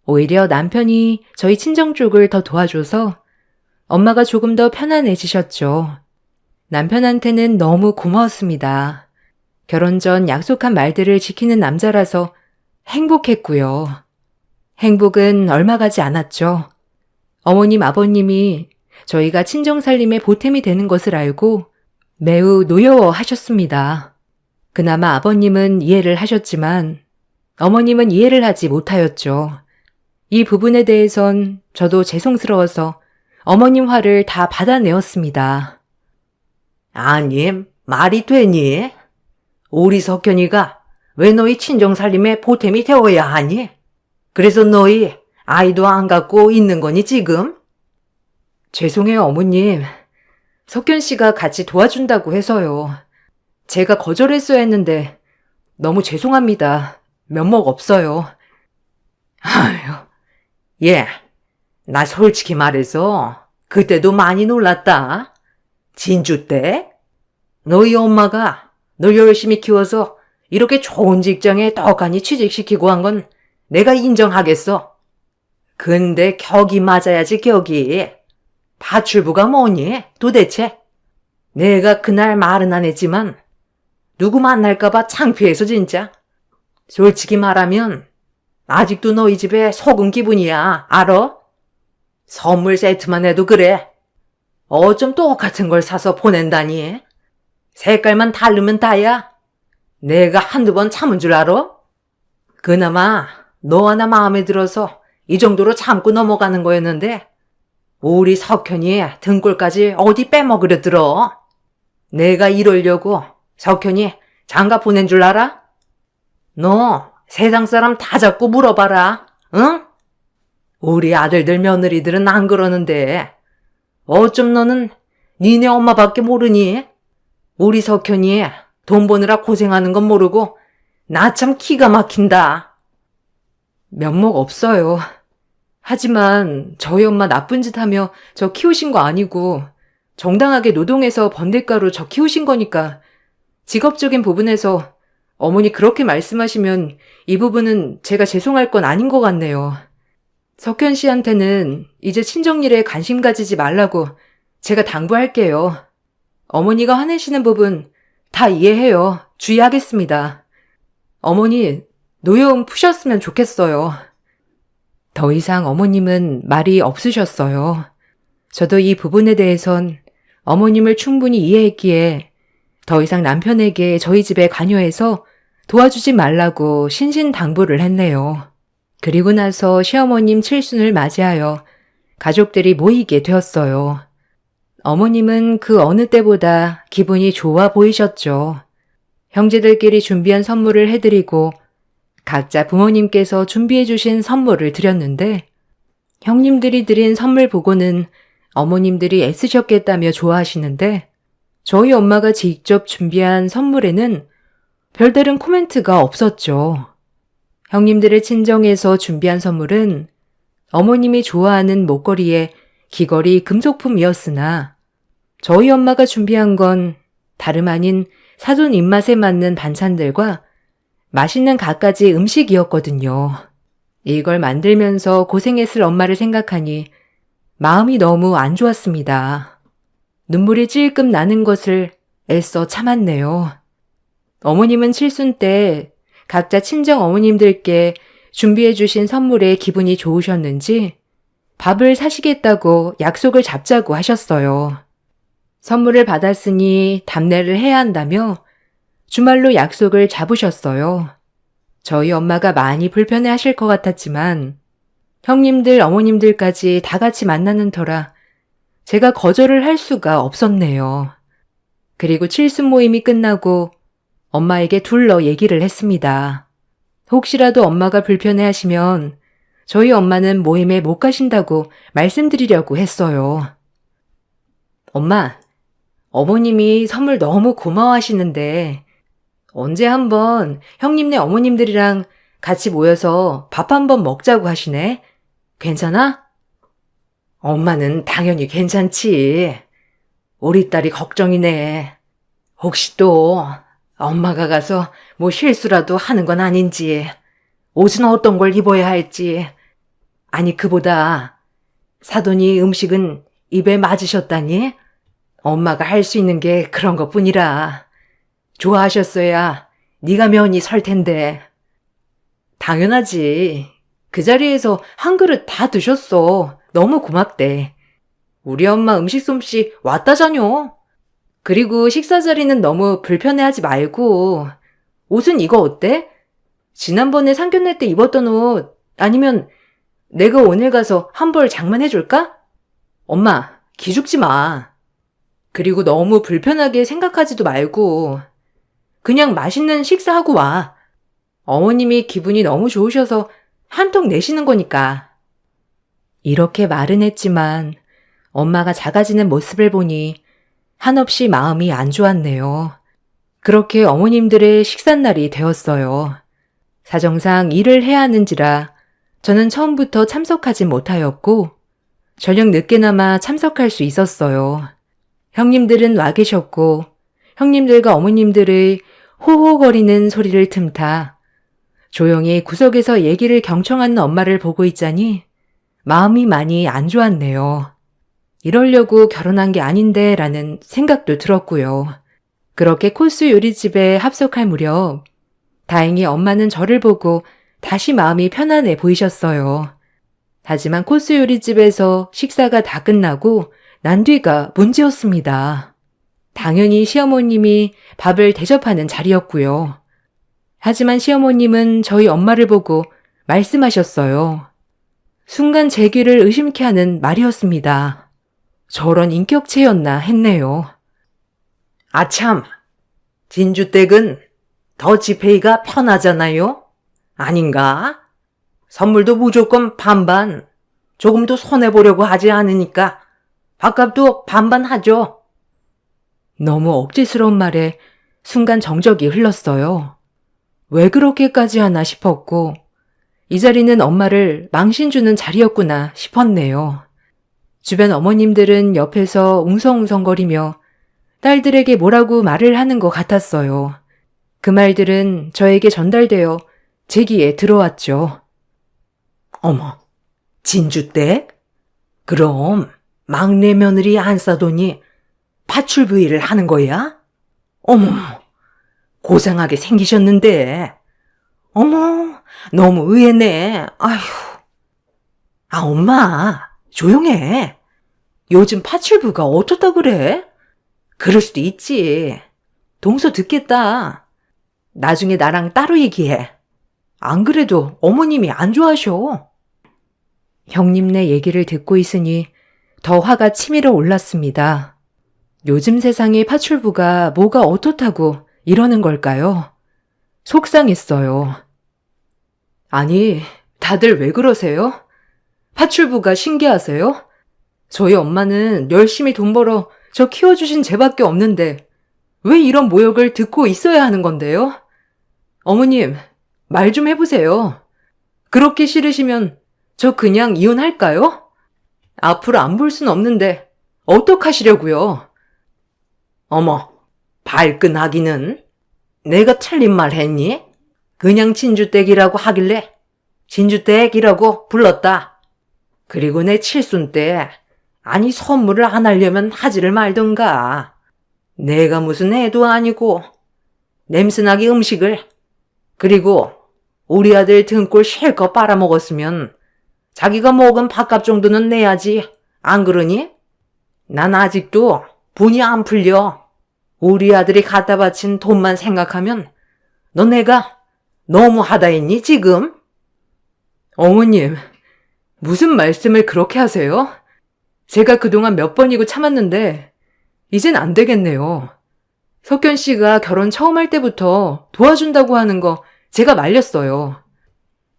[SPEAKER 1] 오히려 남편이 저희 친정 쪽을 더 도와줘서 엄마가 조금 더 편안해지셨죠. 남편한테는 너무 고마웠습니다. 결혼 전 약속한 말들을 지키는 남자라서 행복했고요. 행복은 얼마 가지 않았죠. 어머님, 아버님이 저희가 친정살림의 보탬이 되는 것을 알고 매우 노여워하셨습니다. 그나마 아버님은 이해를 하셨지만 어머님은 이해를 하지 못하였죠. 이 부분에 대해선 저도 죄송스러워서 어머님 화를 다 받아내었습니다.
[SPEAKER 2] 아니, 말이 되니? 우리 석현이가 왜 너희 친정살림에 보탬이 되어야 하니? 그래서 너희 아이도 안 갖고 있는 거니 지금?
[SPEAKER 1] 죄송해요, 어머님. 석현 씨가 같이 도와준다고 해서요. 제가 거절했어야 했는데 너무 죄송합니다. 면목 없어요.
[SPEAKER 2] 아휴, 예, 나 솔직히 말해서 그때도 많이 놀랐다. 진주 때? 너희 엄마가 널 열심히 키워서 이렇게 좋은 직장에 떡하니 취직시키고 한 건 내가 인정하겠어. 근데 격이 맞아야지 격이. 파출부가 뭐니 도대체? 내가 그날 말은 안 했지만 누구 만날까봐 창피해서 진짜. 솔직히 말하면 아직도 너희 집에 속은 기분이야. 알아? 선물 세트만 해도 그래. 어쩜 똑같은 걸 사서 보낸다니. 색깔만 다르면 다야. 내가 한두 번 참은 줄 알아? 그나마 너 하나 마음에 들어서 이 정도로 참고 넘어가는 거였는데 우리 석현이 등골까지 어디 빼먹으려 들어. 내가 이러려고 석현이 장가 보낸 줄 알아? 너 세상 사람 다 잡고 물어봐라. 응? 우리 아들들 며느리들은 안 그러는데 어쩜 너는 니네 엄마밖에 모르니? 우리 석현이 돈 버느라 고생하는 건 모르고 나 참 기가 막힌다.
[SPEAKER 1] 면목 없어요. 하지만 저희 엄마 나쁜 짓 하며 저 키우신 거 아니고 정당하게 노동해서 번 대가로 저 키우신 거니까 직업적인 부분에서 어머니 그렇게 말씀하시면 이 부분은 제가 죄송할 건 아닌 것 같네요. 석현 씨한테는 이제 친정일에 관심 가지지 말라고 제가 당부할게요. 어머니가 화내시는 부분 다 이해해요. 주의하겠습니다. 어머니, 노여움 푸셨으면 좋겠어요. 더 이상 어머님은 말이 없으셨어요. 저도 이 부분에 대해선 어머님을 충분히 이해했기에 더 이상 남편에게 저희 집에 관여해서 도와주지 말라고 신신당부를 했네요. 그리고 나서 시어머님 칠순을 맞이하여 가족들이 모이게 되었어요. 어머님은 그 어느 때보다 기분이 좋아 보이셨죠. 형제들끼리 준비한 선물을 해드리고 각자 부모님께서 준비해 주신 선물을 드렸는데 형님들이 드린 선물 보고는 어머님들이 애쓰셨겠다며 좋아하시는데 저희 엄마가 직접 준비한 선물에는 별다른 코멘트가 없었죠. 형님들의 친정에서 준비한 선물은 어머님이 좋아하는 목걸이에 귀걸이 금속품이었으나 저희 엄마가 준비한 건 다름 아닌 사돈 입맛에 맞는 반찬들과 맛있는 갖가지 음식이었거든요. 이걸 만들면서 고생했을 엄마를 생각하니 마음이 너무 안 좋았습니다. 눈물이 찔끔 나는 것을 애써 참았네요. 어머님은 칠순 때 각자 친정 어머님들께 준비해 주신 선물에 기분이 좋으셨는지 밥을 사시겠다고 약속을 잡자고 하셨어요. 선물을 받았으니 답례를 해야 한다며 주말로 약속을 잡으셨어요. 저희 엄마가 많이 불편해 하실 것 같았지만 형님들, 어머님들까지 다 같이 만나는 터라 제가 거절을 할 수가 없었네요. 그리고 칠순 모임이 끝나고 엄마에게 둘러 얘기를 했습니다. 혹시라도 엄마가 불편해 하시면 저희 엄마는 모임에 못 가신다고 말씀드리려고 했어요. 엄마, 어머님이 선물 너무 고마워하시는데 언제 한번 형님네 어머님들이랑 같이 모여서 밥 한번 먹자고 하시네. 괜찮아? 엄마는 당연히 괜찮지. 우리 딸이 걱정이네. 혹시 또 엄마가 가서 뭐 실수라도 하는 건 아닌지, 옷은 어떤 걸 입어야 할지. 아니, 그보다 사돈이 음식은 입에 맞으셨다니? 엄마가 할 수 있는 게 그런 것뿐이라. 좋아하셨어야 네가 면이 설 텐데. 당연하지. 그 자리에서 한 그릇 다 드셨어. 너무 고맙대. 우리 엄마 음식 솜씨 왔다자뇨. 그리고 식사 자리는 너무 불편해하지 말고 옷은 이거 어때? 지난번에 상견례 때 입었던 옷 아니면 내가 오늘 가서 한 벌 장만해줄까? 엄마, 기죽지 마. 그리고 너무 불편하게 생각하지도 말고 그냥 맛있는 식사하고 와. 어머님이 기분이 너무 좋으셔서 한턱 내시는 거니까. 이렇게 말은 했지만 엄마가 작아지는 모습을 보니 한없이 마음이 안 좋았네요. 그렇게 어머님들의 식삿날이 되었어요. 사정상 일을 해야 하는지라 저는 처음부터 참석하지 못하였고 저녁 늦게나마 참석할 수 있었어요. 형님들은 와 계셨고 형님들과 어머님들의 호호거리는 소리를 틈타 조용히 구석에서 얘기를 경청하는 엄마를 보고 있자니 마음이 많이 안 좋았네요. 이러려고 결혼한 게 아닌데 라는 생각도 들었고요. 그렇게 코스 요리집에 합석할 무렵 다행히 엄마는 저를 보고 다시 마음이 편안해 보이셨어요. 하지만 코스 요리집에서 식사가 다 끝나고 난 뒤가 문제였습니다. 당연히 시어머님이 밥을 대접하는 자리였고요. 하지만 시어머님은 저희 엄마를 보고 말씀하셨어요. 순간 제 귀를 의심케 하는 말이었습니다. 저런 인격체였나 했네요.
[SPEAKER 2] 아참, 진주댁은 더치페이가 편하잖아요? 아닌가? 선물도 무조건 반반, 조금도 손해보려고 하지 않으니까 밥값도 반반 하죠.
[SPEAKER 1] 너무 억지스러운 말에 순간 정적이 흘렀어요. 왜 그렇게까지 하나 싶었고 이 자리는 엄마를 망신 주는 자리였구나 싶었네요. 주변 어머님들은 옆에서 웅성웅성거리며 딸들에게 뭐라고 말을 하는 것 같았어요. 그 말들은 저에게 전달되어 제 귀에 들어왔죠.
[SPEAKER 2] 어머, 진주댁? 그럼 막내 며느리 안 싸더니 파출부위를 하는 거야? 어머, 고상하게 생기셨는데. 어머, 너무 의외네. 아휴. 아, 엄마, 조용해. 요즘 파출부가 어떻다 그래? 그럴 수도 있지. 동서 듣겠다. 나중에 나랑 따로 얘기해. 안 그래도 어머님이 안 좋아하셔.
[SPEAKER 1] 형님네 얘기를 듣고 있으니 더 화가 치밀어 올랐습니다. 요즘 세상의 파출부가 뭐가 어떻다고 이러는 걸까요? 속상했어요. 아니, 다들 왜 그러세요? 파출부가 신기하세요? 저희 엄마는 열심히 돈 벌어 저 키워주신 쟤밖에 없는데 왜 이런 모욕을 듣고 있어야 하는 건데요? 어머님, 말 좀 해보세요. 그렇게 싫으시면 저 그냥 이혼할까요? 앞으로 안 볼 순 없는데 어떡하시려고요?
[SPEAKER 2] 어머, 발끈하기는? 내가 틀린 말 했니? 그냥 진주댁이라고 하길래 진주댁이라고 불렀다. 그리고 내 칠순 때 아니 선물을 안 하려면 하지를 말던가. 내가 무슨 애도 아니고 냄새나게 음식을. 그리고 우리 아들 등골 실컷 빨아먹었으면 자기가 먹은 밥값 정도는 내야지. 안 그러니? 난 아직도 분이 안 풀려. 우리 아들이 갖다 바친 돈만 생각하면 너 내가 너무 하다 했니 지금?
[SPEAKER 1] 어머님, 무슨 말씀을 그렇게 하세요? 제가 그동안 몇 번이고 참았는데 이젠 안 되겠네요. 석견 씨가 결혼 처음 할 때부터 도와준다고 하는 거 제가 말렸어요.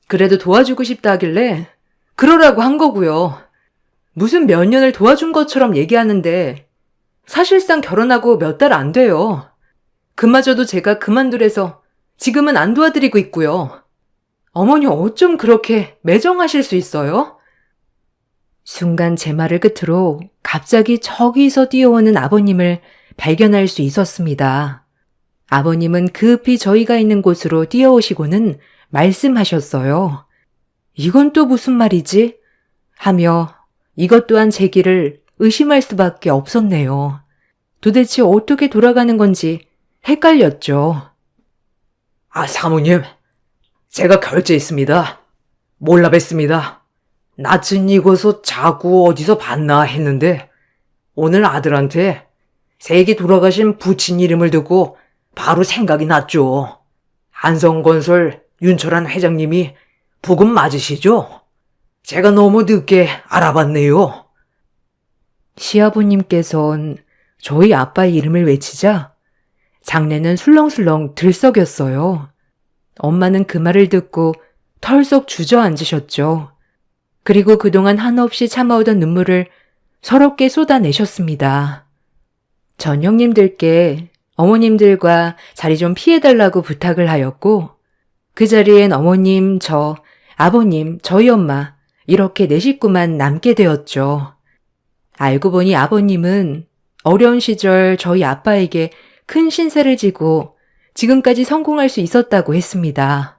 [SPEAKER 1] 그래도 도와주고 싶다 하길래 그러라고 한 거고요. 무슨 몇 년을 도와준 것처럼 얘기하는데 사실상 결혼하고 몇 달 안 돼요. 그마저도 제가 그만두래서 지금은 안 도와드리고 있고요. 어머니 어쩜 그렇게 매정하실 수 있어요? 순간 제 말을 끝으로 갑자기 저기서 뛰어오는 아버님을 발견할 수 있었습니다. 아버님은 급히 저희가 있는 곳으로 뛰어오시고는 말씀하셨어요. 이건 또 무슨 말이지? 하며 이것 또한 제 길을 의심할 수밖에 없었네요. 도대체 어떻게 돌아가는 건지 헷갈렸죠.
[SPEAKER 2] 사모님, 제가 결제했습니다. 몰라 뵀습니다. 낯은 익어서 자꾸 어디서 봤나 했는데 오늘 아들한테 세기 돌아가신 부친 이름을 듣고 바로 생각이 났죠. 한성건설 윤철한 회장님이 부금 맞으시죠? 제가 너무 늦게 알아봤네요.
[SPEAKER 1] 시아버님께선 저희 아빠의 이름을 외치자 장례는 술렁술렁 들썩였어요. 엄마는 그 말을 듣고 털썩 주저앉으셨죠. 그리고 그동안 한없이 참아오던 눈물을 서럽게 쏟아내셨습니다. 전 형님들께 어머님들과 자리 좀 피해달라고 부탁을 하였고 그 자리엔 어머님, 저, 아버님, 저희 엄마 이렇게 네 식구만 남게 되었죠. 알고 보니 아버님은 어려운 시절 저희 아빠에게 큰 신세를 지고 지금까지 성공할 수 있었다고 했습니다.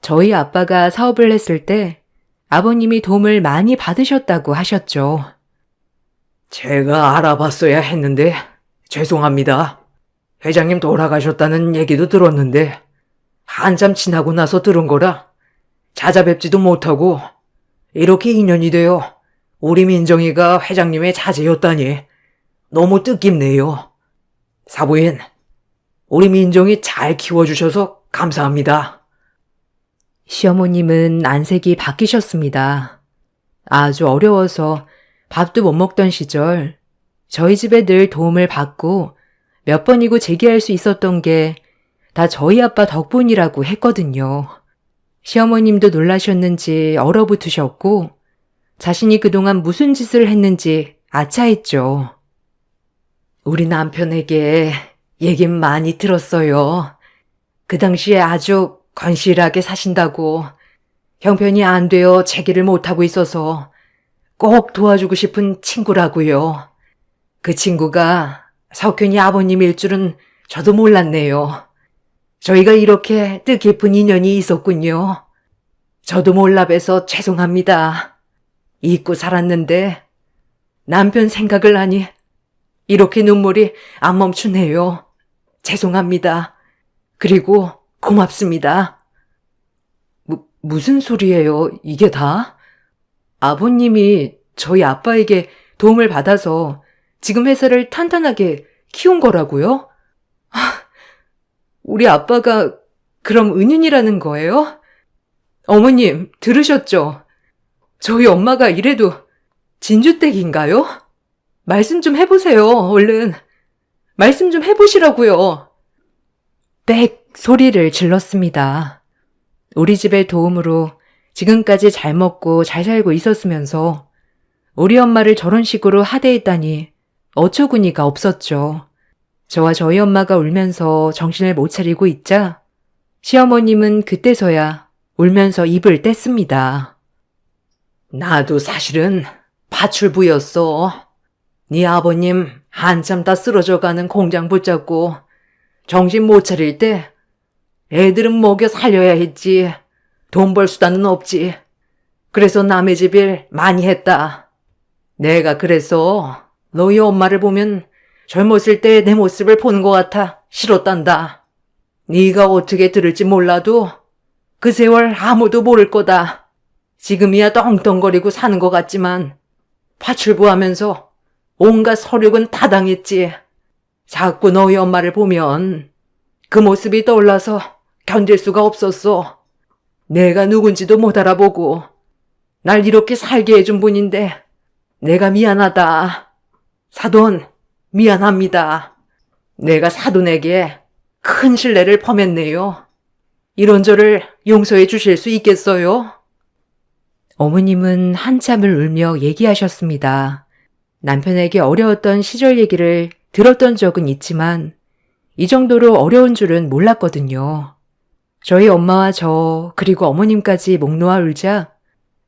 [SPEAKER 1] 저희 아빠가 사업을 했을 때 아버님이 도움을 많이 받으셨다고 하셨죠.
[SPEAKER 2] 제가 알아봤어야 했는데 죄송합니다. 회장님 돌아가셨다는 얘기도 들었는데 한참 지나고 나서 들은 거라 찾아뵙지도 못하고 이렇게 인연이 되어 우리 민정이가 회장님의 자제였다니 너무 뜻깊네요. 사부인, 우리 민정이 잘 키워주셔서 감사합니다.
[SPEAKER 1] 시어머님은 안색이 바뀌셨습니다. 아주 어려워서 밥도 못 먹던 시절 저희 집에 늘 도움을 받고 몇 번이고 재기할 수 있었던 게 다 저희 아빠 덕분이라고 했거든요. 시어머님도 놀라셨는지 얼어붙으셨고 자신이 그동안 무슨 짓을 했는지 아차했죠. 우리 남편에게 얘긴 많이 들었어요. 그 당시에 아주 건실하게 사신다고 형편이 안 되어 재기를 못하고 있어서 꼭 도와주고 싶은 친구라고요. 그 친구가 석현이 아버님일 줄은 저도 몰랐네요. 저희가 이렇게 뜻깊은 인연이 있었군요. 저도 몰라 봬서 죄송합니다. 잊고 살았는데 남편 생각을 하니 이렇게 눈물이 안 멈추네요. 죄송합니다. 그리고 고맙습니다. 무슨 소리예요, 이게 다? 아버님이 저희 아빠에게 도움을 받아서 지금 회사를 탄탄하게 키운 거라고요? 우리 아빠가 그럼 은인이라는 거예요? 어머님, 들으셨죠? 저희 엄마가 이래도 진주댁인가요? 말씀 좀 해보세요, 얼른. 말씀 좀 해보시라고요. 빽 소리를 질렀습니다. 우리 집의 도움으로 지금까지 잘 먹고 잘 살고 있었으면서 우리 엄마를 저런 식으로 하대했다니 어처구니가 없었죠. 저와 저희 엄마가 울면서 정신을 못 차리고 있자 시어머님은 그때서야 울면서 입을 뗐습니다. 나도 사실은 파출부였어. 네 아버님 한참 다 쓰러져가는 공장 붙잡고 정신 못 차릴 때 애들은 먹여 살려야 했지. 돈 벌 수단은 없지. 그래서 남의 집 일 많이 했다. 내가 그래서 너희 엄마를 보면 젊었을 때 내 모습을 보는 것 같아 싫었단다. 네가 어떻게 들을지 몰라도 그 세월 아무도 모를 거다. 지금이야 떵떵거리고 사는 것 같지만 파출부 하면서 온갖 서력은 다 당했지. 자꾸 너희 엄마를 보면 그 모습이 떠올라서 견딜 수가 없었어. 내가 누군지도 못 알아보고 날 이렇게 살게 해준 분인데 내가 미안하다. 사돈, 미안합니다.
[SPEAKER 2] 내가 사돈에게 큰 신뢰를 범했네요. 이런 저를 용서해 주실 수 있겠어요?
[SPEAKER 1] 어머님은 한참을 울며 얘기하셨습니다. 남편에게 어려웠던 시절 얘기를 들었던 적은 있지만 이 정도로 어려운 줄은 몰랐거든요. 저희 엄마와 저 그리고 어머님까지 목 놓아 울자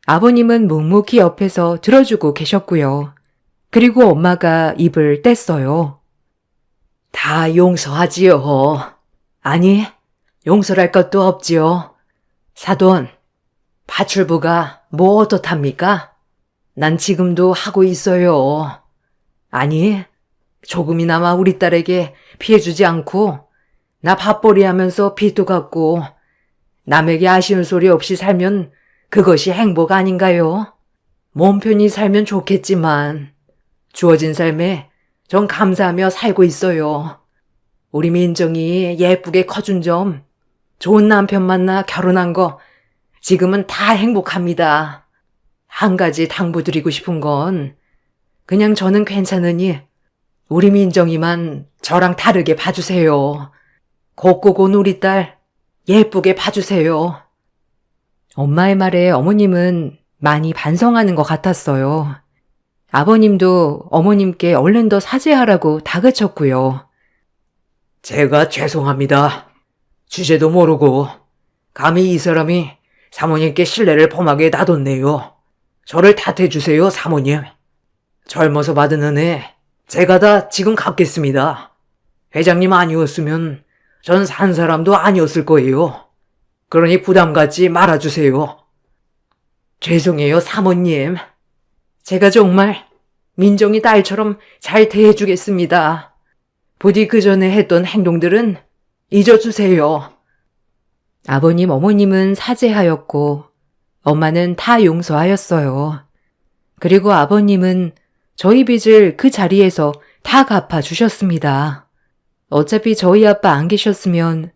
[SPEAKER 1] 아버님은 묵묵히 옆에서 들어주고 계셨고요. 그리고 엄마가 입을 뗐어요.
[SPEAKER 2] 다 용서하지요. 아니, 용서할 것도 없지요. 사돈, 파출부가 뭐 어떻답니까? 난 지금도 하고 있어요. 아니, 조금이나마 우리 딸에게 피해주지 않고 나 밥벌이 하면서 빚도 갚고 남에게 아쉬운 소리 없이 살면 그것이 행복 아닌가요? 몸 편히 살면 좋겠지만 주어진 삶에 전 감사하며 살고 있어요. 우리 민정이 예쁘게 커준 점, 좋은 남편 만나 결혼한 거 지금은 다 행복합니다. 한 가지 당부드리고 싶은 건 그냥 저는 괜찮으니 우리 민정이만 저랑 다르게 봐주세요. 곱고 온 우리 딸 예쁘게 봐주세요.
[SPEAKER 1] 엄마의 말에 어머님은 많이 반성하는 것 같았어요. 아버님도 어머님께 얼른 더 사죄하라고 다그쳤고요.
[SPEAKER 2] 제가 죄송합니다. 주제도 모르고 감히 이 사람이 사모님께 신뢰를 범하게 놔뒀네요. 저를 탓해주세요, 사모님. 젊어서 받은 은혜 제가 다 지금 갚겠습니다. 회장님 아니었으면 전 산 사람도 아니었을 거예요. 그러니 부담 갖지 말아주세요. 죄송해요, 사모님. 제가 정말 민정이 딸처럼 잘 대해주겠습니다. 부디 그 전에 했던 행동들은 잊어주세요.
[SPEAKER 1] 아버님, 어머님은 사죄하였고 엄마는 다 용서하였어요. 그리고 아버님은 저희 빚을 그 자리에서 다 갚아주셨습니다. 어차피 저희 아빠 안 계셨으면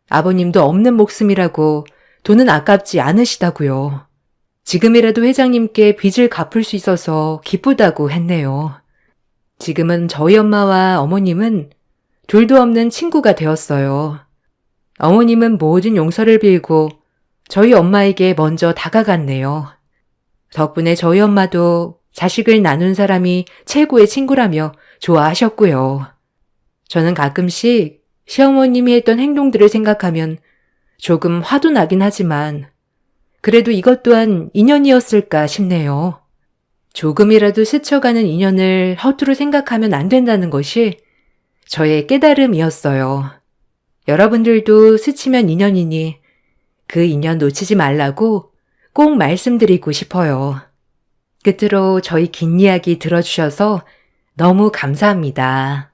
[SPEAKER 1] 아버님도 없는 목숨이라고 돈은 아깝지 않으시다고요. 지금이라도 회장님께 빚을 갚을 수 있어서 기쁘다고 했네요. 지금은 저희 엄마와 어머님은 둘도 없는 친구가 되었어요. 어머님은 모든 용서를 빌고 저희 엄마에게 먼저 다가갔네요. 덕분에 저희 엄마도 자식을 나눈 사람이 최고의 친구라며 좋아하셨고요. 저는 가끔씩 시어머님이 했던 행동들을 생각하면 조금 화도 나긴 하지만 그래도 이것 또한 인연이었을까 싶네요. 조금이라도 스쳐가는 인연을 허투루 생각하면 안 된다는 것이 저의 깨달음이었어요. 여러분들도 스치면 인연이니 그 인연 놓치지 말라고 꼭 말씀드리고 싶어요. 끝으로 저희 긴 이야기 들어주셔서 너무 감사합니다.